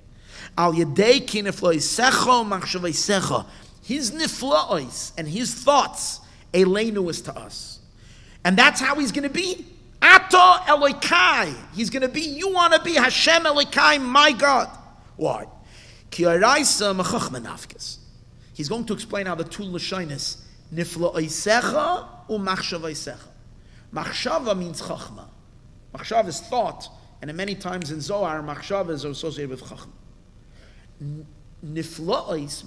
Speaker 2: Al yedei ki nifla'oisecha machshaveisecha. His nifla'os and His thoughts, eleinu, is to us. And that's how He's going to be. Ata Elokai. He's going to be, you want to be Hashem Elokai, my God. Why? Ki araisa mechachma nafkes. He's going to explain how the two lashonos, nifla'oisecha umachshaveisecha. Machshava means chachma. Machshava is thought, and many times in Zohar, machshava is associated with chachma. Nifla'os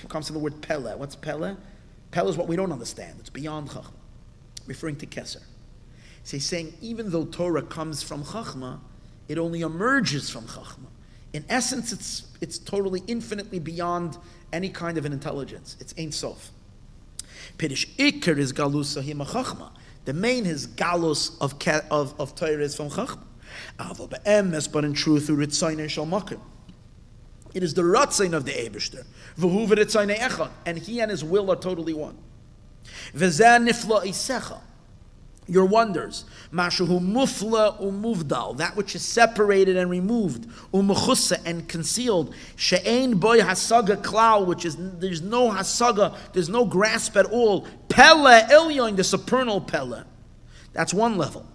Speaker 2: comes from the word pele. What's pele? Pele is what we don't understand. It's beyond chachma, referring to keser. So he's saying even though Torah comes from chachma, it only emerges from chachma. In essence, it's totally infinitely beyond any kind of an intelligence. It's Ein Sof. Pirish Iker is galus sahima chachma. The main is galus of Torah is from chachma. Avo be'emes, but in truth, uritzayin shal makim. It is the ratzain of the Eibishter. V'hu v'ritzayin echad, and He and His will are totally one. V'zeh nifla isecha. Your wonders, mashuhu mufla umuvdal, that which is separated and removed, umuchusa and concealed, she'ein boy hasaga klal, which is there's no hasaga, there's no grasp at all. Pele elyon, the supernal pele, that's one level.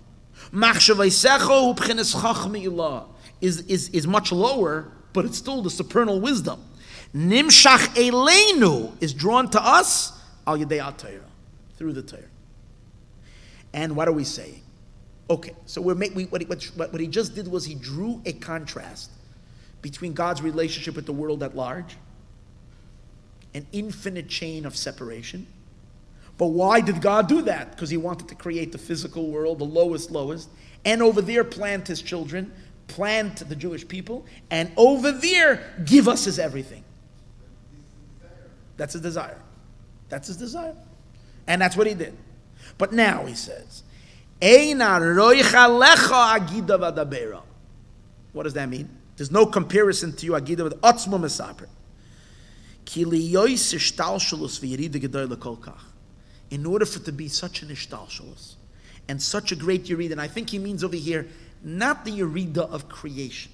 Speaker 2: Machshaveisecha ubchenes chachmi ilah is much lower, but it's still the supernal wisdom. Nimshach eleinu is drawn to us al yedei Torah, through the Torah. And what are we saying? Okay, so what he just did was he drew a contrast between God's relationship with the world at large, an infinite chain of separation. But why did God do that? Because He wanted to create the physical world, the lowest, and over there plant His children, plant the Jewish people, and over there give us His everything. That's his desire. That's his desire. And that's what he did. But now he says, what does that mean? There's no comparison to you, Agida, with Otzmo Mesaper. In order for it to be such an ishtalshalus and such a great Yerida, and I think he means over here, not the Yerida of creation.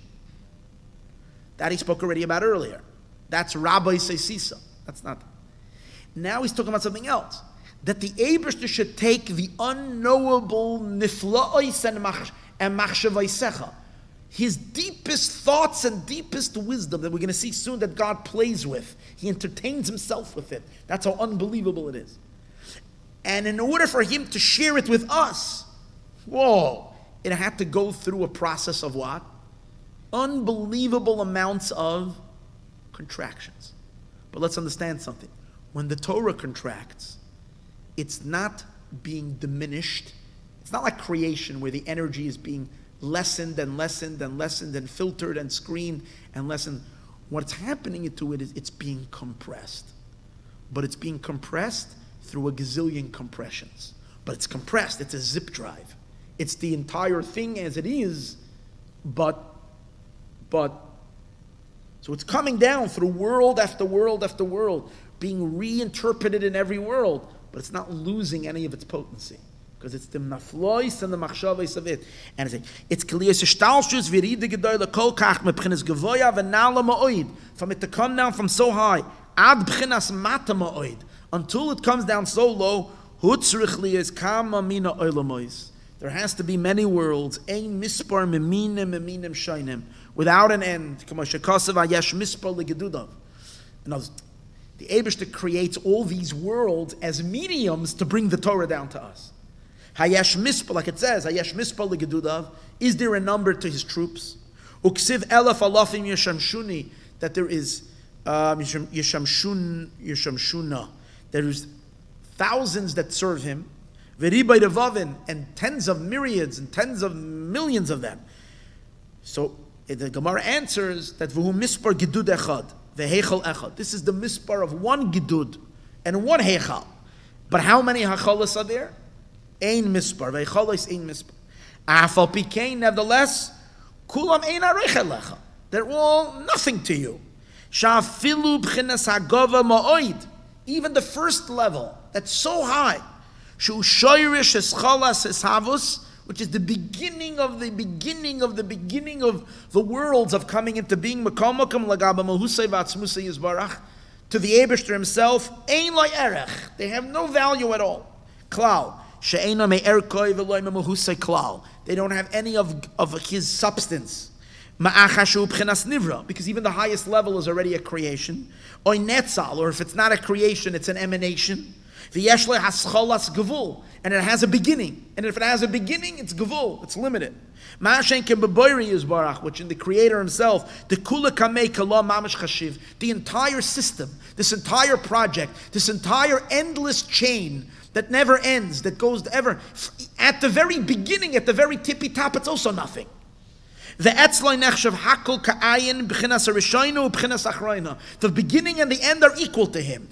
Speaker 2: That he spoke already about earlier. That's Rabbi Seisisa. That's not. Now he's talking about something else. That the Eibishter should take the unknowable nifla'os and machshavaisecha, his deepest thoughts and deepest wisdom that we're going to see soon that God plays with. He entertains himself with it. That's how unbelievable it is. And in order for him to share it with us, it had to go through a process of what? Unbelievable amounts of contractions. But let's understand something. When the Torah contracts, it's not being diminished. It's not like creation where the energy is being lessened and lessened and lessened and filtered and screened and lessened. What's happening to it is it's being compressed. But it's being compressed through a gazillion compressions. But it's compressed. It's a zip drive. It's the entire thing as it is, but so it's coming down through world after world after world, being reinterpreted in every world, but it's not losing any of its potency. Because it's the maflois and the machshavos of it. And it's kliyos shtalshus viride gedoyle kol kach mebchinas gevoya v'nala ma'oid. From it to come down from so high, ad bchinas mata ma'oid, until it comes down so low, hutzrich liyos kama mina oilamois. There has to be many worlds, ein mispar meminim shainim, without an end. In other words, the Eibishter creates all these worlds as mediums to bring the Torah down to us. Hayesh mispar, like it says, Hayesh mispar legedudav. Is there a number to his troops? Uksiv elaf alafim yeshamshuni, that there is yeshamshuna. There is thousands that serve him. Veribay devavin, and tens of myriads and tens of millions of them. So the Gemara answers that v'hu mispar gedud echad, v'heichal echad. This is the mispar of one gedud and one heichal. But how many hachalas are there? Ein mispar, v'eichalos ein mispar. Afal pikein, nevertheless, kulam ein areichel lecha. They're all nothing to you. Shafilu b'chinas hagava ma'oid. Even the first level, that's so high. Shu shoyrish eschalas eshavus, which is the beginning of the beginning of the beginning of the worlds of coming into being. Makamokam lagaba mahusay v'atzmusay yizbarach, to the Eibishter himself. Ein lo erech. They have no value at all. Klal she'ena me'erkoi v'loy mahusay klal. They don't have any of his substance. Ma'achashu b'chinas nivra, because even the highest level is already a creation. Oy netzal, or if it's not a creation, it's an emanation. V'yeshle hascholas gevul, and it has a beginning. And if it has a beginning, it's gevul, it's limited. Ma'ashen kebeboiri yizbarach, which in the Creator himself, the kula kamei kala mamash chashiv, the entire system, this entire project, this entire endless chain that never ends, that goes ever, at the very beginning, at the very tippy top, it's also nothing. The beginning and the end are equal to him.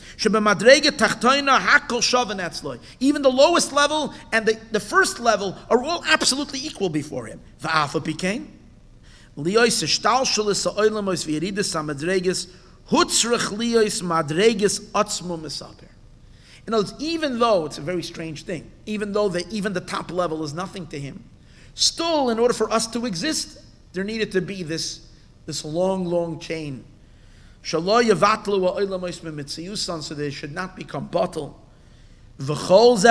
Speaker 2: Even the lowest level and the first level are all absolutely equal before him. In other words, even though it's a very strange thing, even though even the top level is nothing to him, still, in order for us to exist, there needed to be this long chain. So they should not become bottle. What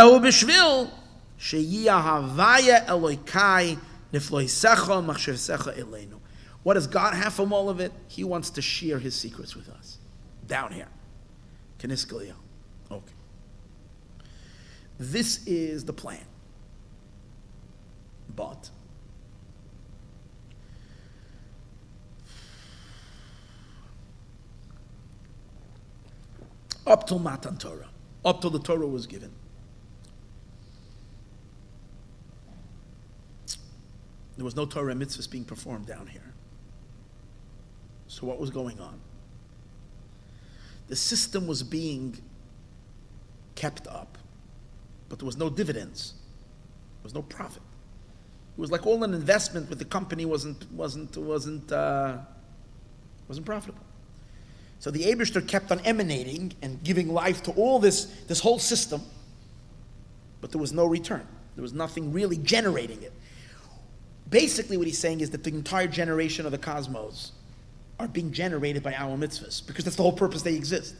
Speaker 2: does God have from all of it? He wants to share his secrets with us. Down here. Okay. This is the plan. But up till Matan Torah, up till the Torah was given, there was no Torah mitzvahs being performed down here. So what was going on? the system was being kept up, but there was no dividends. There was no profit. It was like all an investment, but the company wasn't profitable. So the Eibishter kept on emanating and giving life to all this whole system, but there was no return. There was nothing really generating it. Basically what he's saying is that the entire generation of the cosmos are being generated by our mitzvahs, because that's the whole purpose they exist.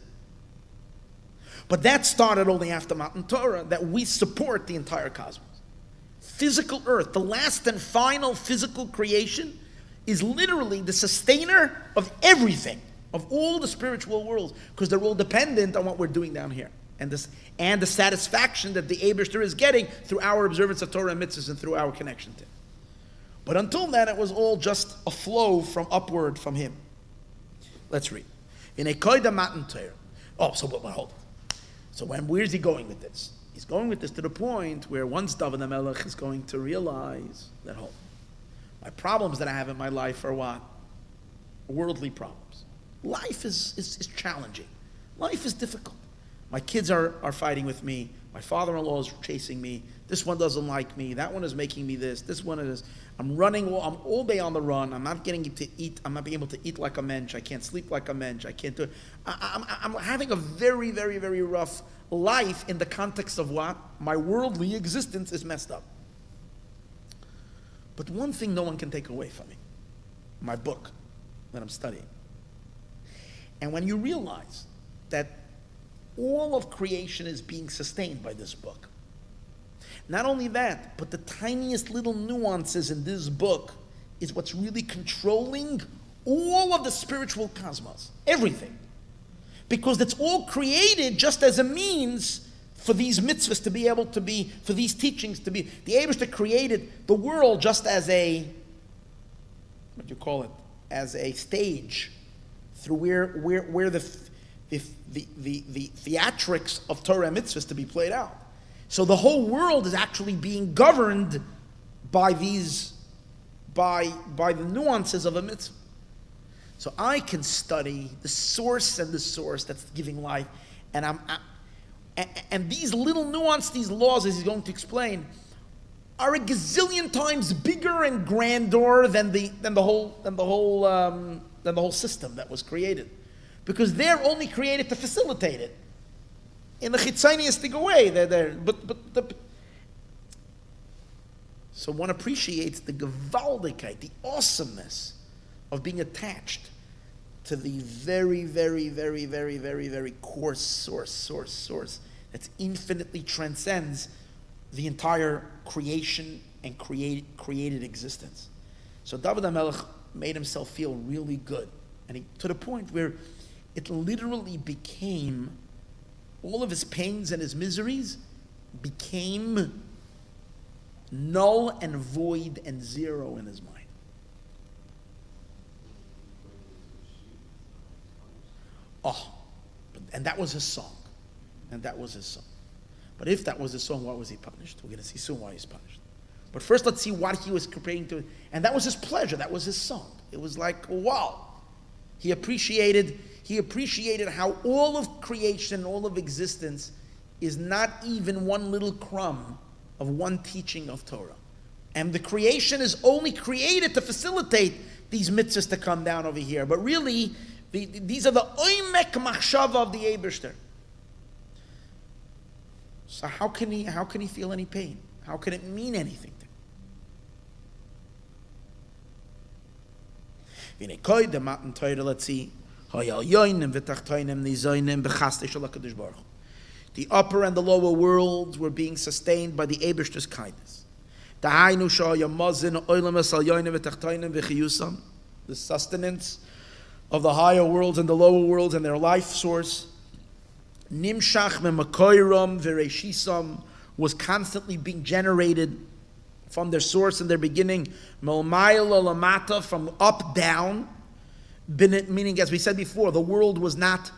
Speaker 2: But that started only after Matan Torah, that we support the entire cosmos. Physical earth, the last and final physical creation, is literally the sustainer of everything, of all the spiritual worlds, because they're all dependent on what we're doing down here. And the satisfaction that the Eibishter is getting through our observance of Torah and mitzvahs and through our connection to him. But until then, it was all just a flow from upward from him. Let's read. In a koida matan Torah. Oh, so hold on. So where's he going with this? He's going with this to the point where once David HaMelech is going to realize that, my problems that I have in my life are what? Worldly problems. Life is challenging. Life is difficult. My kids are fighting with me. My father-in-law is chasing me. This one doesn't like me. That one is making me this. This one is. I'm running. I'm all day on the run. I'm not getting to eat. I'm not being able to eat like a mensch. I can't sleep like a mensch. I can't do it. I'm having a very, very, very rough life in the context of what? My worldly existence is messed up. But one thing no one can take away from me, my book that I'm studying. And when you realize that all of creation is being sustained by this book, not only that, but the tiniest little nuances in this book is what's really controlling all of the spiritual cosmos, everything. Because it's all created just as a means for these mitzvahs to be able to be, for these teachings to be. The Eibishter created the world just as a, what do you call it, as a stage through where the theatrics of Torah and mitzvahs to be played out. So the whole world is actually being governed by these, by the nuances of a mitzvah. So I can study the source and the source that's giving life, and and these little nuances, these laws, as he's going to explain, are a gazillion times bigger and grander than the whole system that was created, because they're only created to facilitate it in the chitzoniistic way. So one appreciates the gewaldigkeit, the awesomeness of being attached to the very, very, very, very, very, very coarse source that infinitely transcends the entire creation and created existence. So David HaMelech made himself feel really good, and to the point where it literally became, all of his pains and his miseries became null and void and zero in his mind. Oh, and that was his song. And that was his song. But if that was his song, why was he punished? We're going to see soon why he's punished. But first, let's see what he was comparing to. And that was his pleasure. That was his song. It was like, wow. He appreciated how all of creation, all of existence is not even one little crumb of one teaching of Torah. And the creation is only created to facilitate these mitzvahs to come down over here. But really, these are the oimek machshava of the Eibishter. So how can he feel any pain? How can it mean anything to him? Let's see. The upper and the lower worlds were being sustained by the Eibishter's kindness. The sustenance of the higher worlds and the lower worlds and their life source, Nimshach me'makoyram v'reishisam, was constantly being generated from their source and their beginning, melmayla lamata, from up down, meaning, as we said before, the world was not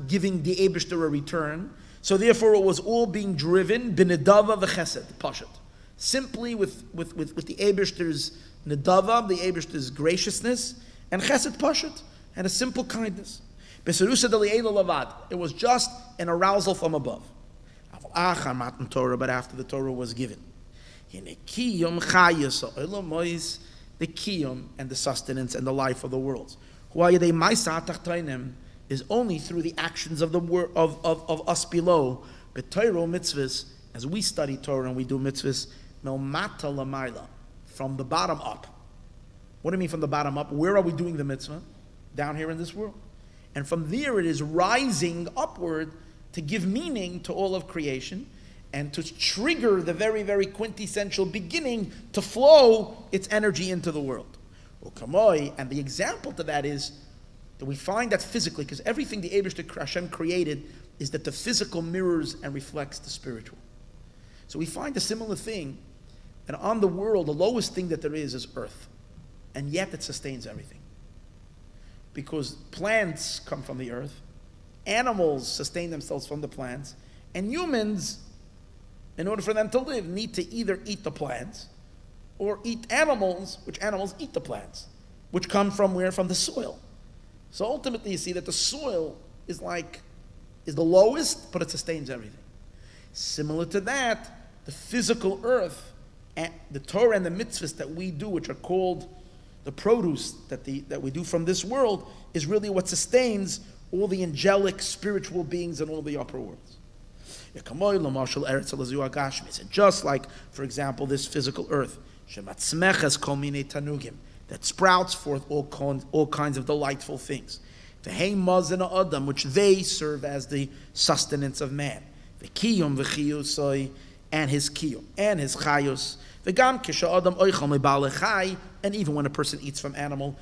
Speaker 2: giving the Eibishter a return, so therefore it was all being driven b'nedava v'chesed, pashat, simply with the Eibishter's nedava, the Eibishter's graciousness, and chesed pashat, and a simple kindness. It was just an arousal from above. But after the Torah was given, the kiyum and the sustenance and the life of the worlds is only through the actions of of us below. But Torah mitzvahs, as we study Torah and we do mitzvahs, milmata lamayla, from the bottom up. What do you mean from the bottom up? Where are we doing the mitzvah? Down here in this world. And from there it is rising upward to give meaning to all of creation and to trigger the very, very quintessential beginning to flow its energy into the world. And the example to that is that we find that physically, because everything the Eibishter Hashem created is that the physical mirrors and reflects the spiritual. So we find a similar thing, and on the world, the lowest thing that there is earth, and yet it sustains everything. Because plants come from the earth, animals sustain themselves from the plants, and humans, in order for them to live, need to either eat the plants or eat animals, which animals eat the plants, which come from where? From the soil. So ultimately you see that the soil is the lowest, but it sustains everything. Similar to that, the physical earth, and the Torah and the mitzvahs that we do, which are called the produce that we do from this world, is really what sustains all the angelic spiritual beings in all the upper worlds. And just like, for example, this physical earth, that sprouts forth all kinds of delightful things, which they serve as the sustenance of man, the kiyum v'chiyusoi, and his kiyum and his chayus, and even when a person eats from animal,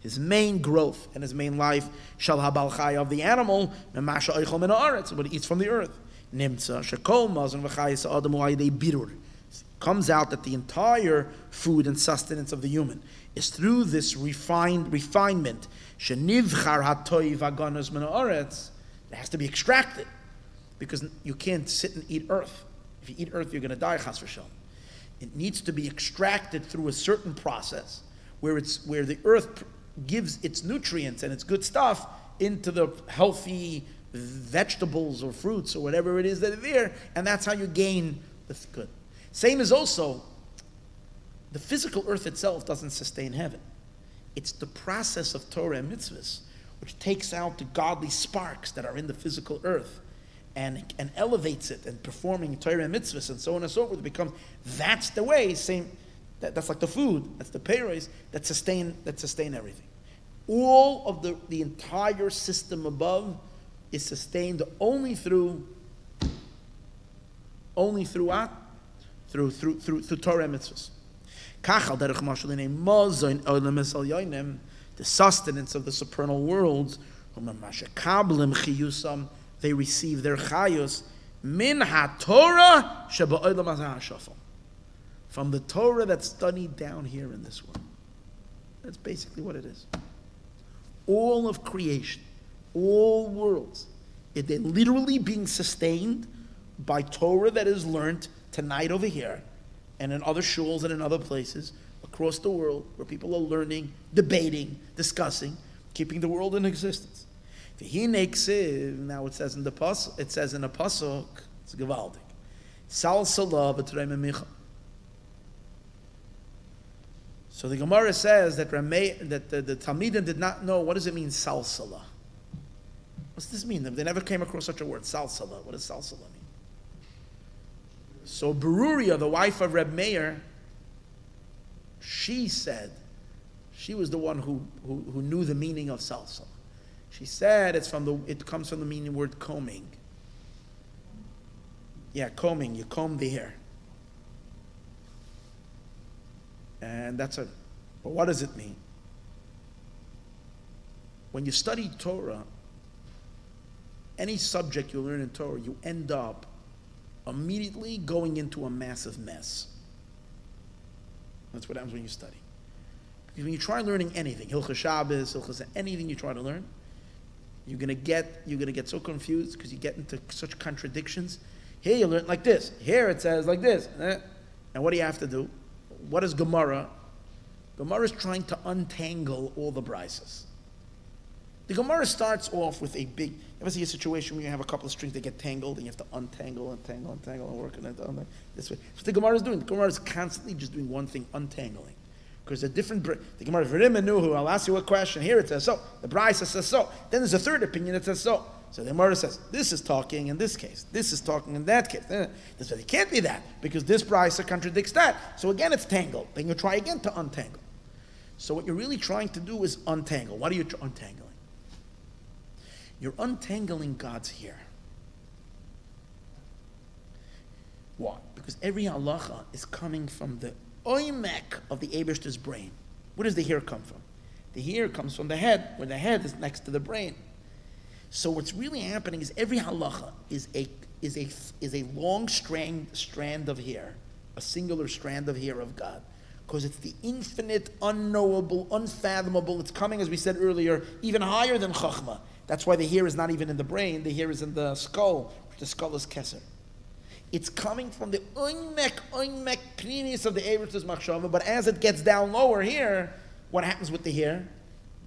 Speaker 2: his main growth and his main life, shal habal chay, of the animal, what it eats from the earth. Comes out that the entire food and sustenance of the human is through this refinement. It has to be extracted, because you can't sit and eat earth. If you eat earth, you're going to die, chas v'shalom. It needs to be extracted through a certain process where the earth gives its nutrients and its good stuff into the healthy vegetables or fruits or whatever it is that are there, and that's how you gain the good. Same as also, the physical earth itself doesn't sustain heaven. It's the process of Torah and mitzvahs which takes out the godly sparks that are in the physical earth and elevates it, and performing Torah and mitzvahs and so on and so forth that's the way, that's like the food, that's the peiros that sustain everything. All of the entire system above is sustained only through what? Through Torah and mitzvahs. The sustenance of the supernal worlds, they receive their chayos min ha-Torah sheba'olam hazeh, from the Torah that's studied down here in this world. That's basically what it is. All of creation, all worlds, they're literally being sustained by Torah that is learned tonight over here, and in other shuls and in other places across the world, where people are learning, debating, discussing, keeping the world in existence. Now it says in the pasuk, it's gewaldig. Sal salah b'trei memicha. So the Gemara says that the Talmidim did not know, what does it mean, sal salah? What's this mean? They never came across such a word, sal salah. What does sal salah mean? So Beruria, the wife of Reb Meir, she said, she was the one who knew the meaning of sal salah. She said it comes from the meaning word combing. Yeah, combing, you comb the hair. And but what does it mean? When you study Torah, any subject you learn in Torah, you end up immediately going into a massive mess. That's what happens when you study. Because when you try learning anything, Hilchos Shabbos, anything you try to learn, you're gonna get so confused because you get into such contradictions. Here you learn like this. Here it says like this. And what do you have to do? What is Gemara? Gemara is trying to untangle all the brises. The Gemara starts off with a big. You ever see a situation where you have a couple of strings that get tangled and you have to untangle, and work on it this way? That's what the Gemara is doing. The Gemara is constantly just doing one thing, untangling. Because the Gemara, I'll ask you a question. Here it says so. The Brisa says so. Then there's a third opinion that says so. So the Gemara says, this is talking in this case. This is talking in that case. This it can't be that, because this Brisa contradicts that. So again, it's tangled. Then you try again to untangle. So what you're really trying to do is untangle. What are you untangling? You're untangling God's hair. Why? Because every halacha is coming from the oimek of the Eibishter's brain. Where does the hair come from? The hair comes from the head, where the head is next to the brain. So what's really happening is every halacha is a long strand of hair, a singular strand of hair of God. Because it's the infinite, unknowable, unfathomable. It's coming, as we said earlier, even higher than Chachma. That's why the hair is not even in the brain. The hair is in the skull. The skull is Keser. It's coming from the oimek pnimis of the Eibishter's machshava. But as it gets down lower here, what happens with the hair?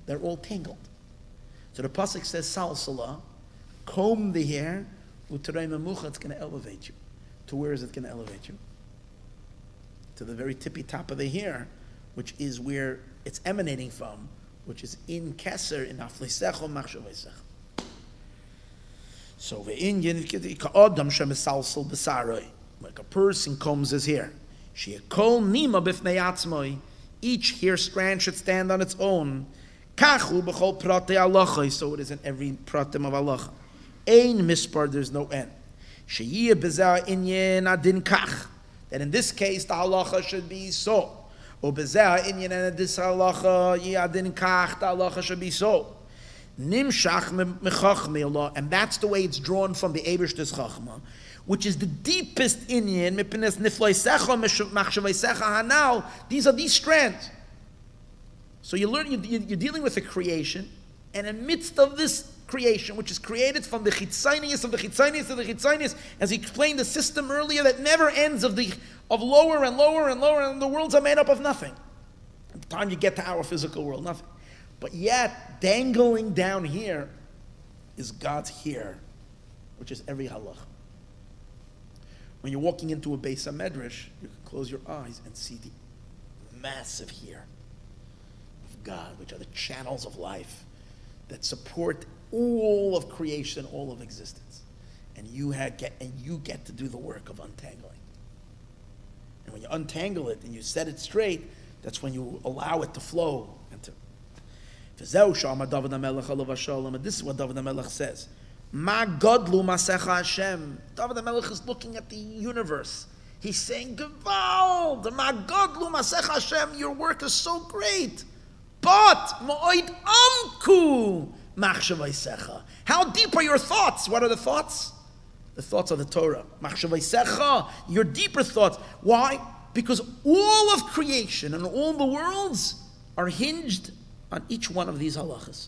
Speaker 2: They're all tangled. So the pasuk says, "Salsala, comb the hair. U'terei memucha." It's going to elevate you. To where is it going to elevate you? To the very tippy top of the hair, which is where it's emanating from, which is in Keser, in Aflisecho Machshaveisecho. So ve'inyan ka'adam shemesalsal b'saroi, like a person combs his hair. She'ekol nima b'fnei atzmoi. Each hair strand should stand on its own. Kachu b'chol pratei halacha. So it is in every pratim of halacha. Ein mispar, there's no end. She'yeh b'zeh inyan adin kach. That in this case the halacha should be so. Or b'zeh inyan and this halacha yeh adin kach, the halacha should be so. Nimshach mechachmei Allah, and that's the way it's drawn from the Eibishter's chachma, which is the deepest inyan. Mipines nifloisecha machshaveisecha hanal. These are these strands. So you learn, you're dealing with a creation, and in midst of this creation, which is created from the chitzonius of the chitzonius of the chitzonius, as he explained the system earlier that never ends of lower and lower and lower, and the worlds are made up of nothing. At the time you get to our physical world, nothing. But yet, dangling down here is God's hair, which is every halach. When you're walking into a Beis HaMedrash, you can close your eyes and see the massive hair of God, which are the channels of life that support all of creation, all of existence. And you get to do the work of untangling. And when you untangle it and you set it straight, that's when you allow it to flow and to. This is what David HaMelech says. Ma godlu masecha Hashem. David HaMelech is looking at the universe. He's saying, Gewalt, ma godlu masecha Hashem, your work is so great. But, mo'oid amku machshaveisecha. How deep are your thoughts? What are the thoughts? The thoughts of the Torah. Machshaveisecha, your deeper thoughts. Why? Because all of creation and all the worlds are hinged on each one of these halachas.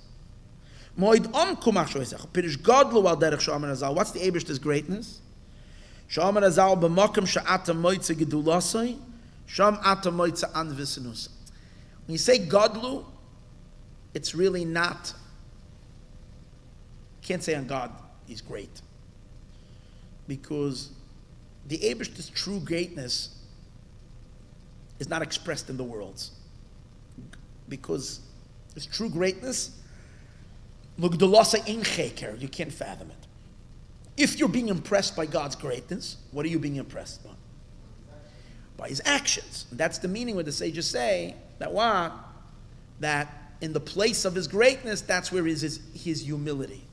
Speaker 2: Moed amku machshaveisecha. Pirish godlu al derech Sha'amar Azal. What's the Eibishter's greatness? Sha'amar Azal b'makom sha'ata moitze gedulasai, sham ata moitze anvisinus. When you say godlu, it's really not. You can't say on God he's great, because the Eibishter's true greatness is not expressed in the worlds, because his true greatness, you can't fathom it. If you're being impressed by God's greatness, what are you being impressed by? By his actions. And that's the meaning where the sages say that what? That in the place of his greatness, that's where is his humility.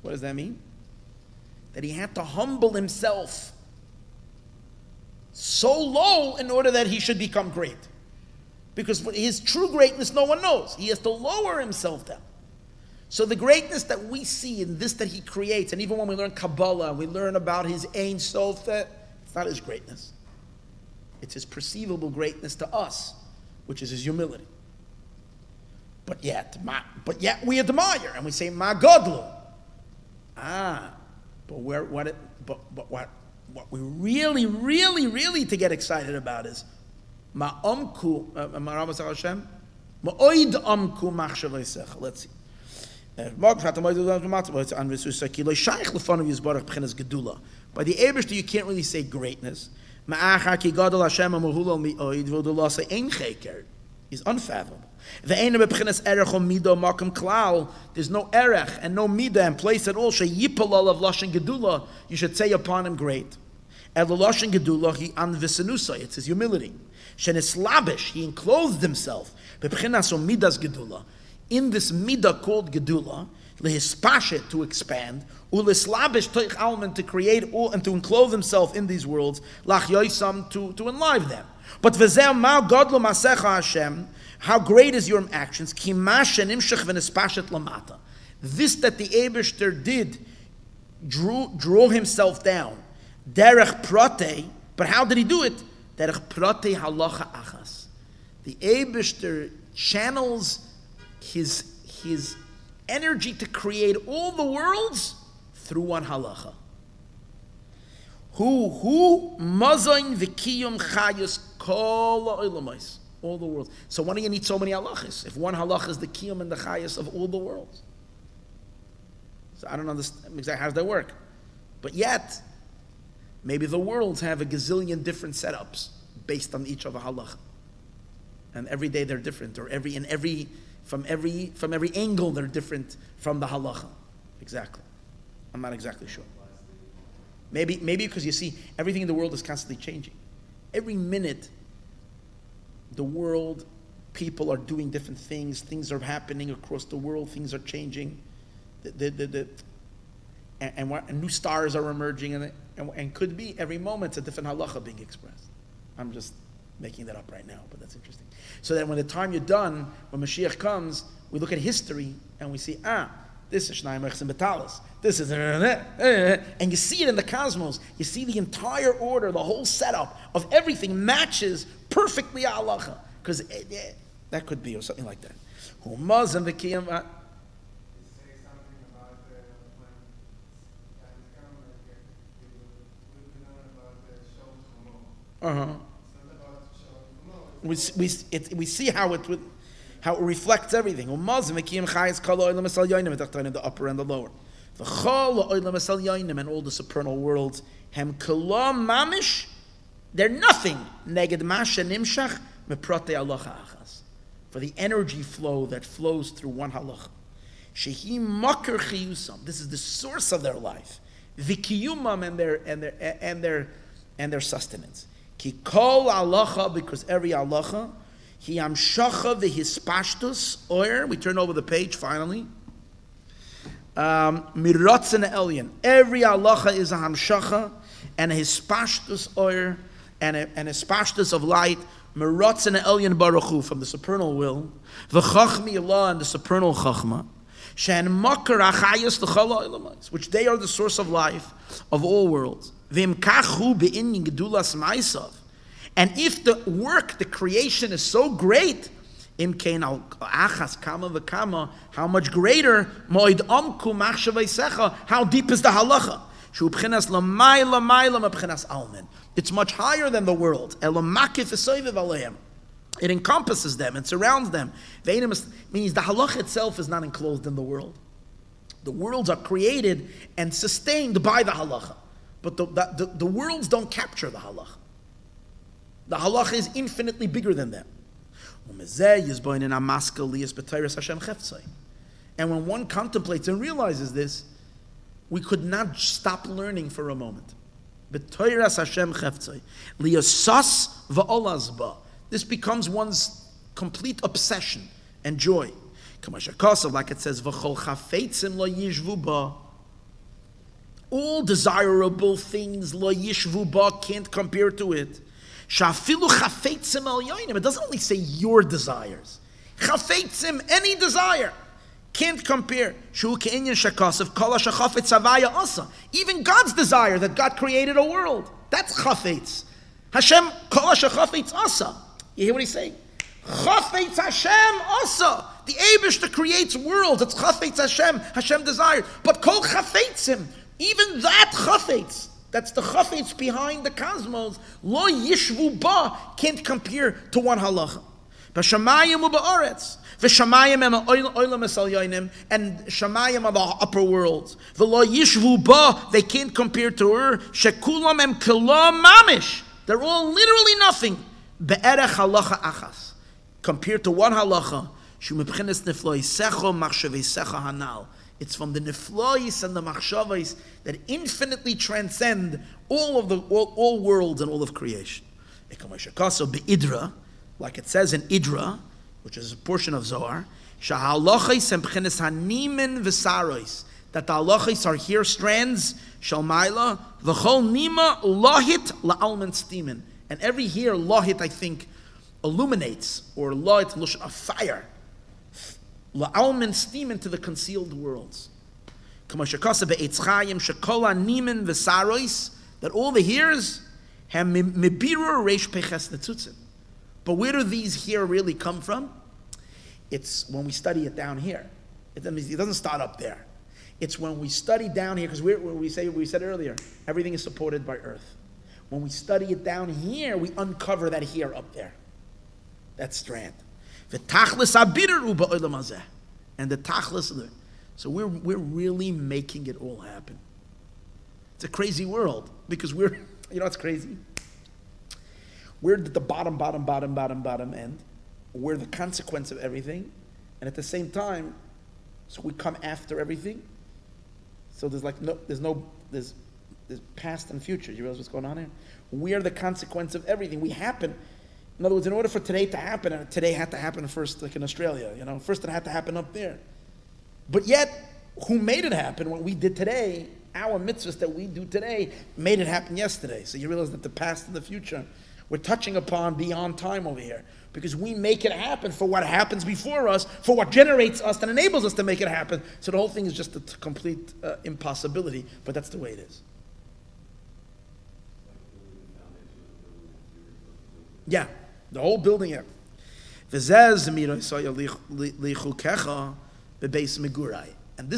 Speaker 2: What does that mean? That he had to humble himself so low in order that he should become great. Because his true greatness no one knows. He has to lower himself down. So the greatness that we see in this that he creates, and even when we learn Kabbalah, we learn about his Ein Sof, that it's not his greatness. It's his perceivable greatness to us, which is his humility. But yet we admire and we say, Ma Godlu. But what we really to get excited about is Ma Amku Hashem Ma'oid amku machshavei sechel. Let's see. By the Eibishter, you can't really say greatness. He's unfathomable. There's no erech and no midah and place at all. You should say upon him great. It's his humility. He enclosed himself. In this midah called gedula, lehispashet, to expand, uleslabish toich alman, to create and to enclose himself in these worlds, lach yoisam, to enliven them. But v'zeh ma godlo masecha Hashem, how great is your actions? Ki ma shenimshach v'nespashet lamata. This that the Eibishter did, drew himself down. Derech prate, but how did he do it? Derech prate halacha achas. The Eibishter channels his energy to create all the worlds through one halacha. Who mazayin v'kiyum chayus kol ha'olamos, all the worlds. So why do you need so many halachas if one halacha is the kiyum and the chayus of all the worlds? So I don't understand exactly how does that work, but yet maybe the worlds have a gazillion different setups based on each of a halacha, and every day they're different, or from every angle they're different from the halacha. Exactly. I'm not exactly sure. Maybe because you see, everything in the world is constantly changing. Every minute, the world, people are doing different things. Things are happening across the world. Things are changing. And new stars are emerging, and could be every moment a different halacha being expressed. I'm just making that up right now, but that's interesting. So that when the time you're done, when Mashiach comes, we look at history and we see, this is Shnai Mechs and Betalis. This is, and you see it in the cosmos. You see the entire order, the whole setup of everything matches perfectly halacha. Because that could be, or something like that. Humaz and the Kiyam.
Speaker 3: Say something about when time come, we know about the Shalom Chumot.
Speaker 2: We see how it reflects everything. The upper and the lower. And all the supernal worlds. They're nothing. For the energy flow that flows through one halacha. This is the source of their life. Vikiyumam and their sustenance. Ki kol halacha, because every halacha, he amshacha v'hispashtus, or we turn over the page finally. Miratzen elyon. Every halacha is a hamshacha and a hispashtus or and a hispashtus of light. Miratzen elyon baruch hu, from the supernal will. V'chachmi Allah, and the supernal chachma. Shen makar achayus l'chol ha'olamos, which they are the source of life of all worlds. V'im kachu be'inyin gedulas ma'asav. And if the work, the creation is so great, im kein al achas kama v'kama, how much greater, moed amku machshavei secha, how deep is the halacha? Shu b'chinas l'mayla mayla m'b'chinas almen. It's much higher than the world. Elamakif esoiviv aleim. It encompasses them and surrounds them. Means the halacha itself is not enclosed in the world. The worlds are created and sustained by the halacha. But the worlds don't capture the halacha. The halacha is infinitely bigger than them. And when one contemplates and realizes this, we could not stop learning for a moment. This becomes one's complete obsession and joy. Like it says, all desirable things can't compare to it. It doesn't only say your desires. Any desire can't compare. Even God's desire that God created a world. That's chafetz. Hashem kol ha'shachafetz asa. You hear what he's saying? Chafetz Hashem asa. The Eibishter creates worlds. It's chafetz Hashem. Hashem desired. But kol chafetzim, even that chafetz, that's the chafetz behind the cosmos, lo yishvu ba, can't compare to one halacha. V'shamayim u'ba'aretz. V'shamayim em ha'olam esalyonim, and shamayim are the upper worlds. V'lo yishvu ba, they can't compare to her. Shekulam em kelam mamish. They're all literally nothing. Be'erech halacha achas. Compared to one halacha, shu mebchenes nefloisecho machshaveisecha hanal. It's from the neflois and the machshavos that infinitely transcend all worlds and all of creation. Be'idra, like it says in Idra, which is a portion of Zohar, shahalochis and b'chenes hanimin v'sarois, that the halachis are here strands, shalmaila, v'chol nima lohit la'almen stimen. And every here, lohit, I think, illuminates, or lohit, a fire, la'almen stimen, to the concealed worlds. K'moshakasa be'etz chayim, shekola nimin v'sarois, that all the hears have mibirur reish peches netzutzin. But where do these here really come from? It's when we study it down here. It doesn't start up there. It's when we study down here, because we said earlier, everything is supported by earth. When we study it down here, we uncover that here up there. That strand. And the tachlis. So we're really making it all happen. It's a crazy world, because you know what's crazy? We're at the bottom end. We're the consequence of everything. And at the same time, so we come after everything. So there's past and future. You realize what's going on here? We are the consequence of everything. We happen. In other words, in order for today to happen, and today had to happen first, like in Australia, first it had to happen up there. But yet, who made it happen? What we did today, our mitzvahs that we do today, made it happen yesterday. So you realize that the past and the future, we're touching upon beyond time over here, because we make it happen for what happens before us, for what generates us and enables us to make it happen. So the whole thing is just a complete impossibility, but that's the way it is. Yeah, the whole building here. And this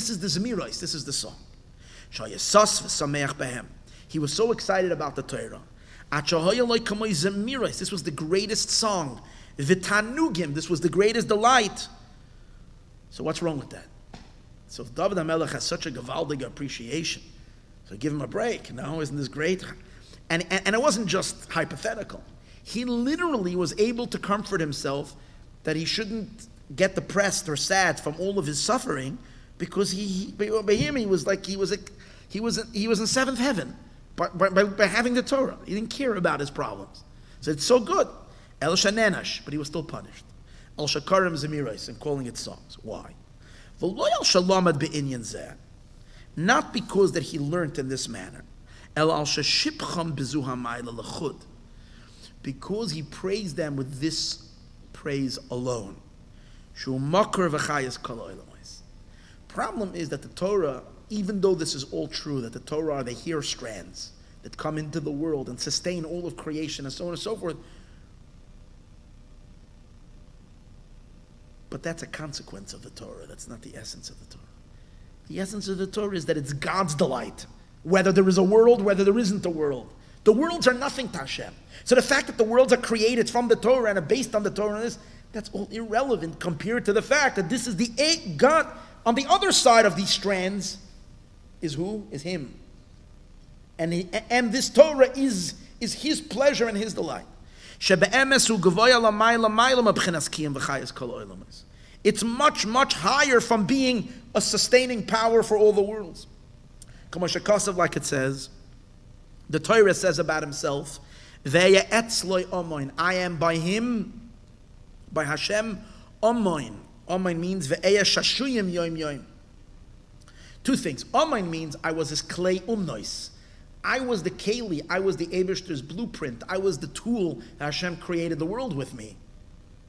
Speaker 2: is the Zemiros, this is the song. He was so excited about the Torah. This was the greatest song. V'tanugim, this was the greatest delight. So what's wrong with that? So if David HaMelech has such a gavaldig appreciation, so give him a break. No, isn't this great? And it wasn't just hypothetical. He literally was able to comfort himself that he shouldn't get depressed or sad from all of his suffering, because by him he was in seventh heaven by having the Torah. He didn't care about his problems. So it's so good. El Shanenash, but he was still punished. El Shakarim Zemiros, and calling it songs. Why? V'loyal Shalamad be'inyan zeh, not because that he learnt in this manner. El al shashipcham bezu hamayla lechud, because he praised them with this praise alone. Shu makar v'chayas kol ha'olamos. Problem is that the Torah, even though this is all true, that the Torah are the hair strands that come into the world and sustain all of creation and so on and so forth, but that's a consequence of the Torah. That's not the essence of the Torah. The essence of the Torah is that it's God's delight, whether there is a world, whether there isn't a world. The worlds are nothing to Hashem. So the fact that the worlds are created from the Torah and are based on the Torah and this, that's all irrelevant compared to the fact that this is the God. On the other side of these strands is who? Is Him. And this Torah is His pleasure and His delight. It's much, much higher from being a sustaining power for all the worlds. Like it says, the Torah says about Himself, I am by Him, by Hashem, Amoin. Amoin means ve'eya shashuyim yoim yoim. Two things. Amoin means I was His clay umnois. I was the keli, I was the Eibishter's blueprint, I was the tool that Hashem created the world with me.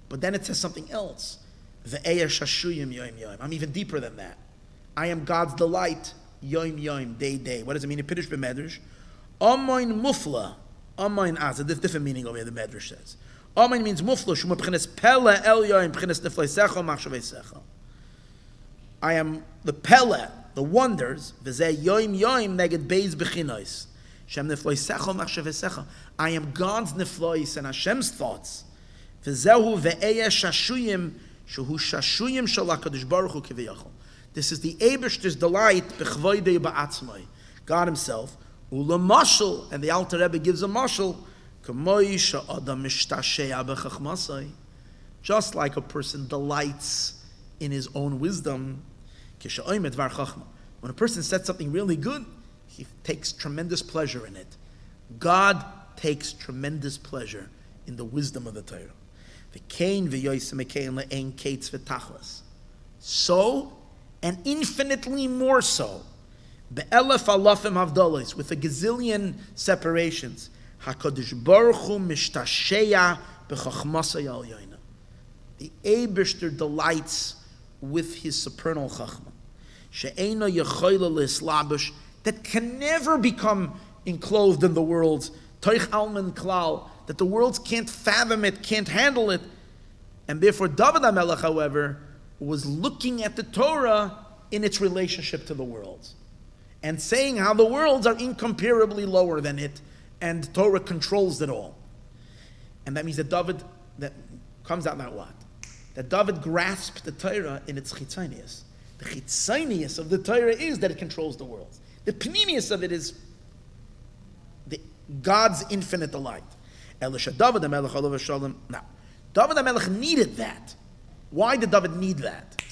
Speaker 2: But then it says something else. Ve'eya shashuyim yoim yoim. I'm even deeper than that. I am God's delight, yoim yoim, day day. What does it mean in Pirush b'Medrash? Amoin mufla. Amoin az. A different meaning over here, the Medrash says. Amoin means mufla, shuma b'chines pele el yoim, b'chines neflei secha, machshavei secha. I am the pele, the wonders, v'zeh yoim yoim neged beis b'chinois. Shem nefloi secha machshavei secha. I am God's neflois and Hashem's thoughts. V'zehu ve'eya shashuyim shehu shashuyim shel HaKadosh Baruch Hu kiviyachol. This is the Eibishter's delight b'chvoidei ba'atzmai. God Himself. Ula mashal, and the Alter Rebbe gives a mashal. K'moi she'adam mishtashea b'chachmasai. Just like a person delights in his own wisdom. When a person says something really good, he takes tremendous pleasure in it. God takes tremendous pleasure in the wisdom of the Torah. So, and infinitely more so, with a gazillion separations, HaKadosh Baruch Hu mishtashea b'chachmasai al yoina. The Eibishter delights with his supernal chachma. She'eino yechoyle lislabush, that can never become enclosed in the world's toich almen klal, that the worlds can't fathom it, can't handle it. And therefore David HaMelech, however, was looking at the Torah in its relationship to the worlds and saying how the worlds are incomparably lower than it and Torah controls it all. And that means that David, that comes out that what? That David grasped the Torah in its chitzonius. The chitzonius of the Torah is that it controls the world. The pnimius of it is God's infinite delight. Elisha David HaMelech alav shalom. Now, David HaMelech needed that. Why did David need that?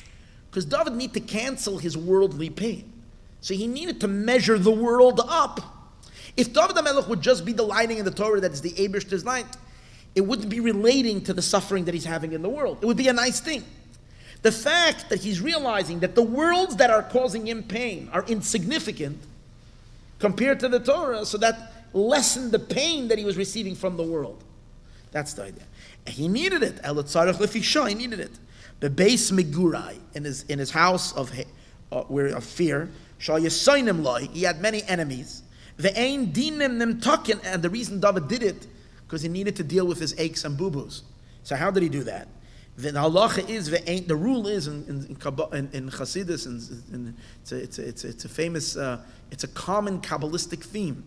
Speaker 2: Because David needed to cancel his worldly pain. So he needed to measure the world up. If David HaMelech would just be delighting in the Torah that is the Eibishter's light, it wouldn't be relating to the suffering that he's having in the world. It would be a nice thing. The fact that he's realizing that the worlds that are causing him pain are insignificant compared to the Torah, so that lessened the pain that he was receiving from the world. That's the idea. And he needed it. He needed it. The base Megurai, in his house of fear, he had many enemies. And the reason David did it, because he needed to deal with his aches and boo-boos. So how did he do that? The halacha is, the rule is in Chassidus, and it's a famous, it's a common Kabbalistic theme.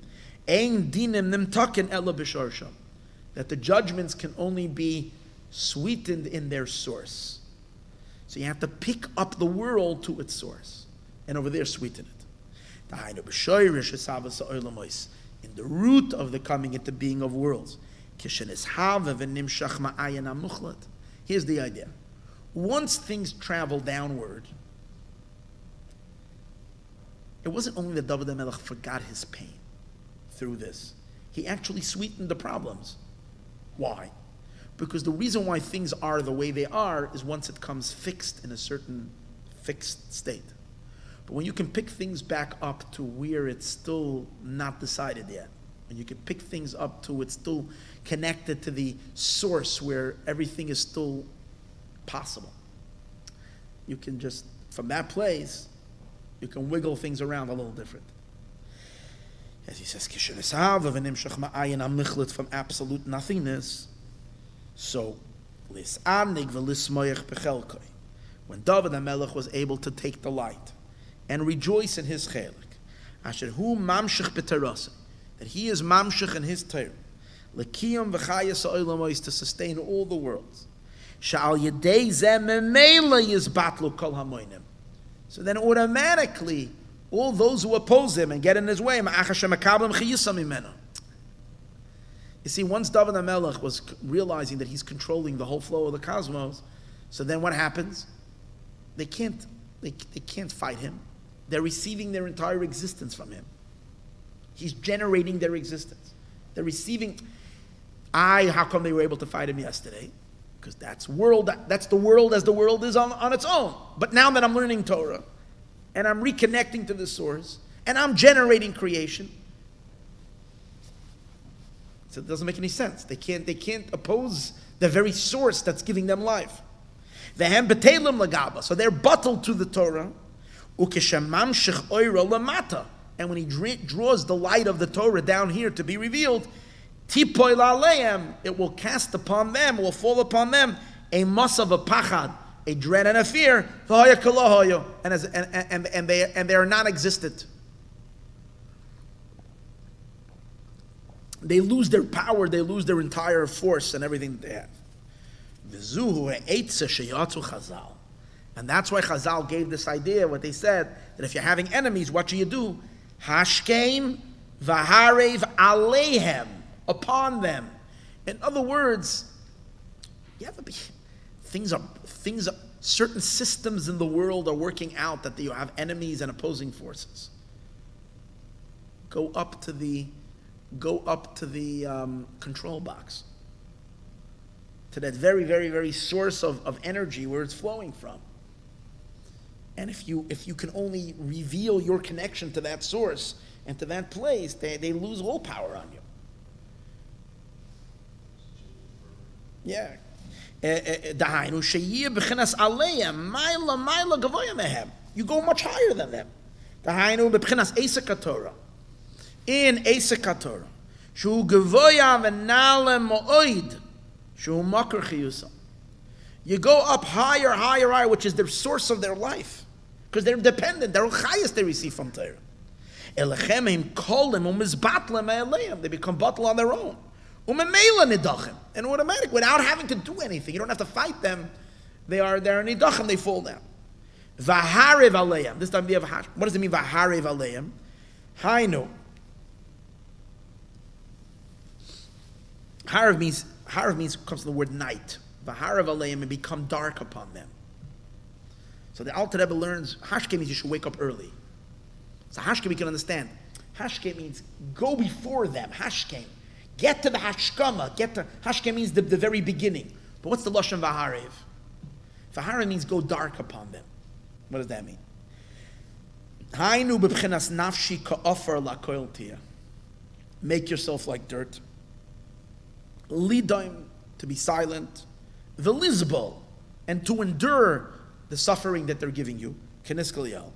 Speaker 2: That the judgments can only be sweetened in their source. So you have to pick up the world to its source, and over there sweeten it. In the root of the coming into being of worlds. Here's the idea. Once things travel downward, it wasn't only that David HaMelech forgot his pain through this. He actually sweetened the problems. Why? Because the reason why things are the way they are is once it comes fixed in a certain fixed state. But when you can pick things back up to where it's still not decided yet, when you can pick things up to it's still connected to the source where everything is still possible, you can just, from that place, you can wiggle things around a little different. As he says, from absolute nothingness. So, when David HaMelech was able to take delight and rejoice in his chelik, that he is mamshich in his Torah, to sustain all the worlds. So then automatically, all those who oppose him and get in his way, you see, once David HaMelech was realizing that he's controlling the whole flow of the cosmos, so then what happens? They can't fight him. They're receiving their entire existence from him. He's generating their existence. They're receiving. How come they were able to fight him yesterday? Because that's the world as the world is on its own. But now that I'm learning Torah, and I'm reconnecting to the source, and I'm generating creation, so it doesn't make any sense. They can't oppose the very source that's giving them life. So they're bottled to the Torah. And when he draws the light of the Torah down here to be revealed, it will cast upon them, will fall upon them, a masav, a pachad, a dread and a fear, and they are non-existent. They lose their power, they lose their entire force and everything that they have. And that's why Chazal gave this idea, what they said, that if you're having enemies, what should you do? Hashkem v'harev aleihem, upon them. In other words, you have to be, things are, certain systems in the world are working out that you have enemies and opposing forces. Go up to the control box, to that very, very, very source of energy where it's flowing from. And if you can only reveal your connection to that source and to that place, they lose all power on you. Yeah. You go much higher than them. In Esek Torah, shu gevoya v'nale mo'oid, shu makar chiyusa. You go up higher, higher, higher, which is the source of their life, because they're dependent. They're chayas they receive from Torah. Elechem im kolim umizbatlem e'aleim. They become battle on their own. Umemela nidachim, and automatic, without having to do anything. You don't have to fight them. They're nidachim. They fall down. Vaharev aleim. This time we have what does it mean? Vaharev aleim. Hainu. Harav means comes from the word night. V'harav aleim, and become dark upon them. So the Alter Rebbe learns Hashke means you should wake up early. So Hashke we can understand. Hashke means go before them. Hashke, get to the Hashkama. Hashke means the very beginning. But what's the lashon v'harav? V'harav means go dark upon them. What does that mean? Hainu b'bchinas nafshi ka'ofar la'koiltia. Make yourself like dirt. Lidaim, to be silent, velizbal, and to endure the suffering that they're giving you. Keniskaliel,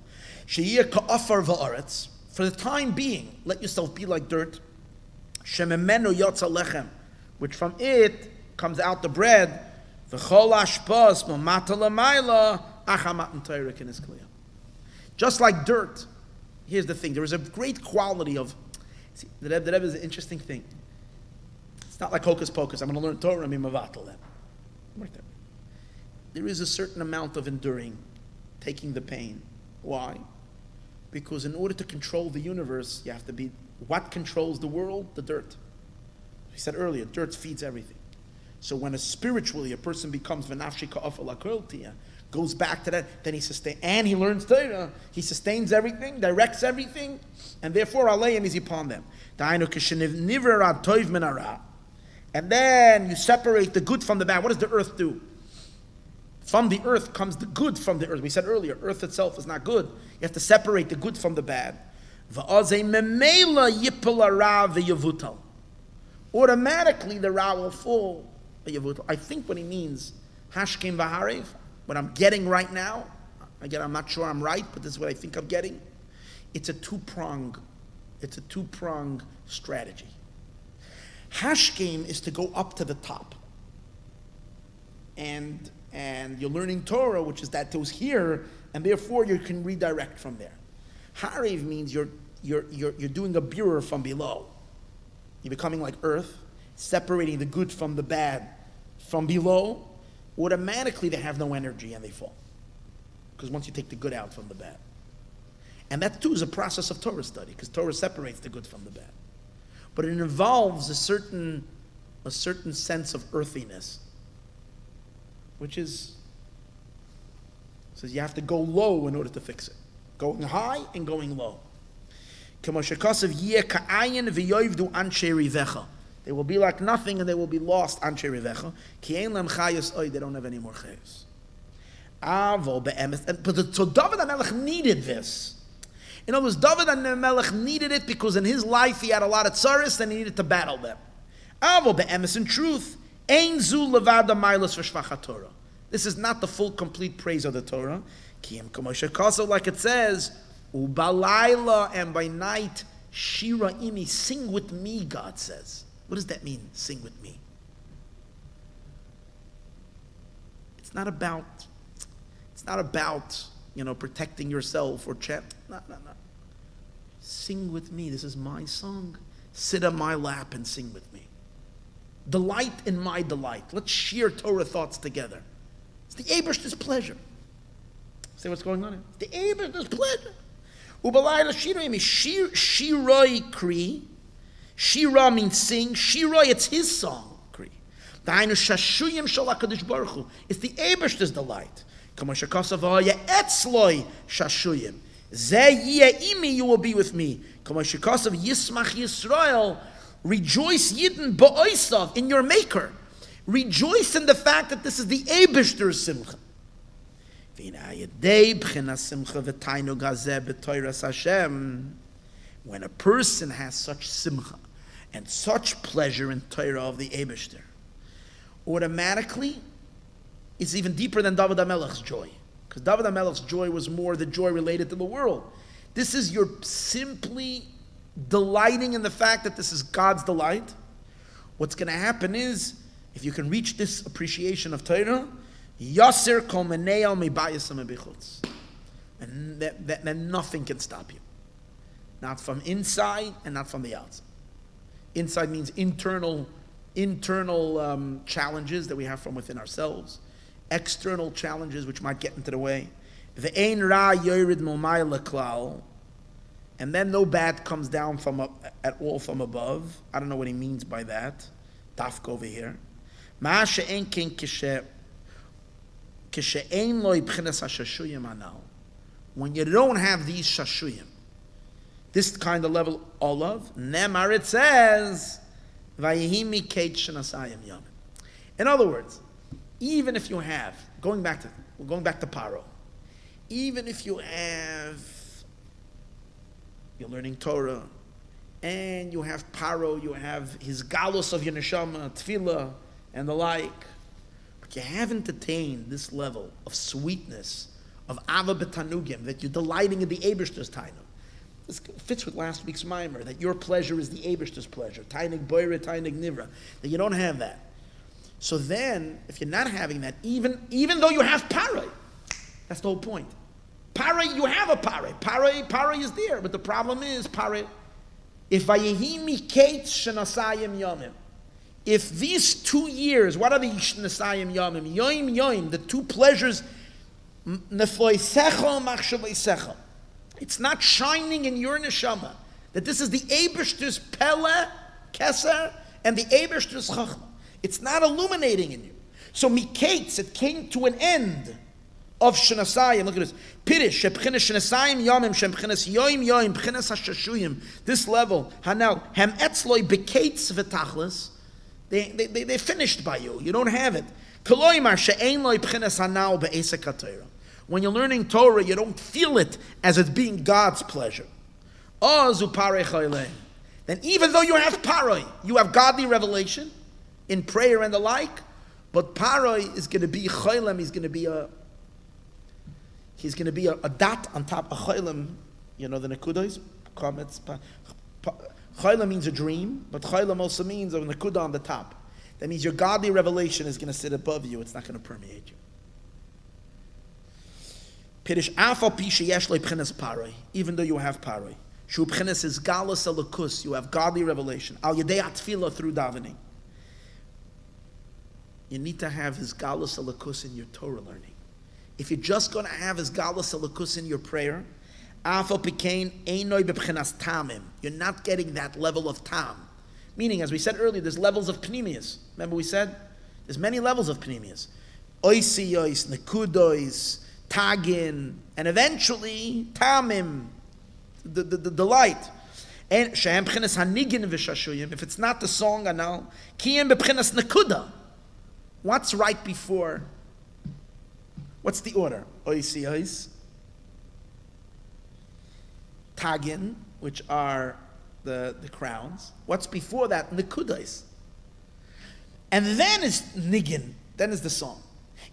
Speaker 2: sheyir ka'afar va'aretz. For the time being, let yourself be like dirt. Shememenu yotza lechem, which from it comes out the bread. V'chol ashpas mamata lamayla achamat Torah keniskaliel. Just like dirt. Here's the thing: there is a great quality of. See, the Rebbe is an interesting thing. It's not like hocus pocus. I'm going to learn Torah and be mavatal them. There is a certain amount of enduring, taking the pain. Why? Because in order to control the universe, you have to be. What controls the world? The dirt. We said earlier, dirt feeds everything. So when spiritually a person becomes v'nafshi ka'afar la'koiltia, goes back to that, then he sustains, and he learns Torah. He sustains everything, directs everything, and therefore aleim is upon them. And then you separate the good from the bad. What does the earth do? From the earth comes the good from the earth. We said earlier, earth itself is not good. You have to separate the good from the bad. Automatically the ra will fall. I think what he means, hashkem v'harev, what I'm getting right now, again, I'm not sure I'm right, but this is what I think I'm getting. It's a two-prong strategy. Hashkem is to go up to the top. And you're learning Torah, which is that goes here, and therefore you can redirect from there. Harev means you're doing a birur from below. You're becoming like earth, separating the good from the bad from below. Automatically they have no energy and they fall. Because once you take the good out from the bad. And that too is a process of Torah study, because Torah separates the good from the bad. But it involves a certain sense of earthiness, which is, says you have to go low in order to fix it. Going high and going low. They will be like nothing and they will be lost. They don't have any more chayos. So David HaMelech needed this. In other words, David HaMelech needed it because in his life he had a lot of tzaris and he needed to battle them. In truth, this is not the full, complete praise of the Torah. Like it says, Ubalayla, and by night, Shira imi, sing with me, God says. What does that mean, sing with me? It's not about, protecting yourself or chant. No. Sing with me. This is my song. Sit on my lap and sing with me. delight in my delight. Let's share Torah thoughts together. It's the Eibishter's pleasure. See what's going on here? The Eibishter's pleasure. Ubalayla shiroi means shiroi kri. Shira means sing. Shiroi, it's his song. Kri. Dainu shashuyim shel HaKadosh Baruch Hu. It's the Eibishter's delight. Kama shekasav ha'ya etzloi shashuyim. Zeh yeh imi, you will be with me. Kama shekasav yismach Yisroel. Rejoice Yidden ba'oisav, in your Maker. Rejoice in the fact that this is the Eibishter's simcha. When a person has such simcha and such pleasure in Torah of the Eibishter, automatically it's even deeper than David HaMelech's joy. Because David HaMelech's joy was more the joy related to the world. This is your simply delighting in the fact that this is God's delight. What's going to happen is, if you can reach this appreciation of Torah, Yasser kol meneo mibayasam ebichutz, and then nothing can stop you. Not from inside and not from the outside. Inside means internal challenges that we have from within ourselves, external challenges which might get into the way. Ve'ein ra yored momayla klal, and then no bad comes down at all from above. I don't know what he means by that. Tafka over here. Ma'ashe enkin kishe'ein lo ibchines hashashuyim anal. When you don't have these shashuyim, this kind of level olav, nemar it says, Vayehee Mikeitz shenasayim yamim. In other words, even if you have, going back to Paro, even if you have, you're learning Torah, and you have Paro, you have his galus of your neshama, tefillah, and the like, but you haven't attained this level of sweetness, of ava betanugim, that you're delighting in the Eibishter's tainug. This fits with last week's mimer, that your pleasure is the Eibishter's pleasure, tainug boire, tainug nivra, that you don't have that. So then, if you're not having that, even though you have Paro, that's the whole point. Paro, you have a Paro. Paro is there, but the problem is Paro. If Vayehee Mikeitz shenasayim yamim, if these 2 years, what are the shenasayim yamim? Yoim, the two pleasures, nefloisecha machshaveisecha. It's not shining in your neshama that this is the Eibishter's pele, keser, and the Eibishter's chachma. It's not illuminating in you. So Mikeitz, it came to an end of Shenasayim. Look at this. Pirish, shebchines Shenasayim yomim, shebchines yoim, bchines hashashuyim. This level, hanal, hem etzloi bekeitz v'tachlis. They're finished by you. You don't have it. Koloimar she'ein loi bchines hanal be'esek HaTorah. When you're learning Torah, you don't feel it as it's being God's pleasure. Ozu parei chaylein. Then even though you have paroi, you have godly revelation in prayer and the like, but paroi is going to be chaylem. He's going to be a dot on top of chaylem. You know the nekudos comments. Chaylem means a dream, but chaylem also means a nekuda on the top. That means your godly revelation is going to sit above you. It's not going to permeate you. Pirish afal pisha yesh lo b'chines paroi, even though you have paroi. Shu b'chines is galus elokus, you have godly revelation. Al yedei atfilah, through davening. You need to have his galus elokus in your Torah learning. If you're just going to have his galus elokus in your prayer, afal pikein einoi b'chines tamim, you're not getting that level of tam. Meaning, as we said earlier, there's levels of pnimius. Remember we said? There's many levels of pnimius. Oisiyos, nekudois, tagin, and eventually tamim, the delight. And shehem b'chines hanigin v'shashuyim. If it's not the song, anal kiyem b'chines nekuda. What's right before? What's the order? Oisiyos, tagin, which are the crowns. What's before that? Nekudais. And then is nigin. Then is the song.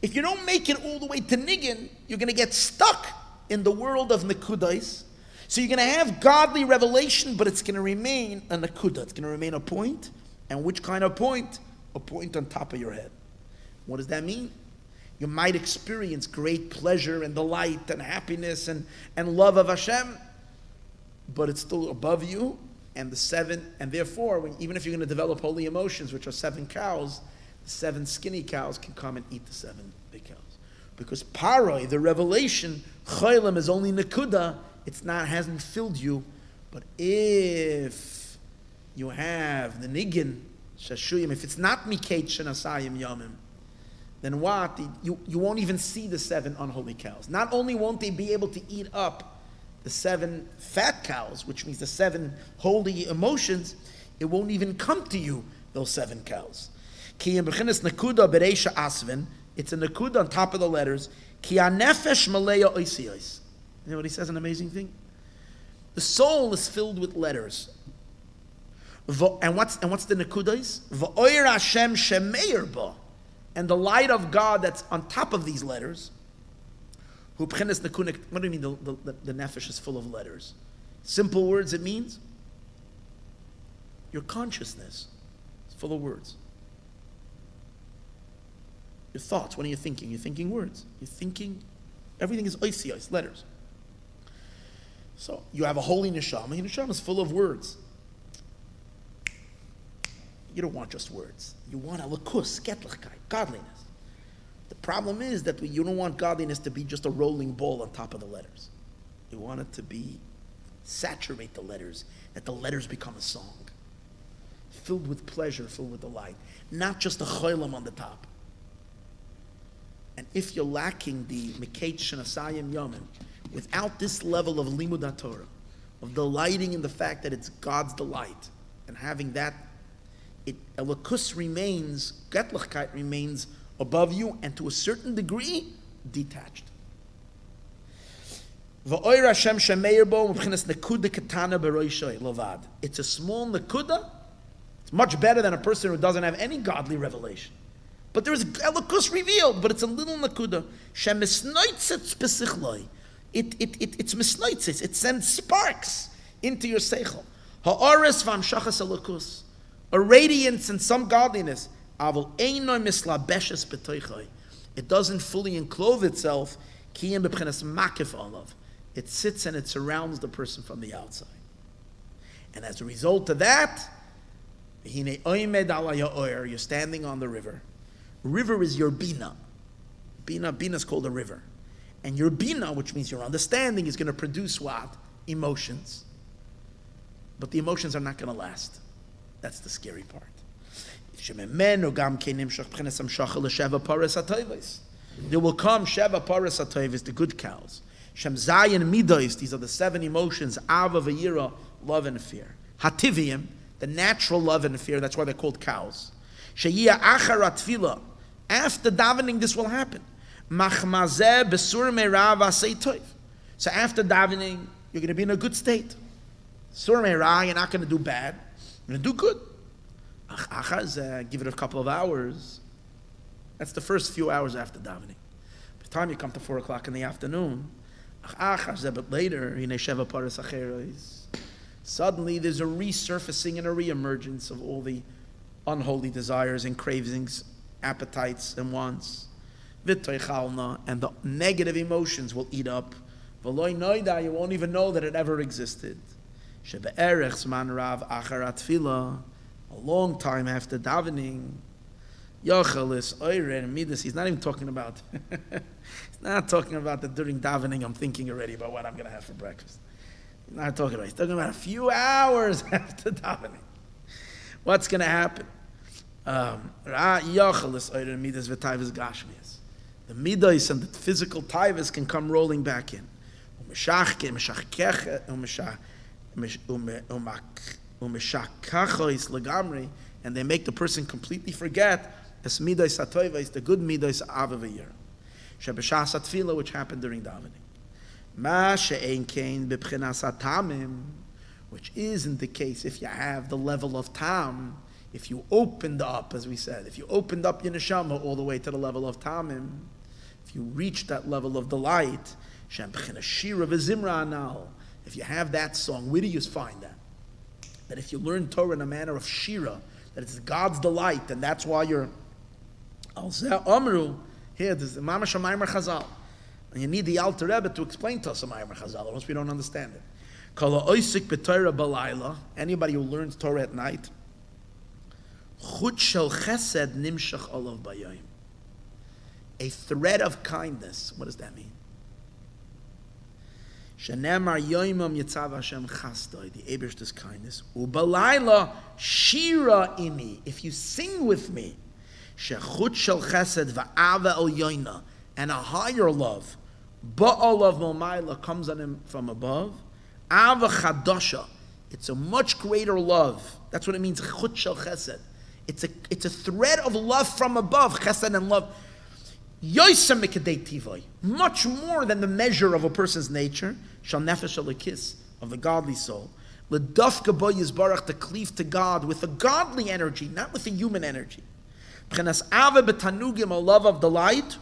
Speaker 2: If you don't make it all the way to nigin, you're going to get stuck in the world of nekudais. So you're going to have godly revelation, but it's going to remain a nekuda. It's going to remain a point. And which kind of point? A point on top of your head. What does that mean? You might experience great pleasure and delight and happiness and love of Hashem, but it's still above you, and the 7, and therefore, even if you're going to develop holy emotions, which are 7 cows, the 7 skinny cows can come and eat the 7 big cows. Because paroi, the revelation, choylem is only nekuda, hasn't filled you. But if you have the niggin, shashuyim, if it's not miketz shenasayim yomim, then what? You won't even see the 7 unholy cows. Not only won't they be able to eat up the 7 fat cows, which means the 7 holy emotions, it won't even come to you, those 7 cows. Ki in bechinas nekuda bereisha asvin, it's a nekuda on top of the letters. Ki anefesh maleya oisiyos. You know what he says? An amazing thing. The soul is filled with letters. And what's the nekudas? V'oyer Hashem shemeir ba, and the light of God that's on top of these letters. What do you mean the nefesh is full of letters? Simple words it means? Your consciousness is full of words. Your thoughts, what are you thinking? You're thinking words. You're thinking, everything is oisiyos, letters. So you have a holy neshama. Your neshama is full of words. You don't want just words. You want a lakus, getlichkeit, godliness. The problem is that you don't want godliness to be just a rolling ball on top of the letters. You want it to be, saturate the letters, that the letters become a song. Filled with pleasure, filled with delight. Not just a choylem on the top. And if you're lacking the miketz shenasayim yomim, without this level of limud Torah, of delighting in the fact that it's God's delight, and having that, elikus remains, getlichkeit remains above you, and to a certain degree, detached. It's a small nekuda. It's much better than a person who doesn't have any godly revelation. But there is elikus revealed, but it's a little nekuda. It's misnoitzes. It sends sparks into your seichel. Ha'ares v'amshachas elikus. A radiance and some godliness. It doesn't fully enclose itself. It sits and it surrounds the person from the outside. And as a result of that, you're standing on the river. River is your bina. Bina is called a river. And your bina, which means your understanding, is going to produce what? Emotions. But the emotions are not going to last. That's the scary part. There will come Sheva Paras HaToivos, the good cows. Shem Zayin Midos, these are the 7 emotions, Ava, Vayira, love and fear. Hativim, the natural love and fear, that's why they're called cows. Sheyia Achar Tefillah, after davening this will happen. Machmazeh Besur Meirav Asei Toiv. So after davening, you're going to be in a good state. Sur Meirah, you're not going to do bad. You're going to do good. Give it a couple of hours. That's the first few hours after davening. By the time you come to 4 o'clock in the afternoon, but later, suddenly there's a resurfacing and a reemergence of all the unholy desires and cravings, appetites and wants. And the negative emotions will eat up. You won't even know that it ever existed. A long time after davening, he's not even talking about he's not talking about that during davening I'm thinking already about what I'm going to have for breakfast. He's not talking about, he's talking about a few hours after davening. What's going to happen? The midas and the physical taivas can come rolling back in. And they make the person completely forget as midas hatoiva is the good midas avavayir. Shebeshas atfila, which happened during davening. Ma she'ein kein b'bchinas hatamim, which isn't the case if you have the level of tam. If you opened up, as we said, if you opened up your neshama all the way to the level of tamim, if you reach that level of delight, shem b'chinas shira v'zimra anal. If you have that song, where do you find that? That if you learn Torah in a manner of shira, that it's God's delight, and that's why you're al zeh amru. Here, there's the mamash Maimer Chazal, and you need the Alter Rebbe to explain to us a Maimer Chazal, or else we don't understand it. Kol ha'oisik b'Torah b'layla, anybody who learns Torah at night, chut shel chesed nimshach olav bayayim. A thread of kindness. What does that mean? Shenemar yoimam yitzav Hashem chasdoi, the Ebershter's kindness. Ubalayla shira imi, if you sing with me, shechut shel chesed va'ava el yoina, and a higher love, ba'olav momayla, comes on him from above. Ava chadasha, it's a much greater love. That's what it means. Chut shel chesed. It's a thread of love from above. Chesed and love. Yoisem mikadei tivoi, much more than the measure of a person's nature. Shal nefesh alikis, of the godly soul. Ledafka bo yizbarach, to cleave to God with a godly energy, not with a human energy. B'chenas ave betanugim, a love of delight.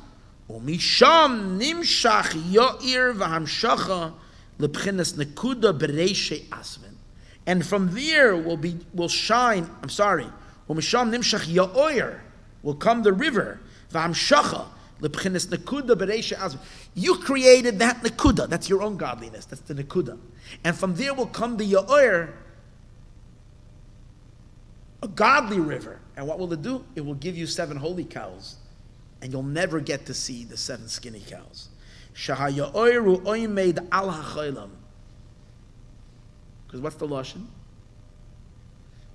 Speaker 2: Umisham nimshach yoir v'hamshacha leb'chenas nekuda bereishe asven. And from there will shine. I'm sorry. Umisham nimshach yoir, will come the river. V'hamshacha. You created that nekuda. That's your own godliness. That's the nekuda. And from there will come the Ya'or, a godly river. And what will it do? It will give you 7 holy cows. And you'll never get to see the 7 skinny cows. Shahaya'oru oimed al ha'chaylam. Because what's the Lashon?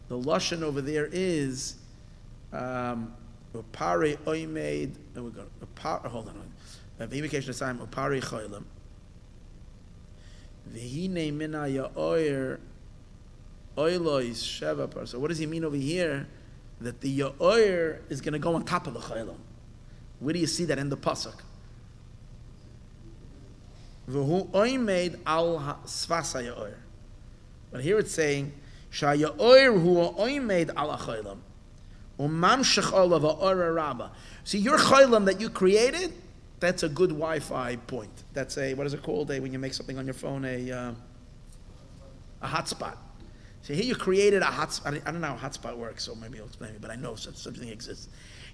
Speaker 2: The Lashon over there is... Upari oimed, and we're going. Hold on. V'imication of time. Upari choylem. V'hine mina ya'oyer oilois sheva parsa. What does he mean over here? That the ya'oyer is going to go on top of the choylem. Where do you see that in the pasuk? V'hu oimed al svasa ya'oyer. But here it's saying sha ya'oyer hu oimed al choylem. See, your chaylam that you created, that's a good Wi-Fi point. That's a, what is it called? When you make something on your phone, a hotspot. So here you created a hotspot. I don't know how hotspot works, so maybe you'll explain me, but I know something exists.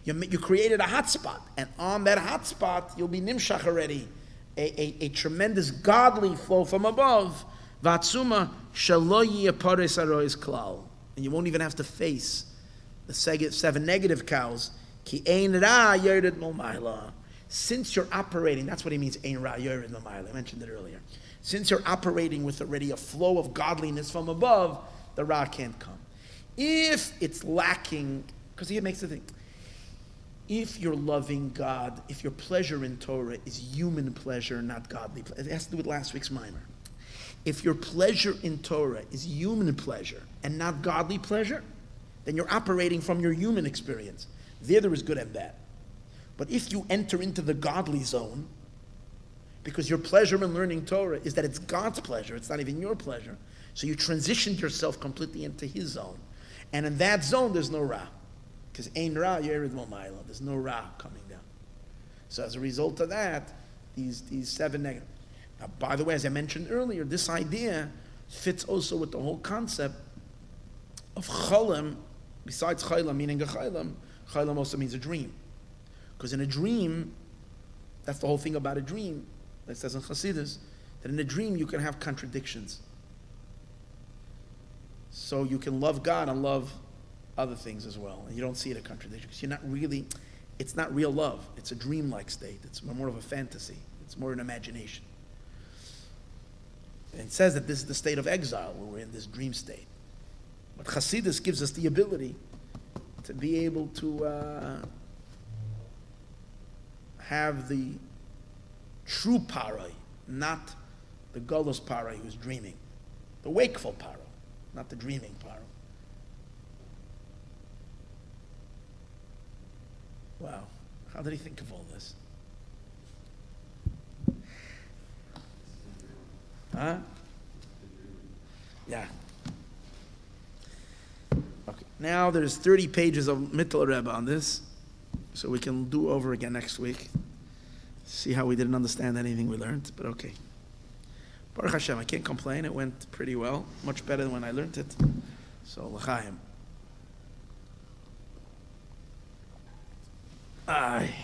Speaker 2: You created a hotspot, and on that hotspot, you'll be nimshach already. A tremendous godly flow from above. Vatsuma shaloyi apares arois klal. And you won't even have to face the 7 negative cows. Ki ein ra yored momayla. Since you're operating, that's what he means, ein ra yored momayla. I mentioned it earlier. Since you're operating with already a flow of godliness from above, the ra can't come. If it's lacking, because he makes the thing, if you're loving God, if your pleasure in Torah is human pleasure, not godly pleasure, it has to do with last week's mimer. If your pleasure in Torah is human pleasure and not godly pleasure, then you're operating from your human experience. There is good and bad. But if you enter into the godly zone, because your pleasure in learning Torah is that it's God's pleasure, it's not even your pleasure, so you transitioned yourself completely into His zone. And in that zone, there's no Ra. Because Ein Ra, Yerid Momayla, there's no Ra coming down. So as a result of that, these 7 negative. Now, by the way, as I mentioned earlier, this idea fits also with the whole concept of Cholim. Besides chaylam meaning a chaylam also means a dream. Because in a dream, that's the whole thing about a dream. That says in Chassidus, that in a dream you can have contradictions. So you can love God and love other things as well. And you don't see it a contradiction. Because it's not real love. It's a dreamlike state. It's more of a fantasy. It's more an imagination. And it says that this is the state of exile, where we're in this dream state. But Chassidus gives us the ability to be able to have the true parai, not the gullus parai who's dreaming, the wakeful parai, not the dreaming parai. Wow, how did he think of all this? Huh? Yeah. Okay. Now there's 30 pages of Mittel Rebbe on this, so we can do over again next week. See how we didn't understand anything we learned, but okay. Baruch Hashem, I can't complain. It went pretty well, much better than when I learned it. So l'chaim. Aye.